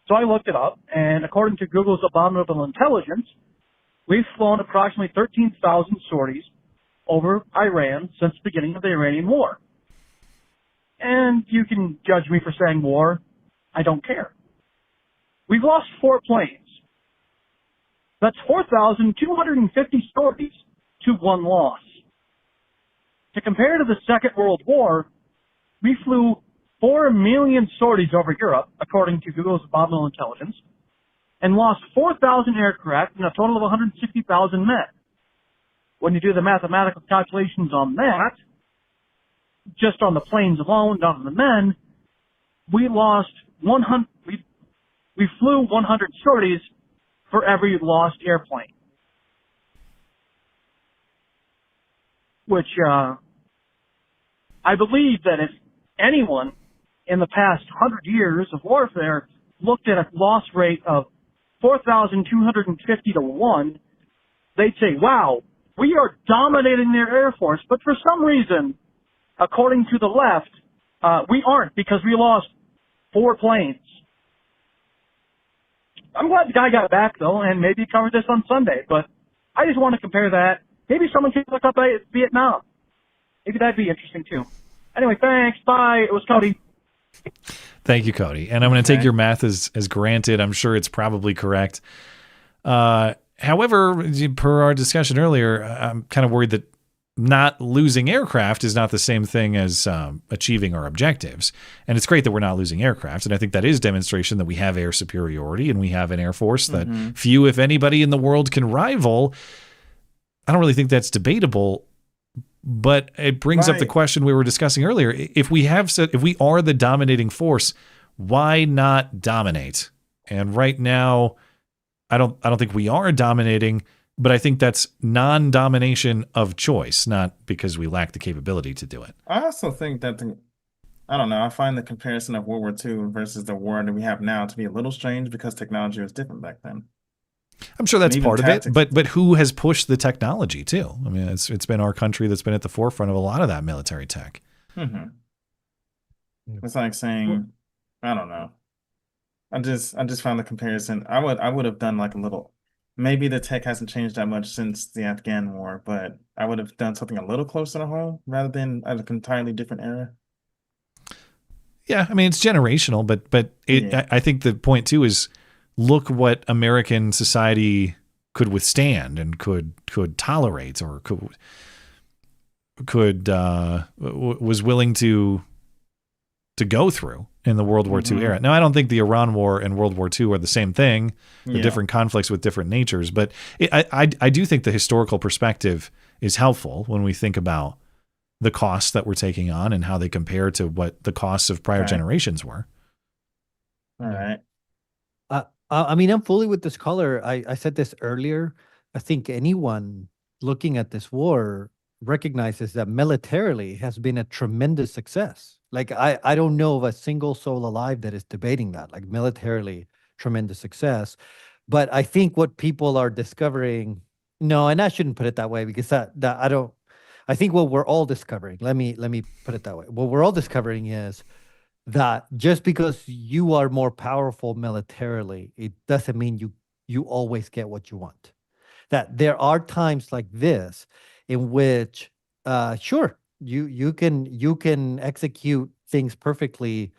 So I looked it up, and according to Google's Abominable Intelligence, we've flown approximately 13,000 sorties over Iran since the beginning of the Iranian War. And you can judge me for saying war. I don't care. We've lost 4 planes. That's 4,250 sorties to 1 loss. To compare to the Second World War, we flew 4 million sorties over Europe, according to Google's Abominable Intelligence, and lost 4,000 aircraft and a total of 160,000 men. When you do the mathematical calculations on that, just on the planes alone, not on the men, we lost 100. We flew 100 sorties for every lost airplane, which I believe that if anyone in the past 100 years of warfare looked at a loss rate of 4,250 to 1, they'd say, wow, we are dominating their Air Force. But for some reason, according to the left, we aren't, because we lost 4 planes. I'm glad the guy got back, though, and maybe he covered this on Sunday. But I just want to compare that. Maybe someone can look up Vietnam. Maybe that'd be interesting, too. Anyway, thanks. Bye. It was Cody. Thank you, Cody. And I'm going to take your math as granted. I'm sure it's probably correct. However, per our discussion earlier, I'm kind of worried that not losing aircraft is not the same thing as achieving our objectives. And it's great that we're not losing aircraft. And I think that is demonstration that we have air superiority and we have an Air Force that few, if anybody in the world, can rival. I don't really think that's debatable. But it brings up the question we were discussing earlier. If we are the dominating force, why not dominate? And right now, I don't think we are dominating, but I think that's non-domination of choice, not because we lack the capability to do it. I also think that I don't know. I find the comparison of World War II versus the war that we have now to be a little strange because technology was different back then. I'm sure that's part of it, but who has pushed the technology too? I mean, it's been our country that's been at the forefront of a lot of that military tech. It's like saying, I don't know. I just found the comparison. I would have done like a little. Maybe the tech hasn't changed that much since the Afghan war, but I would have done something a little closer to home rather than an entirely different era. Yeah, I mean it's generational, but I think the point too is, look what American society could withstand and could tolerate, or was willing to go through in the World War II era. Now, I don't think the Iran War and World War II are the same thing. They're different conflicts with different natures, but I do think the historical perspective is helpful when we think about the costs that we're taking on and how they compare to what the costs of prior generations were. All right. I mean, I'm fully with this caller. I said this earlier. I think anyone looking at this war recognizes that militarily has been a tremendous success. Like, I don't know of a single soul alive that is debating that. Like, militarily, tremendous success. But I think what people are discovering, no, and I shouldn't put it that way, because I think what we're all discovering, let me put it that way. What we're all discovering is that just because you are more powerful militarily, it doesn't mean you always get what you want. That there are times like this in which, sure, you can execute things perfectly,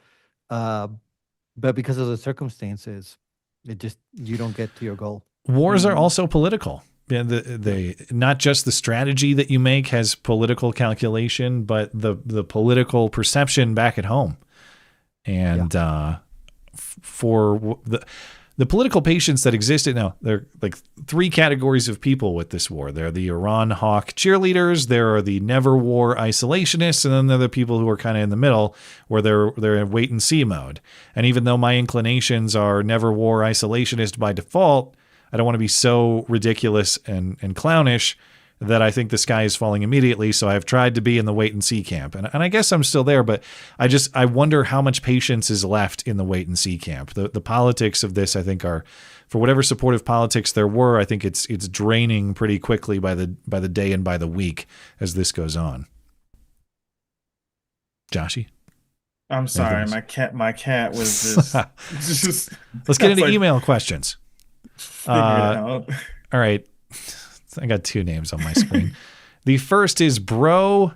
but because of the circumstances, you don't get to your goal. Wars are also political. Yeah, not just the strategy that you make has political calculation, but the political perception back at home. And for the political patients that existed, now there are like 3 categories of people with this war. There are the Iran hawk cheerleaders, there are the never war isolationists, and then there are the people who are kind of in the middle where they're in wait and see mode. And even though my inclinations are never war isolationist by default, I don't want to be so ridiculous and clownish that I think the sky is falling immediately. So I've tried to be in the wait and see camp. And I guess I'm still there, but I wonder how much patience is left in the wait and see camp. The politics of this, I think, are, for whatever supportive politics there were, I think it's draining pretty quickly by the day and by the week as this goes on. Joshy? I'm sorry, my cat was just Let's get into email questions. Figure it out. All right. I got 2 names on my screen. The first is Bro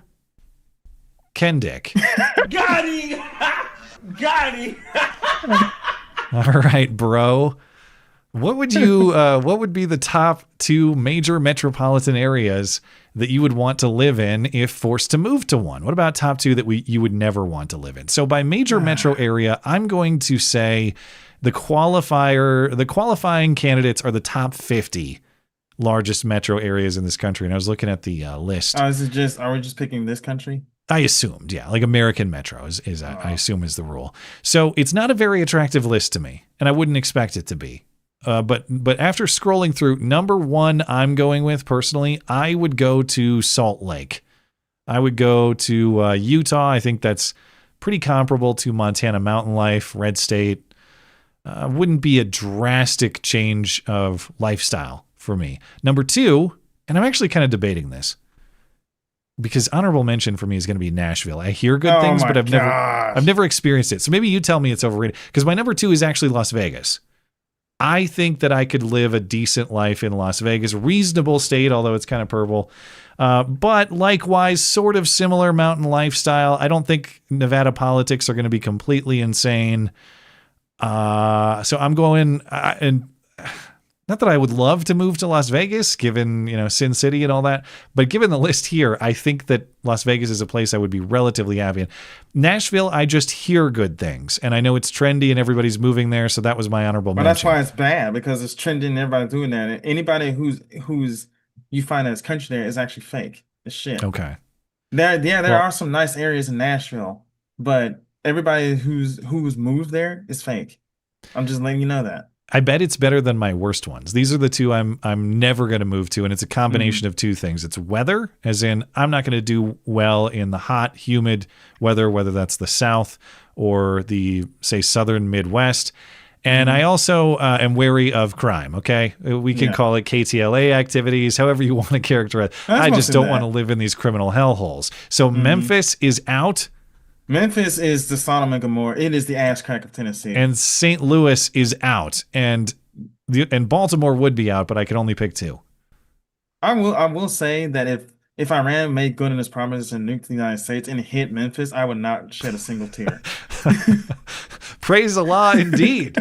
Kendick. Got him! Got him! All right, bro. What would be the top 2 major metropolitan areas that you would want to live in if forced to move to one? What about top 2 that you would never want to live in? So by major metro area, I'm going to say the qualifying candidates are the top 50 largest metro areas in this country. And I was looking at the list. Are we just picking this country? I assumed, yeah, like American metro I assume is the rule. So it's not a very attractive list to me, and I wouldn't expect it to be. But after scrolling through, number 1 I'm going with personally, I would go to Salt Lake. I would go to Utah. I think that's pretty comparable to Montana mountain life, red state. wouldn't be a drastic change of lifestyle for me. Number 2, and I'm actually kind of debating this, because honorable mention for me is going to be Nashville. I hear good things, but I've never experienced it. So maybe you tell me it's overrated, because my number 2 is actually Las Vegas. I think that I could live a decent life in Las Vegas, reasonable state, although it's kind of purple. But likewise, sort of similar mountain lifestyle. I don't think Nevada politics are going to be completely insane. So I'm going, and not that I would love to move to Las Vegas, given, Sin City and all that, but given the list here, I think that Las Vegas is a place I would be relatively happy in. Nashville, I just hear good things, and I know it's trendy and everybody's moving there, so that was my honorable mention. That's why it's bad, because it's trending and everybody's doing that. And anybody who's you find that's country there is actually fake. It's shit. Okay. There are some nice areas in Nashville, but everybody who's moved there is fake. I'm just letting you know that. I bet it's better than my worst ones. These are the 2 I'm never going to move to, and it's a combination of 2 things. It's weather, as in I'm not going to do well in the hot, humid weather, whether that's the South or the, say, Southern Midwest. And I also am wary of crime, okay? We can call it KTLA activities, however you want to characterize it. I just don't want to live in these criminal hellholes. So Memphis is out. Memphis is the Sodom and Gomorrah. It is the ass crack of Tennessee. And St. Louis is out. And Baltimore would be out, but I could only pick 2. I will say that if Iran made good in its promises and nuked the United States and hit Memphis, I would not shed a single tear. Praise Allah, indeed.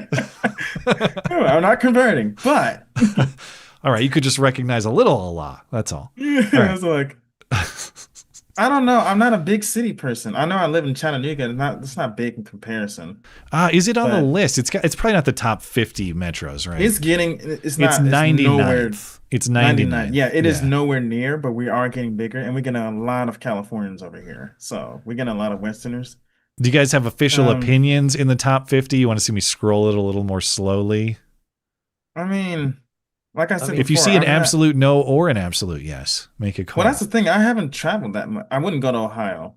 I'm not converting, but all right, you could just recognize a little Allah. That's all. Yeah, all right. I was like, I don't know. I'm not a big city person. I know I live in Chattanooga. It's not big in comparison. Is it on the list? It's probably not the top 50 metros, right? It's 99th. It's 99. Yeah, it is nowhere near, but we are getting bigger, and we're getting a lot of Californians over here. So we're getting a lot of Westerners. Do you guys have official opinions in the top 50? You want to see me scroll it a little more slowly? I mean, like I said, if you see an absolute no or an absolute yes, make a call. Well, that's the thing. I haven't traveled that much. I wouldn't go to Ohio.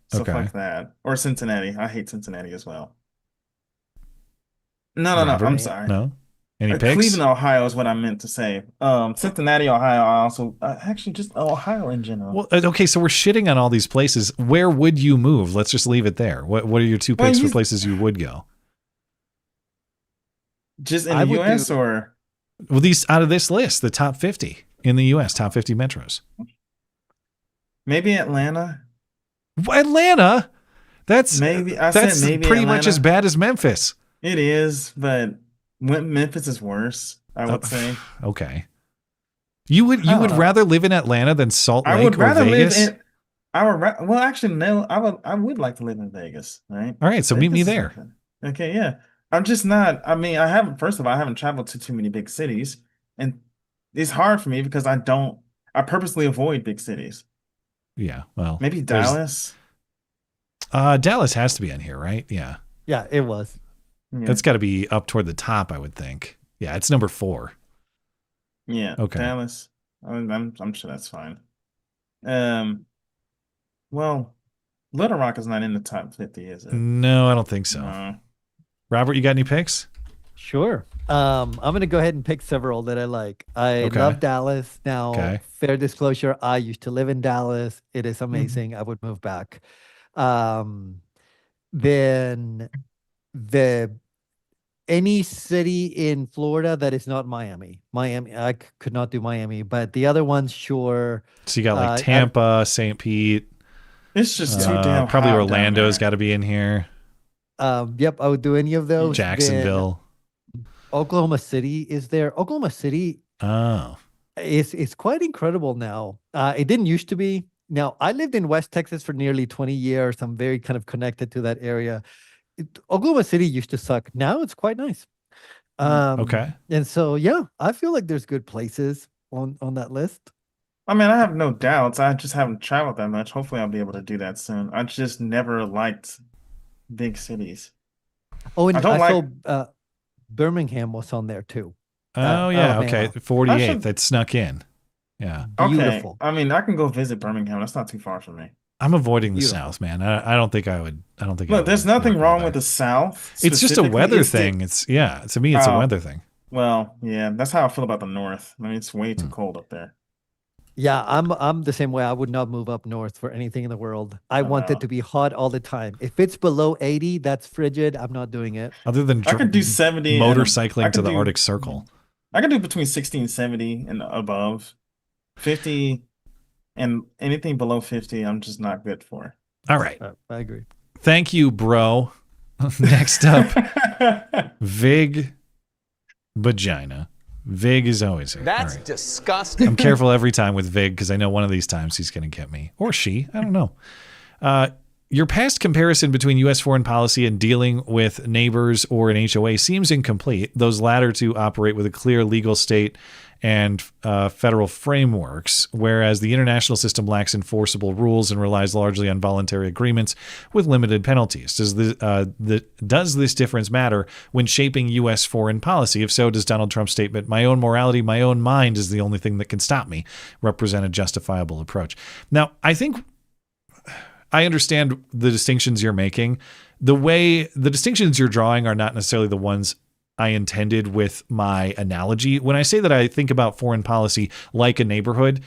So fuck that. Or Cincinnati. I hate Cincinnati as well. No. I'm sorry. No? Any picks? Cleveland, Ohio is what I meant to say. Cincinnati, Ohio. I also actually just Ohio in general. Well, okay, so we're shitting on all these places. Where would you move? Let's just leave it there. What are your 2 picks for places you would go? Just in the U.S. or? Well, these out of this list, the top 50 in the U.S., top 50 metros. Maybe Atlanta. Atlanta? That's maybe. That's pretty much as bad as Memphis. It is, but Memphis is worse, I would say. Okay. You would rather live in Atlanta than Salt Lake or Vegas? Well, actually, no. I would like to live in Vegas, right? All right, so meet me there. Okay, yeah. I'm just not. I mean, I haven't traveled to too many big cities, and it's hard for me because I purposely avoid big cities. Yeah, well, maybe Dallas. Dallas has to be in here, right? Yeah. Yeah, it was. Yeah. That's got to be up toward the top, I would think. Yeah, it's number 4. Yeah. Okay. Dallas. I'm sure that's fine. Well, Little Rock is not in the top 50, is it? No, I don't think so. No. Robert, you got any picks? Sure. I'm going to go ahead and pick several that I like. I love Dallas. Now, fair disclosure, I used to live in Dallas. It is amazing. I would move back. Then any city in Florida that is not Miami. I could not do Miami, but the other ones, sure. So you got like Tampa, St. Pete. It's just too damn probably hot Orlando's got to be in here. Yep, I would do any of those. Jacksonville. Then Oklahoma City is there. Oklahoma City it's quite incredible now. It didn't used to be. Now, I lived in West Texas for nearly 20 years. I'm very kind of connected to that area. Oklahoma City used to suck. Now it's quite nice. And so, yeah, I feel like there's good places on that list. I mean, I have no doubts. I just haven't traveled that much. Hopefully, I'll be able to do that soon. I just never liked big cities. Oh, and I saw Birmingham was on there too. Oh, yeah. Okay. 48th. That snuck in. Yeah. Okay. Beautiful. I mean, I can go visit Birmingham. That's not too far from me. I'm avoiding the South, man. I don't think I would. I don't think. Look, there's nothing wrong with the South. It's just a weather thing. To me, it's a weather thing. Well, yeah, that's how I feel about the North. I mean, it's way too cold up there. Yeah, I'm the same way. I would not move up north for anything in the world. I want it to be hot all the time. If it's below 80, that's frigid. I'm not doing it. Other than I could do 70 motorcycling to the Arctic Circle. I can do between 60 and 70 and above. 50 and anything below 50, I'm just not good for. All right. I agree. Thank you, bro. Next up, Vig Vagina. Vig is always here. That's disgusting. I'm careful every time with Vig because I know one of these times he's going to get me. Or she. I don't know. Your past comparison between U.S. foreign policy and dealing with neighbors or an HOA seems incomplete. Those latter two operate with a clear legal state and federal frameworks, whereas the international system lacks enforceable rules and relies largely on voluntary agreements with limited penalties. Does this difference matter when shaping U.S. foreign policy? If so, does Donald Trump's statement, "My own morality, my own mind is the only thing that can stop me," represent a justifiable approach? Now, I think I understand the distinctions you're making. The distinctions you're drawing are not necessarily the ones I intended with my analogy. When I say that I think about foreign policy like a neighborhood,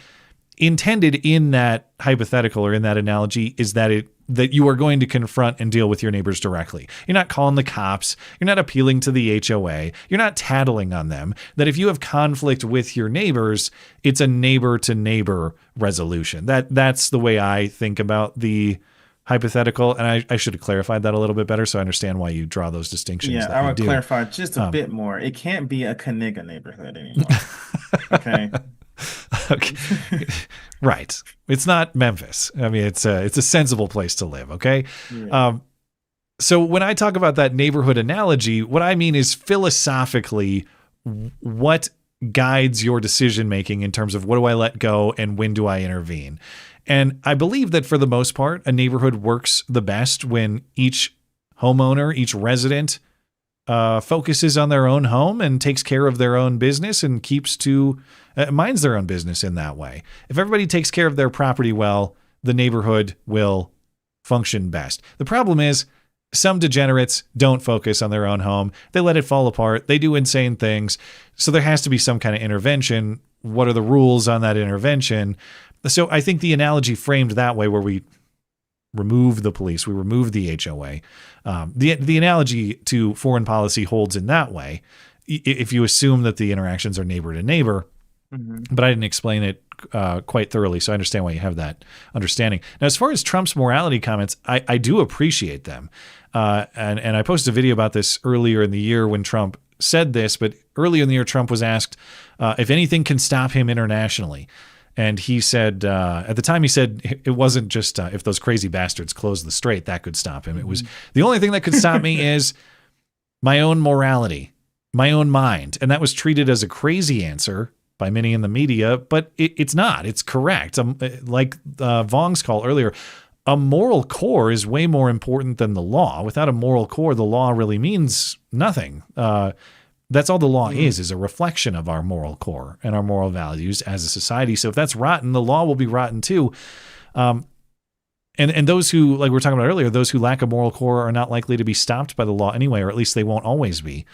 intended in that hypothetical or in that analogy is that you are going to confront and deal with your neighbors directly. You're not calling the cops. You're not appealing to the HOA. You're not tattling on them. That if you have conflict with your neighbors, it's a neighbor to neighbor resolution. That's the way I think about the hypothetical, and I should have clarified that a little bit better so I understand why you draw those distinctions. Yeah, I would clarify just a bit more. It can't be a Knigga neighborhood anymore. Okay. Okay. Right. It's not Memphis. I mean, it's a sensible place to live. Okay. Yeah. So when I talk about that neighborhood analogy, what I mean is philosophically, what guides your decision making in terms of what do I let go and when do I intervene? And I believe that for the most part, a neighborhood works the best when each homeowner, each resident focuses on their own home and takes care of their own business and minds their own business in that way. If everybody takes care of their property well, the neighborhood will function best. The problem is some degenerates don't focus on their own home. They let it fall apart. They do insane things. So there has to be some kind of intervention. What are the rules on that intervention? So I think the analogy framed that way, where we remove the police, we remove the HOA. The analogy to foreign policy holds in that way, if you assume that the interactions are neighbor to neighbor. Mm-hmm. But I didn't explain it quite thoroughly, so I understand why you have that understanding. Now, as far as Trump's morality comments, I do appreciate them. And I posted a video about this earlier in the year when Trump said this, but earlier in the year, Trump was asked if anything can stop him internationally. And he said, at the time he said, it wasn't just if those crazy bastards closed the strait, that could stop him. It was the only thing that could stop me is my own morality, my own mind. And that was treated as a crazy answer by many in the media, but it's not. It's correct. Like Vong's call earlier, a moral core is way more important than the law. Without a moral core, the law really means nothing. That's all the law is a reflection of our moral core and our moral values as a society. So if that's rotten, the law will be rotten too. And those who, like we were talking about earlier, those who lack a moral core are not likely to be stopped by the law anyway, or at least they won't always be.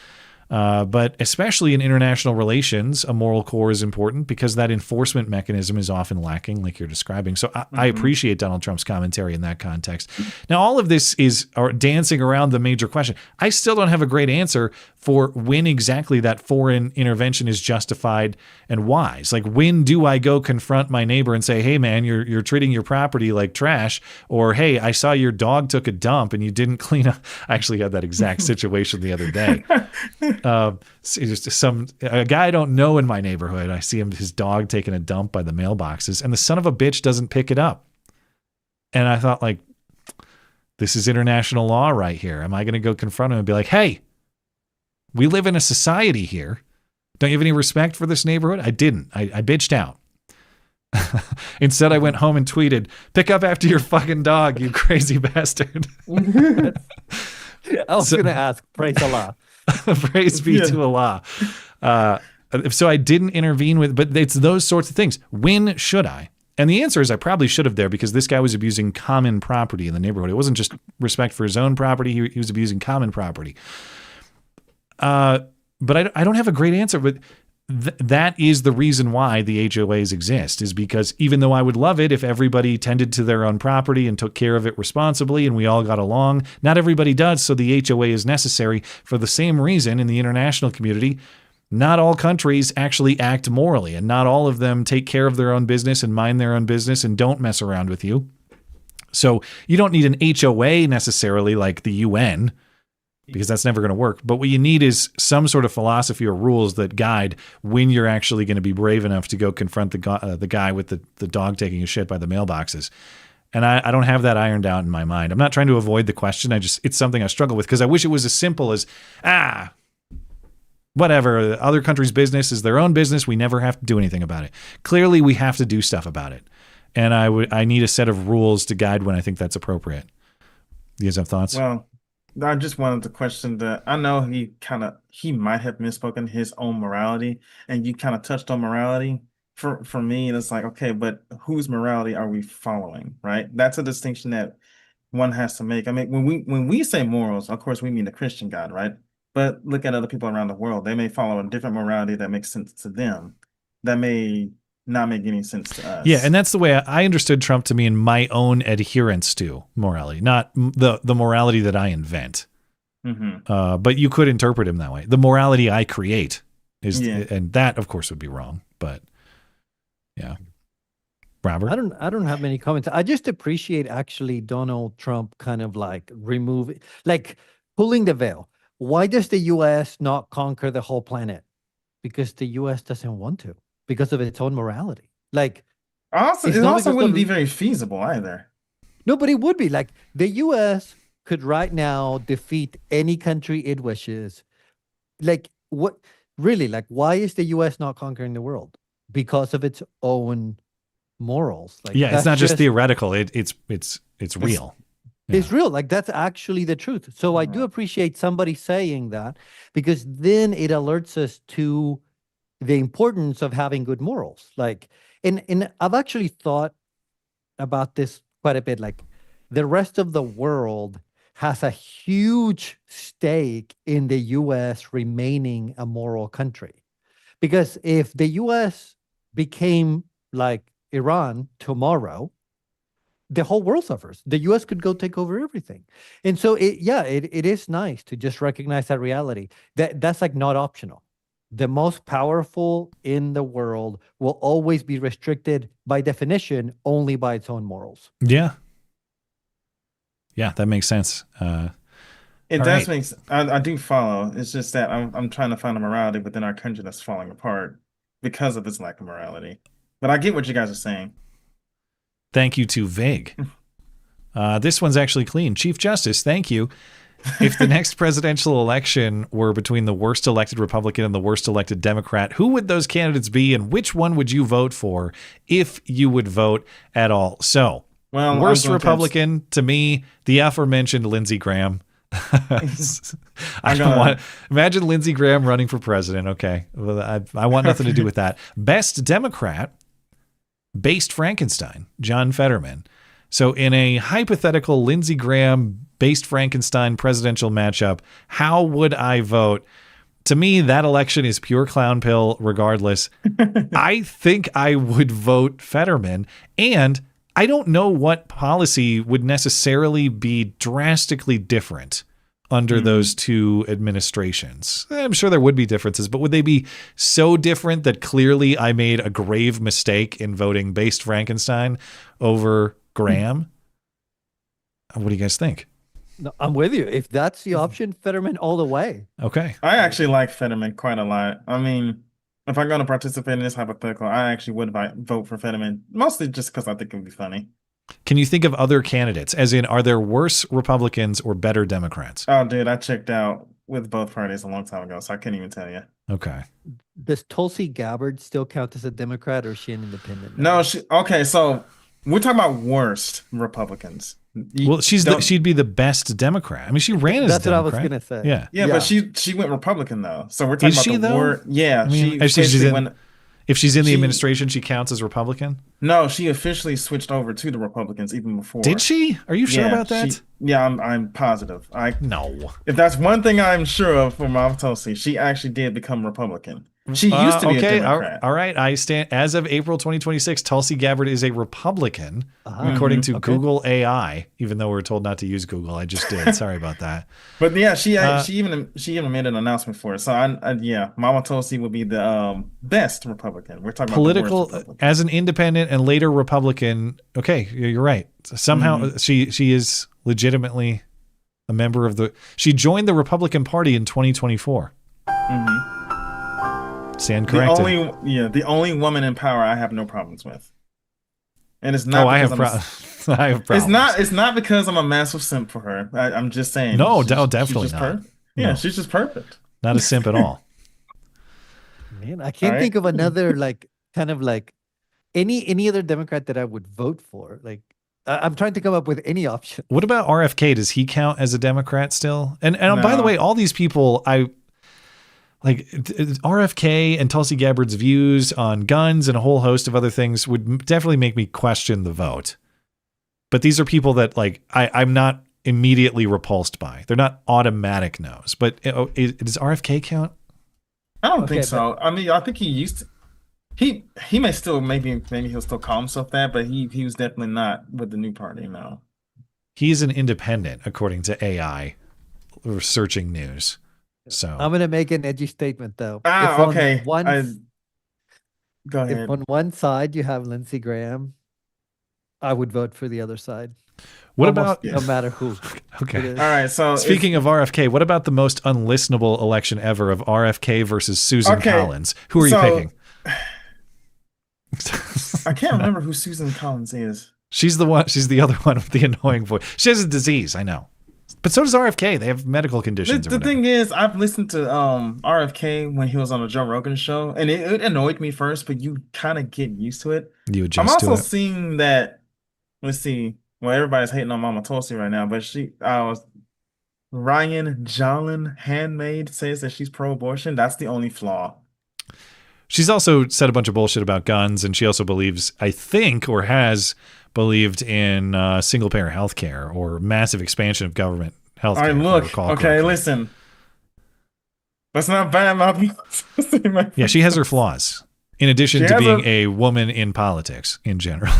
But especially in international relations, a moral core is important because that enforcement mechanism is often lacking, like you're describing. So I appreciate Donald Trump's commentary in that context. Now, all of this is dancing around the major question. I still don't have a great answer for when exactly that foreign intervention is justified and wise. Like, when do I go confront my neighbor and say, hey, man, you're treating your property like trash? Or, hey, I saw your dog took a dump and you didn't clean up. I actually had that exact situation the other day. A guy I don't know in my neighborhood, I see his dog taking a dump by the mailboxes, and the son of a bitch doesn't pick it up. And I thought, like, this is international law right here. Am I going to go confront him and be like, hey, we live in a society here. Don't you have any respect for this neighborhood? I didn't. I bitched out. Instead, I went home and tweeted, pick up after your fucking dog, you crazy bastard. I was going to ask, praise Allah. Praise be to Allah. So I didn't intervene with, but it's those sorts of things. When should I? And the answer is I probably should have there because this guy was abusing common property in the neighborhood. It wasn't just respect for his own property. He was abusing common property. But I don't have a great answer. But that is the reason why the HOAs exist, is because even though I would love it if everybody tended to their own property and took care of it responsibly and we all got along, not everybody does. So the HOA is necessary for the same reason in the international community. Not all countries actually act morally, and not all of them take care of their own business and mind their own business and don't mess around with you. So you don't need an HOA necessarily like the UN, because that's never going to work. But what you need is some sort of philosophy or rules that guide when you're actually going to be brave enough to go confront the guy with the dog taking a shit by the mailboxes. And I don't have that ironed out in my mind. I'm not trying to avoid the question. It's something I struggle with because I wish it was as simple as, whatever, other countries' business is their own business. We never have to do anything about it. Clearly, we have to do stuff about it. And I need a set of rules to guide when I think that's appropriate. You guys have thoughts? Well, I just wanted to question that. I know he might have misspoken his own morality, and you kind of touched on morality. For me, it's like, okay, but whose morality are we following, right? That's a distinction that one has to make. I mean, when we say morals, of course, we mean the Christian God, right? But look at other people around the world. They may follow a different morality that makes sense to them. That may not make any sense to us. Yeah, and that's the way I understood Trump to mean my own adherence to morality, not the morality that I invent. Mm-hmm. But you could interpret him that way. The morality I create is, and that of course would be wrong. But yeah, Robert, I don't have many comments. I just appreciate actually Donald Trump kind of like pulling the veil. Why does the U.S. not conquer the whole planet? Because the U.S. doesn't want to, because of its own morality. It also wouldn't be very feasible either. No, but it would be. Like, the U.S. could right now defeat any country it wishes. Like, what really? Like, why is the U.S. not conquering the world? Because of its own morals. Like, yeah, it's not just theoretical. It's real. It's real. Like, that's actually the truth. So I do appreciate somebody saying that, because then it alerts us to the importance of having good morals. Like, and I've actually thought about this quite a bit. Like, the rest of the world has a huge stake in the U.S. remaining a moral country. Because if the U.S. became like Iran tomorrow, the whole world suffers. The U.S. could go take over everything. And so it is nice to just recognize that reality. That's like not optional. The most powerful in the world will always be restricted by definition only by its own morals. Yeah. Yeah, that makes sense. It does make sense. I do follow. It's just that I'm trying to find a morality within our country that's falling apart because of its lack of morality. But I get what you guys are saying. Thank you to Vague. This one's actually clean. Chief Justice, thank you. If the next presidential election were between the worst elected Republican and the worst elected Democrat, who would those candidates be, and which one would you vote for if you would vote at all? So, worst Republican, to me, the aforementioned Lindsey Graham. Imagine Lindsey Graham running for president. Okay. Well, I want nothing to do with that. Best Democrat, based Frankenstein, John Fetterman. So in a hypothetical Lindsey Graham based Frankenstein presidential matchup, how would I vote? To me, that election is pure clown pill regardless. I think I would vote Fetterman, and I don't know what policy would necessarily be drastically different under those two administrations. I'm sure there would be differences, but would they be so different that clearly I made a grave mistake in voting based Frankenstein over Graham? What do you guys think? No, I'm with you. If that's the option, Fetterman all the way. Okay. I actually like Fetterman quite a lot. I mean, if I'm going to participate in this hypothetical, I actually would vote for Fetterman, mostly just because I think it would be funny. Can you think of other candidates? As in, are there worse Republicans or better Democrats? Oh, dude, I checked out with both parties a long time ago, so I couldn't even tell you. Okay. Does Tulsi Gabbard still count as a Democrat, or is she an independent? No, okay, so we're talking about worst Republicans. Well, she'd be the best Democrat. I mean, she ran as a Democrat. That's what I was going to say. Yeah. Yeah, but she went Republican, though. So we're talking about the war. Yeah, I mean, she went. If she's in the administration, she counts as Republican? No, she officially switched over to the Republicans even before. Did she? Are you sure Yeah, about that? I'm positive. No. If that's one thing I'm sure of for Mama Tulsi, she actually did become Republican. She used to be a Democrat. All right. I stand as of April 2026. Tulsi Gabbard is a Republican, according to Google AI. Even though we're told not to use Google, I just did. Sorry about that. But yeah, she even made an announcement for it. So Mama Tulsi will be the best Republican. We're talking Political about the worst Republican. as an independent and later Republican. Okay, you're right. Somehow she is legitimately a member of the. She joined the Republican Party in 2024. Stand corrected. The only woman in power I have no problems with, and it's not. I have problems. It's not because I'm a massive simp for her. I'm just saying. No, definitely not. Yeah, she's just perfect. Not a simp at all. Man, I can't think of another any other Democrat that I would vote for. Like, I'm trying to come up with any option. What about RFK? Does he count as a Democrat still? And by the way, all these people, RFK and Tulsi Gabbard's views on guns and a whole host of other things would definitely make me question the vote. But these are people that I'm not immediately repulsed by. They're not automatic no's. But does RFK count? I don't think so. I mean, I think he used to. He may still maybe he'll still call himself that, but he was definitely not with the new party. No, he's an independent according to AI searching news. So I'm going to make an edgy statement, though. Okay. Go ahead. If on one side you have Lindsey Graham, I would vote for the other side. What Almost, about no matter who? Okay. All right. So speaking of RFK, what about the most unlistenable election ever of RFK versus Susan Collins? Who are you picking? I can't remember who Susan Collins is. She's the one. She's the other one with the annoying voice. She has a disease. I know. But so does RFK. They have medical conditions. The thing is, I've listened to RFK when he was on the Joe Rogan show, and it annoyed me first, but you kind of get used to it. You adjust I'm also to it. seeing that. Let's see. Well, everybody's hating on Mama Tulsi right now, but Ryan Jolin Handmaid says that she's pro-abortion. That's the only flaw. She's also said a bunch of bullshit about guns, and she also believes, I think, or has believed in single-payer health care or massive expansion of government health care. All right, look. Listen. That's not bad mouth. Yeah, she has her flaws, in addition to being a woman in politics in general.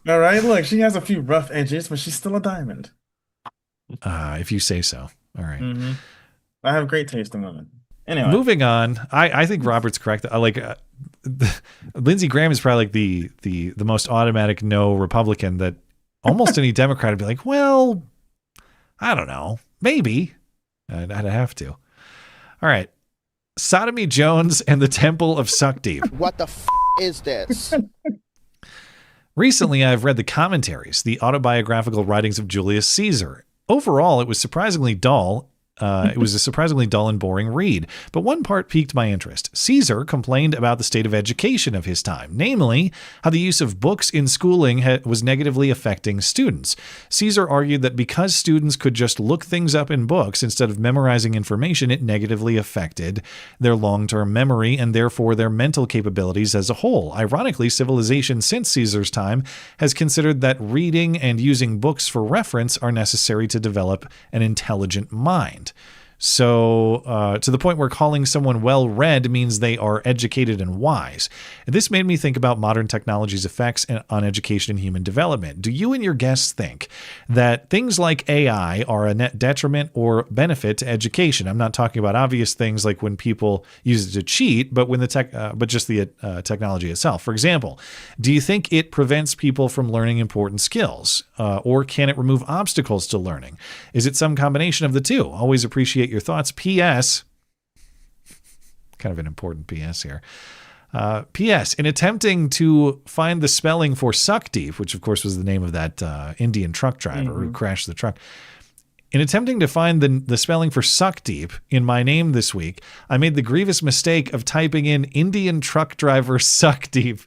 All right, look, she has a few rough edges, but she's still a diamond. If you say so. All right. I have great taste in women. Anyway. Moving on, I think Robert's correct. Lindsey Graham is probably the most automatic no Republican that almost any Democrat would be like, well, I don't know, maybe. I'd have to. All right. Sodomy Jones and the Temple of Suckdeep. What the is this? Recently, I've read the commentaries, the autobiographical writings of Julius Caesar. Overall, it was surprisingly dull. It was a surprisingly dull and boring read, but one part piqued my interest. Caesar complained about the state of education of his time, namely, how the use of books in schooling was negatively affecting students. Caesar argued that because students could just look things up in books instead of memorizing information, it negatively affected their long-term memory and therefore their mental capabilities as a whole. Ironically, civilization since Caesar's time has considered that reading and using books for reference are necessary to develop an intelligent mind. So to the point where calling someone well-read means they are educated and wise. And this made me think about modern technology's effects on education and human development. Do you and your guests think that things like AI are a net detriment or benefit to education? I'm not talking about obvious things like when people use it to cheat, but when but just the technology itself. For example, do you think it prevents people from learning important skills, or can it remove obstacles to learning? Is it some combination of the two? Always appreciate your thoughts. P.S. Kind of an important P.S. here. P.S. In attempting to find the spelling for Suckdeep, which of course was the name of that Indian truck driver who crashed the truck. In attempting to find the spelling for Suckdeep in my name this week, I made the grievous mistake of typing in Indian truck driver Suckdeep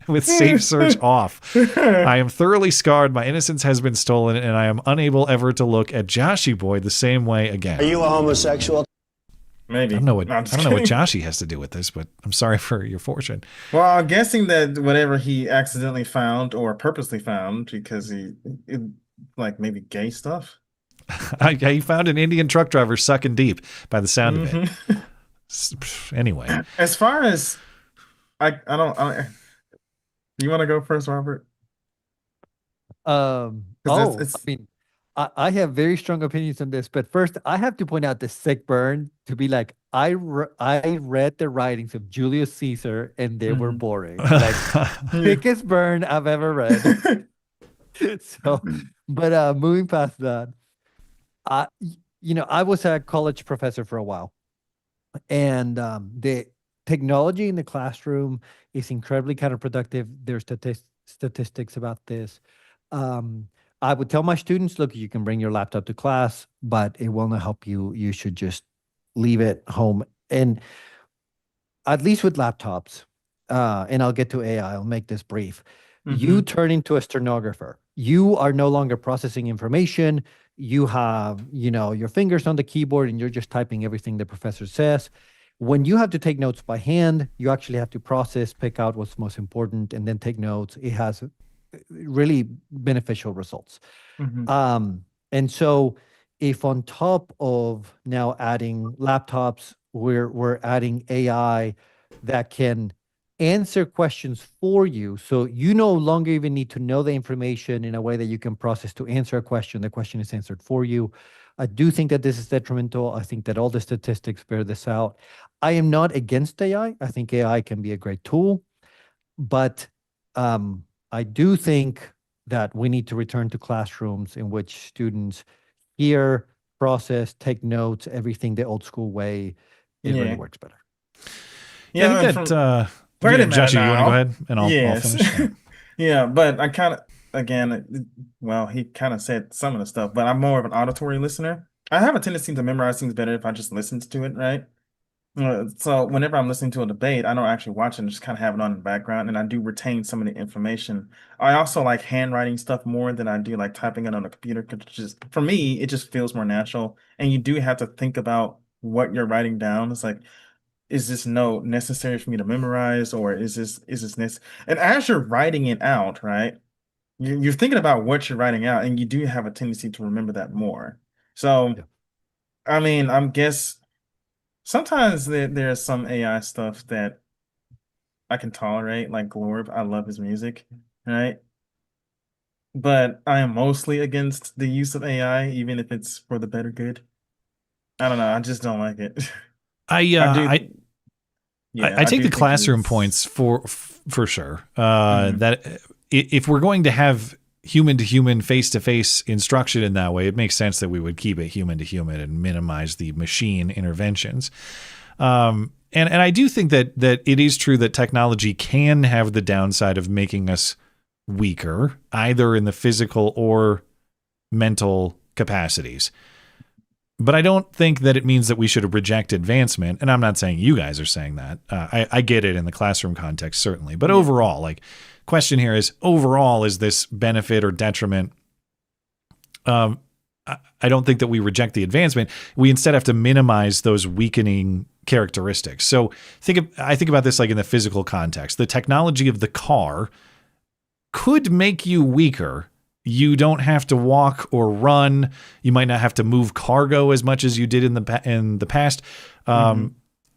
with safe search off. I am thoroughly scarred. My innocence has been stolen, and I am unable ever to look at Joshy Boy the same way again. Are you a homosexual? Maybe. I don't know what No, I'm just what kidding. Joshy has to do with this, but I'm sorry for your fortune. Well, I'm guessing that whatever he accidentally found or purposely found because like maybe gay stuff. He found an Indian truck driver sucking deep by the sound of it. Anyway, As far as I don't. You want to go first, Robert? I mean, I have very strong opinions on this, but first I have to point out the sick burn to be like, I read the writings of Julius Caesar and they were boring. Like, thickest burn I've ever read. So, but moving past that, I was a college professor for a while, and the technology in the classroom is incredibly counterproductive. There's statistics about this. I would tell my students, look, you can bring your laptop to class, but it will not help you. You should just leave it home. And at least with laptops, and I'll get to AI, I'll make this brief. You turn into a stenographer. You are no longer processing information. You have, your fingers on the keyboard and you're just typing everything the professor says. When you have to take notes by hand, you actually have to process, pick out what's most important, and then take notes. It has really beneficial results. And so if on top of now adding laptops, we're adding AI that can answer questions for you. So you no longer even need to know the information in a way that you can process to answer a question. The question is answered for you. I do think that this is detrimental. I think that all the statistics bear this out. I am not against AI. I think AI can be a great tool, but I do think that we need to return to classrooms in which students hear, process, take notes, everything the old school way. It really works better. Yeah, I think that Joshy, you want to go ahead and I'll finish? Yeah, but I kind of, again, well, he kind of said some of the stuff, but I'm more of an auditory listener. I have a tendency to memorize things better if I just listen to it, right? So whenever I'm listening to a debate, I don't actually watch it, I just kind of have it on in the background, and I do retain some of the information. I also like handwriting stuff more than I do like typing it on a computer, because just for me, it just feels more natural. And you do have to think about what you're writing down. It's like, is this note necessary for me to memorize, or is this necessary? And as you're writing it out, right, you're thinking about what you're writing out, and you do have a tendency to remember that more. So, I mean, I guess sometimes there's some AI stuff that I can tolerate, like Glorb. I love his music, right? But I am mostly against the use of AI, even if it's for the better good. I don't know. I just don't like it. I take the classroom points for sure. That if we're going to have human to human, face to face instruction in that way, it makes sense that we would keep it human to human and minimize the machine interventions. And I do think that it is true that technology can have the downside of making us weaker, either in the physical or mental capacities. But I don't think that it means that we should reject advancement. And I'm not saying you guys are saying that. I get it in the classroom context, certainly. But overall, like, question here is, overall, is this benefit or detriment? I don't think that we reject the advancement. We instead have to minimize those weakening characteristics. So I think about this like in the physical context. The technology of the car could make you weaker. You don't have to walk or run. You might not have to move cargo as much as you did in the past.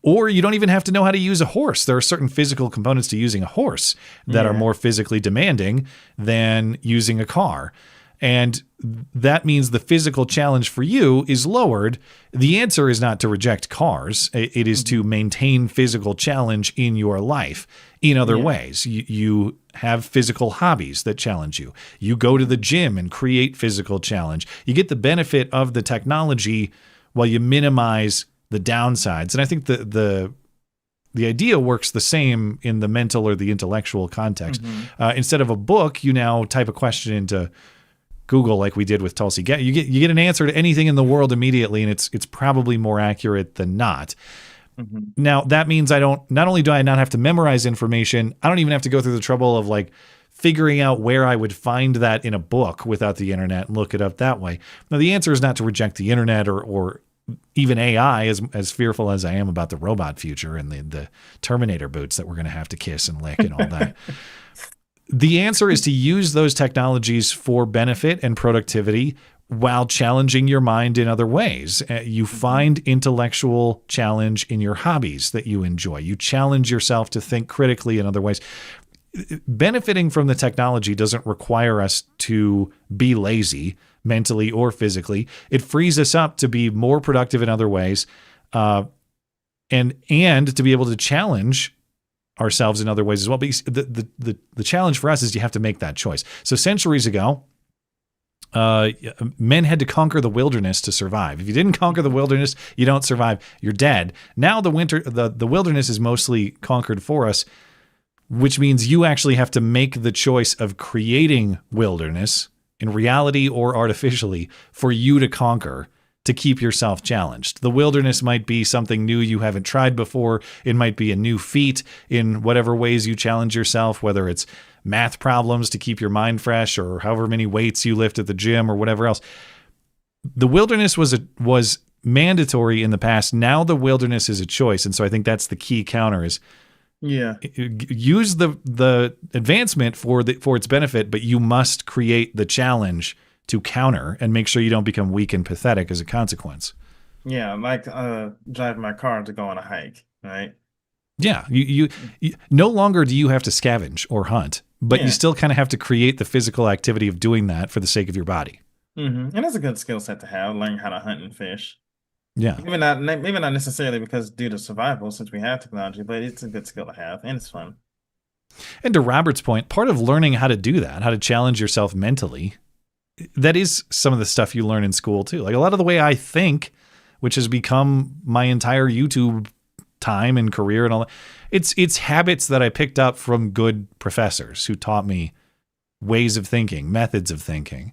Or you don't even have to know how to use a horse. There are certain physical components to using a horse that are more physically demanding than using a car. And that means the physical challenge for you is lowered. The answer is not to reject cars. It is to maintain physical challenge in your life in other ways. You have physical hobbies that challenge you. You go to the gym and create physical challenge. You get the benefit of the technology while you minimize the downsides. And I think the idea works the same in the mental or the intellectual context. Instead of a book, you now type a question into Google like we did with Tulsi. You get an answer to anything in the world immediately, and it's probably more accurate than not. Now, that means not only do I not have to memorize information, I don't even have to go through the trouble of like figuring out where I would find that in a book without the internet and look it up that way. Now, the answer is not to reject the internet or even AI, as fearful as I am about the robot future and the Terminator boots that we're going to have to kiss and lick and all that, the answer is to use those technologies for benefit and productivity while challenging your mind in other ways. You find intellectual challenge in your hobbies that you enjoy. You challenge yourself to think critically in other ways. Benefiting from the technology doesn't require us to be lazy mentally or physically. It frees us up to be more productive in other ways, and to be able to challenge ourselves in other ways as well. Because the challenge for us is you have to make that choice. So centuries ago, men had to conquer the wilderness to survive. If you didn't conquer the wilderness, you don't survive. You're dead. Now the wilderness is mostly conquered for us, which means you actually have to make the choice of creating wilderness in reality or artificially for you to conquer, to keep yourself challenged. The wilderness might be something new you haven't tried before. It might be a new feat in whatever ways you challenge yourself, whether it's math problems to keep your mind fresh or however many weights you lift at the gym or whatever else. The wilderness was mandatory in the past. Now the wilderness is a choice. And so I think that's the key counter is use the advancement for its benefit, but you must create the challenge to counter and make sure you don't become weak and pathetic as a consequence. Yeah, like driving my car to go on a hike, right? Yeah, you no longer do you have to scavenge or hunt, but you still kind of have to create the physical activity of doing that for the sake of your body. Mm-hmm. And it's a good skill set to have, learning how to hunt and fish. Yeah. Maybe not necessarily because due to survival, since we have technology, but it's a good skill to have, and it's fun. And to Robert's point, part of learning how to do that, how to challenge yourself mentally, that is some of the stuff you learn in school too. Like a lot of the way I think, which has become my entire YouTube time and career and all that, it's habits that I picked up from good professors who taught me ways of thinking, methods of thinking.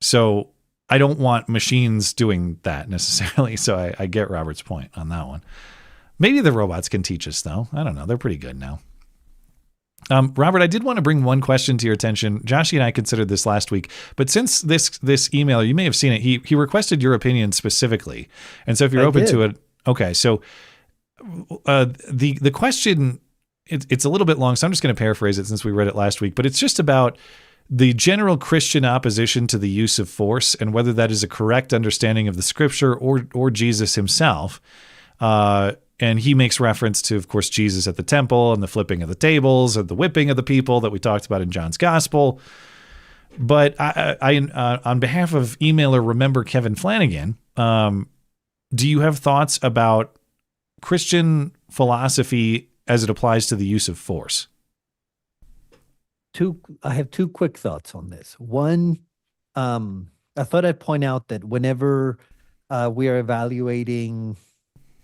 So I don't want machines doing that necessarily. So I get Robert's point on that one. Maybe the robots can teach us though. I don't know. They're pretty good now. Robert, I did want to bring one question to your attention. Joshy and I considered this last week, but since this email, you may have seen it. He requested your opinion specifically. And so if you're open to it, okay. So the question, it's a little bit long, so I'm just going to paraphrase it since we read it last week, but it's just about the general Christian opposition to the use of force and whether that is a correct understanding of the scripture or Jesus himself. And he makes reference to, of course, Jesus at the temple and the flipping of the tables and the whipping of the people that we talked about in John's gospel. But I on behalf of emailer Remember Kevin Flanagan, do you have thoughts about Christian philosophy as it applies to the use of force? I have two quick thoughts on this. One, I thought I'd point out that whenever we are evaluating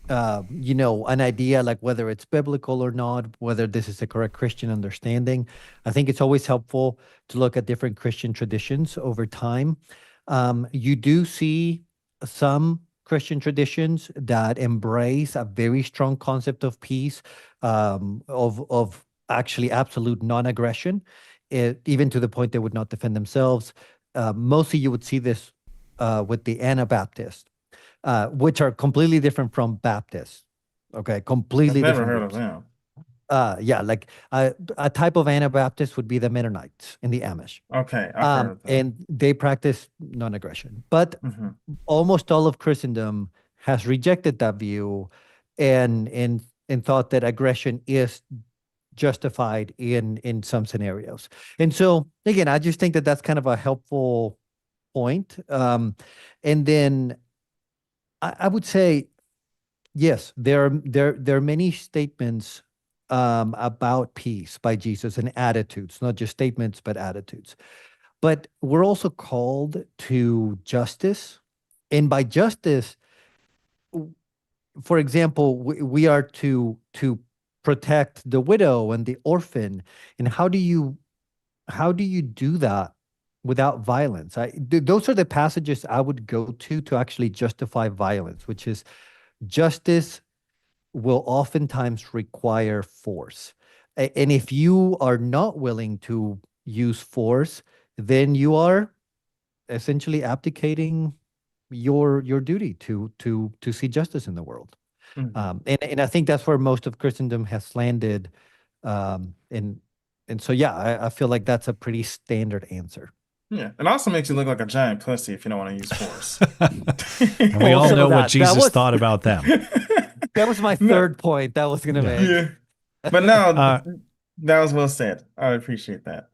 an idea like whether it's biblical or not, whether this is a correct Christian understanding, I think it's always helpful to look at different Christian traditions over time. You do see some Christian traditions that embrace a very strong concept of peace, of actually absolute non-aggression, even to the point they would not defend themselves. Mostly you would see this with the Anabaptists, which are completely different from Baptists. Okay, completely I've different. never heard of them. Yeah, like a type of Anabaptist would be the Mennonites and the Amish. Okay, I've heard of them. And they practice non-aggression. But almost all of Christendom has rejected that view and thought that aggression is justified in some scenarios. And so, again, I just think that that's kind of a helpful point. And then I would say, yes, there are many statements about peace by Jesus and attitudes, not just statements, but attitudes. But we're also called to justice. And by justice, for example, we are to protect the widow and the orphan. And how do you do that without violence? Those are the passages I would go to actually justify violence, which is justice will oftentimes require force. And if you are not willing to use force, then you are essentially abdicating your duty to see justice in the world. And I think that's where most of Christendom has landed. And so, yeah, I feel like that's a pretty standard answer. Yeah, it also makes you look like a giant pussy if you don't want to use force. And we all know what Jesus thought about them. That was my third point that was going to make. Yeah. But no, that was well said. I appreciate that.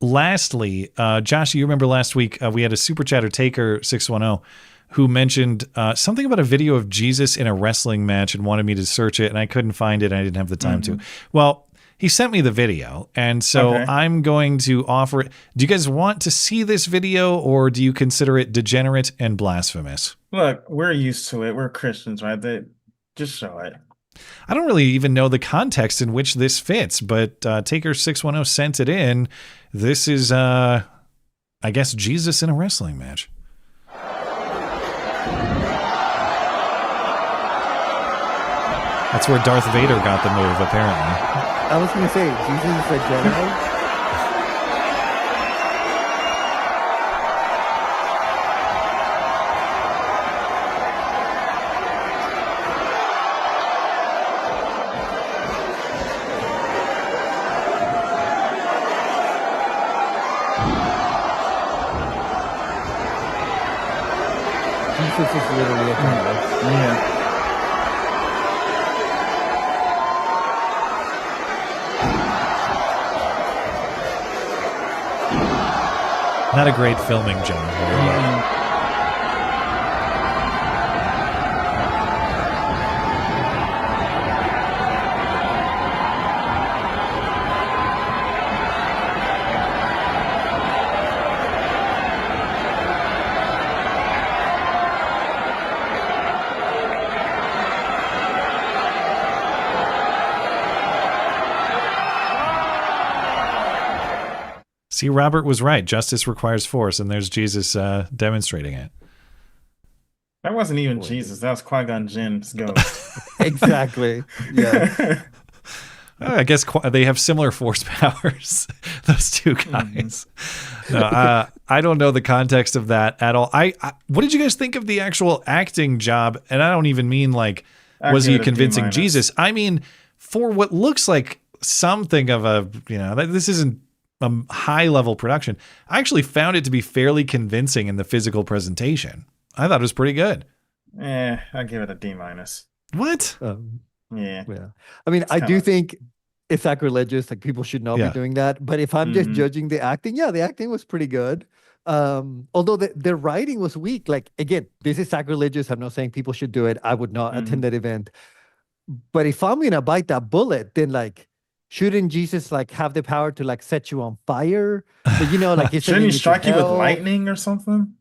Lastly, Josh, you remember last week we had a super chatter taker 610 who mentioned something about a video of Jesus in a wrestling match and wanted me to search it, and I couldn't find it, and I didn't have the time to. Well, he sent me the video, and so I'm going to offer it. Do you guys want to see this video, or do you consider it degenerate and blasphemous? Look, we're used to it. We're Christians, right? Just show it. I don't really even know the context in which this fits, but Taker610 sent it in. This is, I guess, Jesus in a wrestling match. That's where Darth Vader got the move, apparently. I was going to say, Jesus is a Jedi. Jesus is literally a Jedi. Yeah. Not a great filming job. See, Robert was right. Justice requires force, and there's Jesus demonstrating it. That wasn't even Jesus. That was Qui-Gon Jinn's ghost. Exactly. Yeah. I guess they have similar force powers, those two guys. No, I don't know the context of that at all. What did you guys think of the actual acting job? And I don't even mean like, was he convincing Jesus? I mean, for what looks like something of a, this isn't a high level production. I actually found it to be fairly convincing in the physical presentation. I thought it was pretty good. I give it a D-. What? Yeah. I mean, I do think it's sacrilegious. Like, people should not be doing that. But if I'm just judging the acting, the acting was pretty good. Although the writing was weak. Like, again, this is sacrilegious. I'm not saying people should do it. I would not attend that event. But if I'm gonna bite that bullet, then shouldn't Jesus have the power to set you on fire? But, shouldn't he strike you with lightning or something?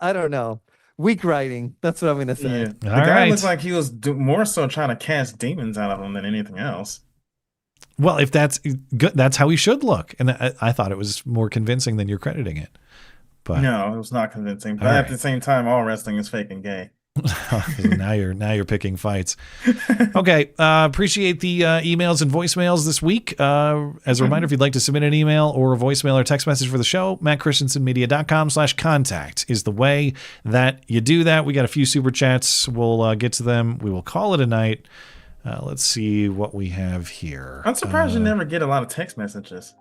I don't know. Weak writing. That's what I'm gonna say. Yeah. The guy looks like he was more so trying to cast demons out of him than anything else. Well, if that's good, that's how he should look. And I thought it was more convincing than you're crediting it. But no, it was not convincing. But at the same time, all wrestling is fake and gay. now you're picking fights. Okay, appreciate the emails and voicemails this week. As a reminder, if you'd like to submit an email or a voicemail or text message for the show, mattchristiansenmedia.com/contact is the way that you do that. We got a few super chats. We'll get to them. We will call it a night. Let's see what we have here. I'm surprised you never get a lot of text messages.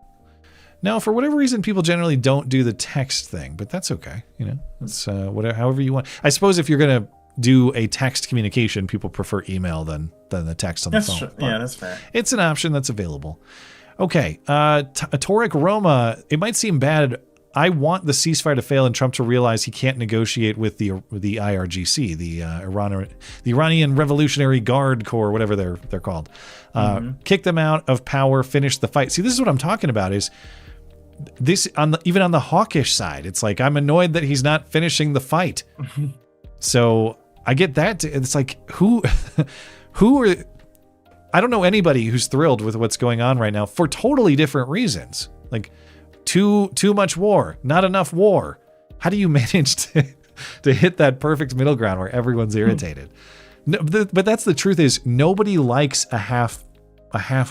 No, for whatever reason, people generally don't do the text thing, but that's okay. It's whatever, however you want. I suppose if you're gonna do a text communication, people prefer email than the text on the phone. True. Yeah, that's fair. It's an option that's available. Okay, Toric Roma, it might seem bad. I want the ceasefire to fail and Trump to realize he can't negotiate with the IRGC, the Iranian Revolutionary Guard Corps, whatever they're called. Kick them out of power, finish the fight. See, this is what I'm talking about. Is this even on the hawkish side? It's like, I'm annoyed that he's not finishing the fight. So I get that. It's like, who are, I don't know anybody who's thrilled with what's going on right now for totally different reasons. Like too much war, not enough war. How do you manage to hit that perfect middle ground where everyone's irritated? No, but that's the truth. Is nobody likes a half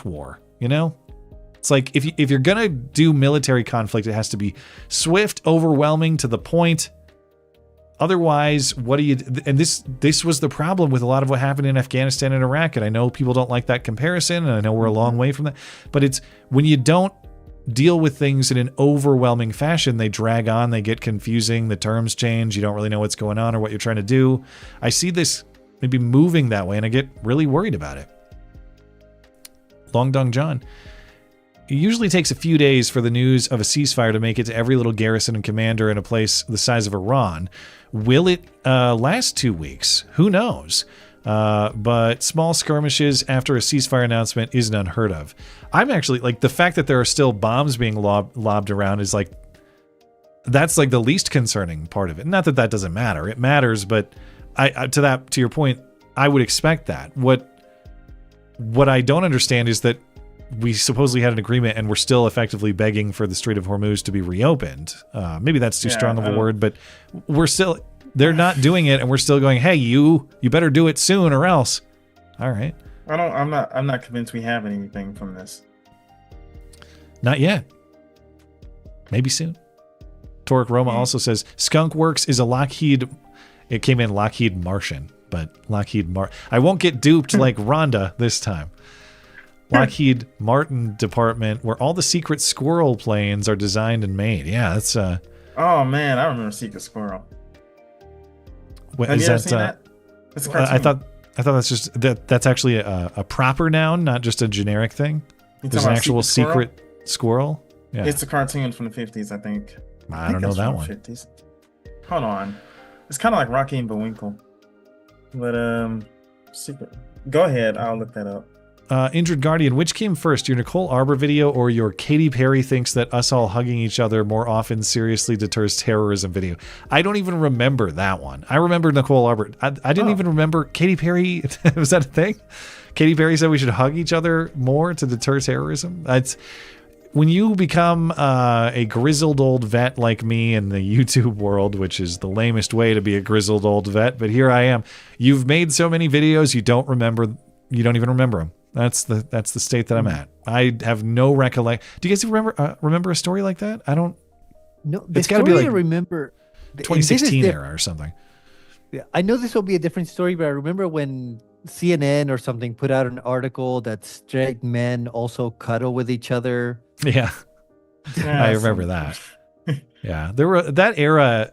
war, It's like, if you're going to do military conflict, it has to be swift, overwhelming, to the point. Otherwise, what do you? And this was the problem with a lot of what happened in Afghanistan and Iraq. And I know people don't like that comparison, and I know we're a long way from that. But it's when you don't deal with things in an overwhelming fashion, they drag on, they get confusing, the terms change, you don't really know what's going on or what you're trying to do. I see this maybe moving that way, and I get really worried about it. Long Dong John. It usually takes a few days for the news of a ceasefire to make it to every little garrison and commander in a place the size of Iran. Will it last 2 weeks? Who knows? But small skirmishes after a ceasefire announcement isn't unheard of. I'm actually, like, the fact that there are still bombs being lobbed around is, like, that's, like, the least concerning part of it. Not that that doesn't matter. It matters, but to your point, I would expect that. What I don't understand is that we supposedly had an agreement and we're still effectively begging for the Strait of Hormuz to be reopened. Maybe that's too strong of a word, but they're not doing it, and we're still going, hey, you better do it soon or else. All right. I'm not convinced we have anything from this. Not yet. Maybe soon. Torek Roma also says Skunk Works is a Lockheed. It came in Lockheed Martian, but I won't get duped like Rhonda this time. Lockheed Martin department, where all the secret squirrel planes are designed and made. Yeah, that's Oh man, I remember Secret Squirrel. What, have is you ever that, seen that? It's a I cartoon. thought that's just that's actually a proper noun, not just a generic thing. You There's talking an about actual secret squirrel. Yeah, It's a cartoon from the 50s, I think. I don't know that's that from one. the 50s. Hold on. It's kind of like Rocky and Bullwinkle. But secret. Go ahead, I'll look that up. Injured Guardian, which came first, your Nicole Arbor video or your Katy Perry thinks that us all hugging each other more often seriously deters terrorism video? I don't even remember that one. I remember Nicole Arbor. I didn't even remember Katy Perry. Was that a thing? Katy Perry said we should hug each other more to deter terrorism. When you become a grizzled old vet like me in the YouTube world, which is the lamest way to be a grizzled old vet, but here I am. You've made so many videos you don't even remember them. That's the state that I'm at. I have no recollection. Do you guys remember a story like that? I don't. No, it's got to be like I remember 2016 era or something. Yeah, I know this will be a different story, but I remember when CNN or something put out an article that straight men also cuddle with each other. Yeah, I remember that. Yeah, there were that era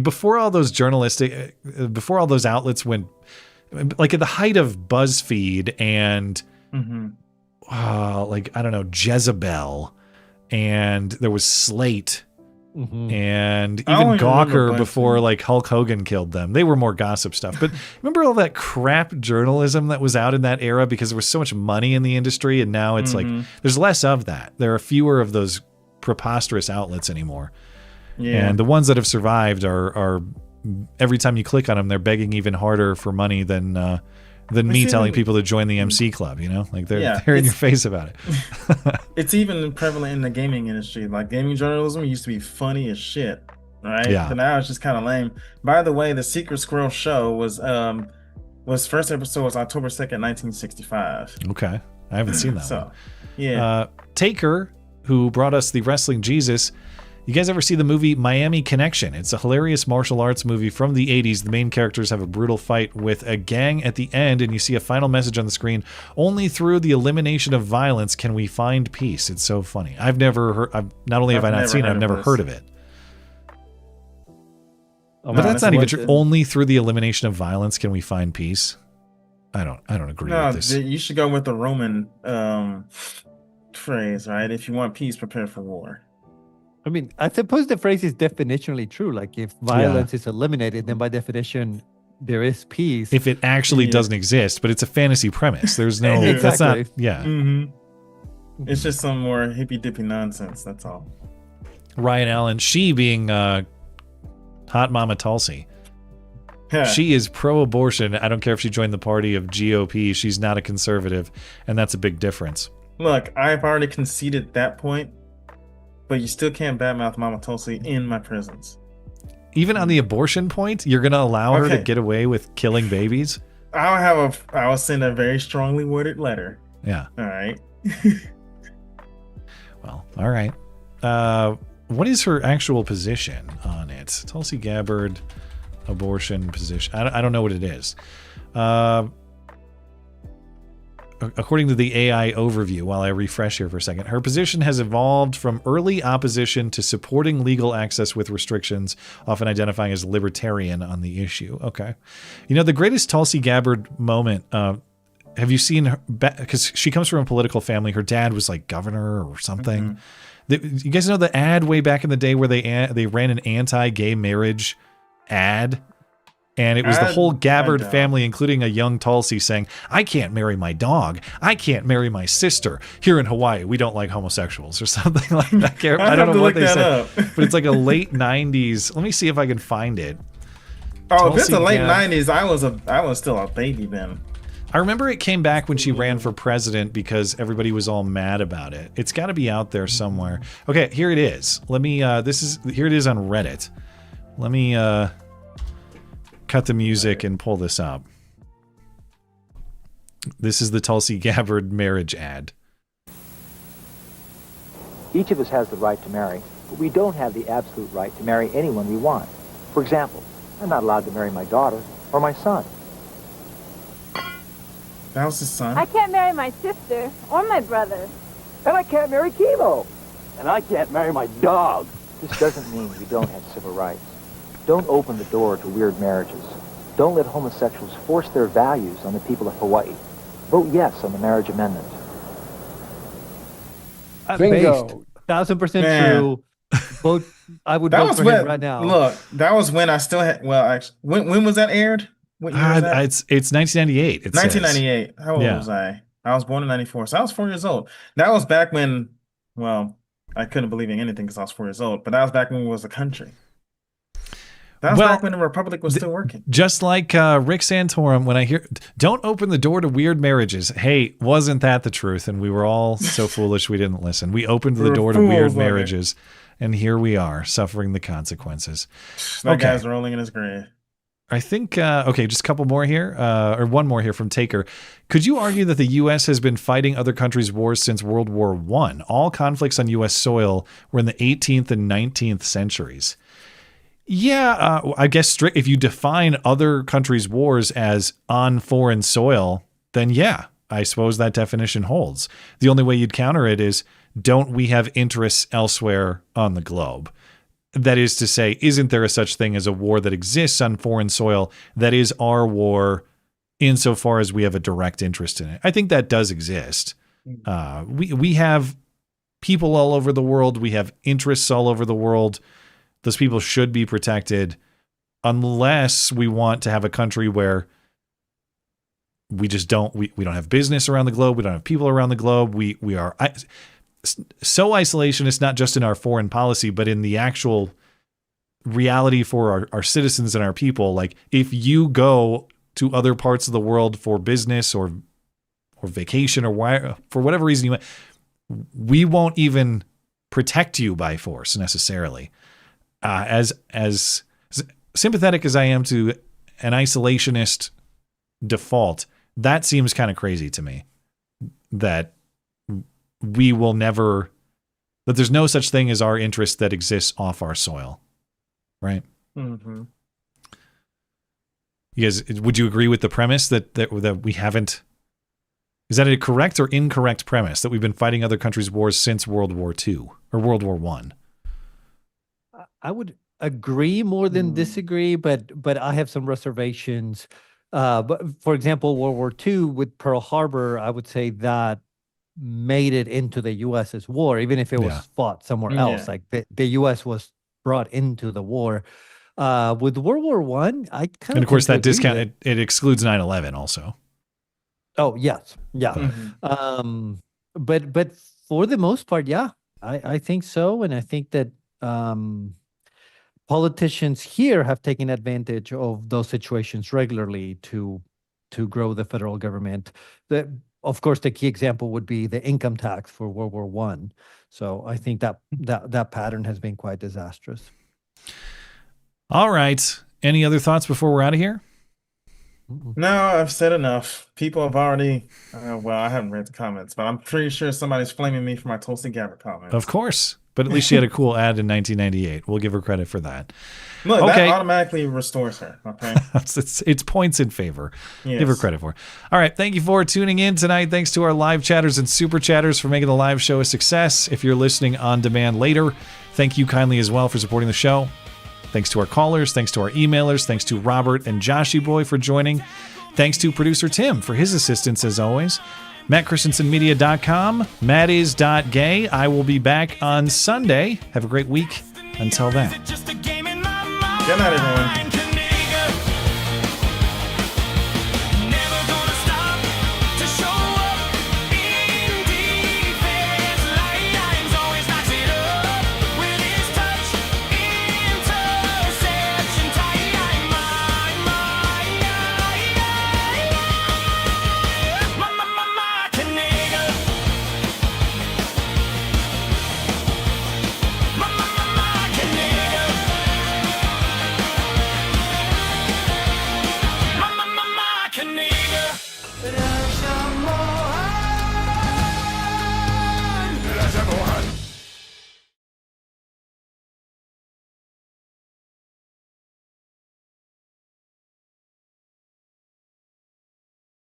before all those before all those outlets went. Like at the height of BuzzFeed and like, I don't know, Jezebel, and there was Slate and even Gawker before like Hulk Hogan killed them. They were more gossip stuff. But remember all that crap journalism that was out in that era because there was so much money in the industry, and now it's like there's less of that. There are fewer of those preposterous outlets anymore. Yeah. And the ones that have survived are every time you click on them, they're begging even harder for money than me telling people to join the MC club. You know, like they're in your face about it. It's even prevalent in the gaming industry. Like gaming journalism used to be funny as shit, right? Yeah. But now it's just kind of lame. By the way, the Secret Squirrel show was first episode was October 2nd, 1965. Okay, I haven't seen that one. Yeah. Taker, who brought us the Wrestling Jesus. You guys ever see the movie Miami Connection? It's a hilarious martial arts movie from the 80s. The main characters have a brutal fight with a gang at the end, and you see a final message on the screen. Only through the elimination of violence can we find peace. It's so funny. I've never heard. Not only have I not seen it, I've never heard of it. But that's not even true. Only through the elimination of violence can we find peace. I don't agree with this. You should go with the Roman phrase, right? If you want peace, prepare for war. I mean, I suppose the phrase is definitionally true. Like, if violence is eliminated, then by definition, there is peace. If it actually doesn't exist, but it's a fantasy premise. There's no, that's not, It's just some more hippy dippy nonsense. That's all. Ryan Allen, she being Hot Mama Tulsi. She is pro-abortion. I don't care if she joined the party of GOP. She's not a conservative, and that's a big difference. Look, I've already conceded that point. But you still can't badmouth Mama Tulsi in my presence. Even on the abortion point, you're going to allow her to get away with killing babies? I'll send a very strongly worded letter. Yeah. All right. Well, all right. What is her actual position on it? Tulsi Gabbard, abortion position. I don't know what it is. According to the AI overview, while I refresh here for a second, her position has evolved from early opposition to supporting legal access with restrictions, often identifying as libertarian on the issue. Okay. You know, the greatest Tulsi Gabbard moment, have you seen her? Because she comes from a political family. Her dad was like governor or something. You guys know the ad way back in the day where they ran an anti-gay marriage ad? And it was the whole Gabbard family, including a young Tulsi, saying, I can't marry my dog. I can't marry my sister. Here in Hawaii, we don't like homosexuals or something like that. I don't know what they said. But it's like a late 90s. Let me see if I can find it. Oh, if it's the late 90s, I was still a baby then. I remember it came back when she ran for president because everybody was all mad about it. It's got to be out there somewhere. Okay, here it is. Let me, here it is on Reddit. Let me, cut the music and pull this up. This is the Tulsi Gabbard marriage ad. Each of us has the right to marry, but we don't have the absolute right to marry anyone we want. For example, I'm not allowed to marry my daughter or my son. That was his son. I can't marry my sister or my brother. And I can't marry Chemo. And I can't marry my dog. This doesn't mean we don't have civil rights. Don't open the door to weird marriages. Don't let homosexuals force their values on the people of Hawaii. Vote yes on the marriage amendment. Bingo. 1,000% true. Vote. I would vote for him right now. Look, that was when I still had. Well, actually, when was that aired? What year was that? It's 1998. 1998. How old was I? I was born in 94, so I was 4 years old. That was back when. Well, I couldn't believe in anything because I was 4 years old. But that was back when we was a country. That was back when the Republic was still working. Just like Rick Santorum, when I hear, don't open the door to weird marriages. Hey, wasn't that the truth? And we were all so foolish we didn't listen. We opened the door to weird marriages, and here we are, suffering the consequences. That guy's rolling in his grave. I think, okay, just a couple more here, or one more here from Taker. Could you argue that the U.S. has been fighting other countries' wars since World War I? All conflicts on U.S. soil were in the 18th and 19th centuries. Yeah, I guess if you define other countries' wars as on foreign soil, then yeah, I suppose that definition holds. The only way you'd counter it is, don't we have interests elsewhere on the globe? That is to say, isn't there a such thing as a war that exists on foreign soil that is our war insofar as we have a direct interest in it? I think that does exist. We have people all over the world. We have interests all over the world. Those people should be protected unless we want to have a country where we just don't, we don't have business around the globe. We don't have people around the globe. We are so isolationist, not just in our foreign policy, but in the actual reality for our citizens and our people. Like if you go to other parts of the world for business or vacation or for whatever reason, we won't even protect you by force necessarily. As sympathetic as I am to an isolationist default, that seems kind of crazy to me. That we will never, that there's no such thing as our interest that exists off our soil, right? Mm-hmm. You guys, would you agree with the premise that we haven't? Is that a correct or incorrect premise that we've been fighting other countries' wars since World War II or World War I? I would agree more than disagree, but I have some reservations. But for example, World War II with Pearl Harbor, I would say that made it into the U.S.'s war, even if it was fought somewhere else. Like the U.S. was brought into the war. With World War I kind of, and of course that discount it excludes 9/11 also. Oh yes, yeah. Mm-hmm. But for the most part, yeah, I think so, and I think that politicians here have taken advantage of those situations regularly to grow the federal government. Of course, the key example would be the income tax for World War I. So I think that pattern has been quite disastrous. All right. Any other thoughts before we're out of here? No, I've said enough. People have already, well, I haven't read the comments, but I'm pretty sure somebody's flaming me for my Tulsi Gabbard comment. Of course. But at least she had a cool ad in 1998. We'll give her credit for that. Look, Okay. that automatically restores her. Okay. it's points in favor. Yes. Give her credit for it. All right. Thank you for tuning in tonight. Thanks to our live chatters and super chatters for making the live show a success. If you're listening on demand later, thank you kindly as well for supporting the show. Thanks to our callers. Thanks to our emailers. Thanks to Robert and Joshy Boy for joining. Thanks to producer Tim for his assistance as always. MattChristiansenMedia.com. MattIs.gay. I will be back on Sunday. Have a great week. Until then. Good night, everyone.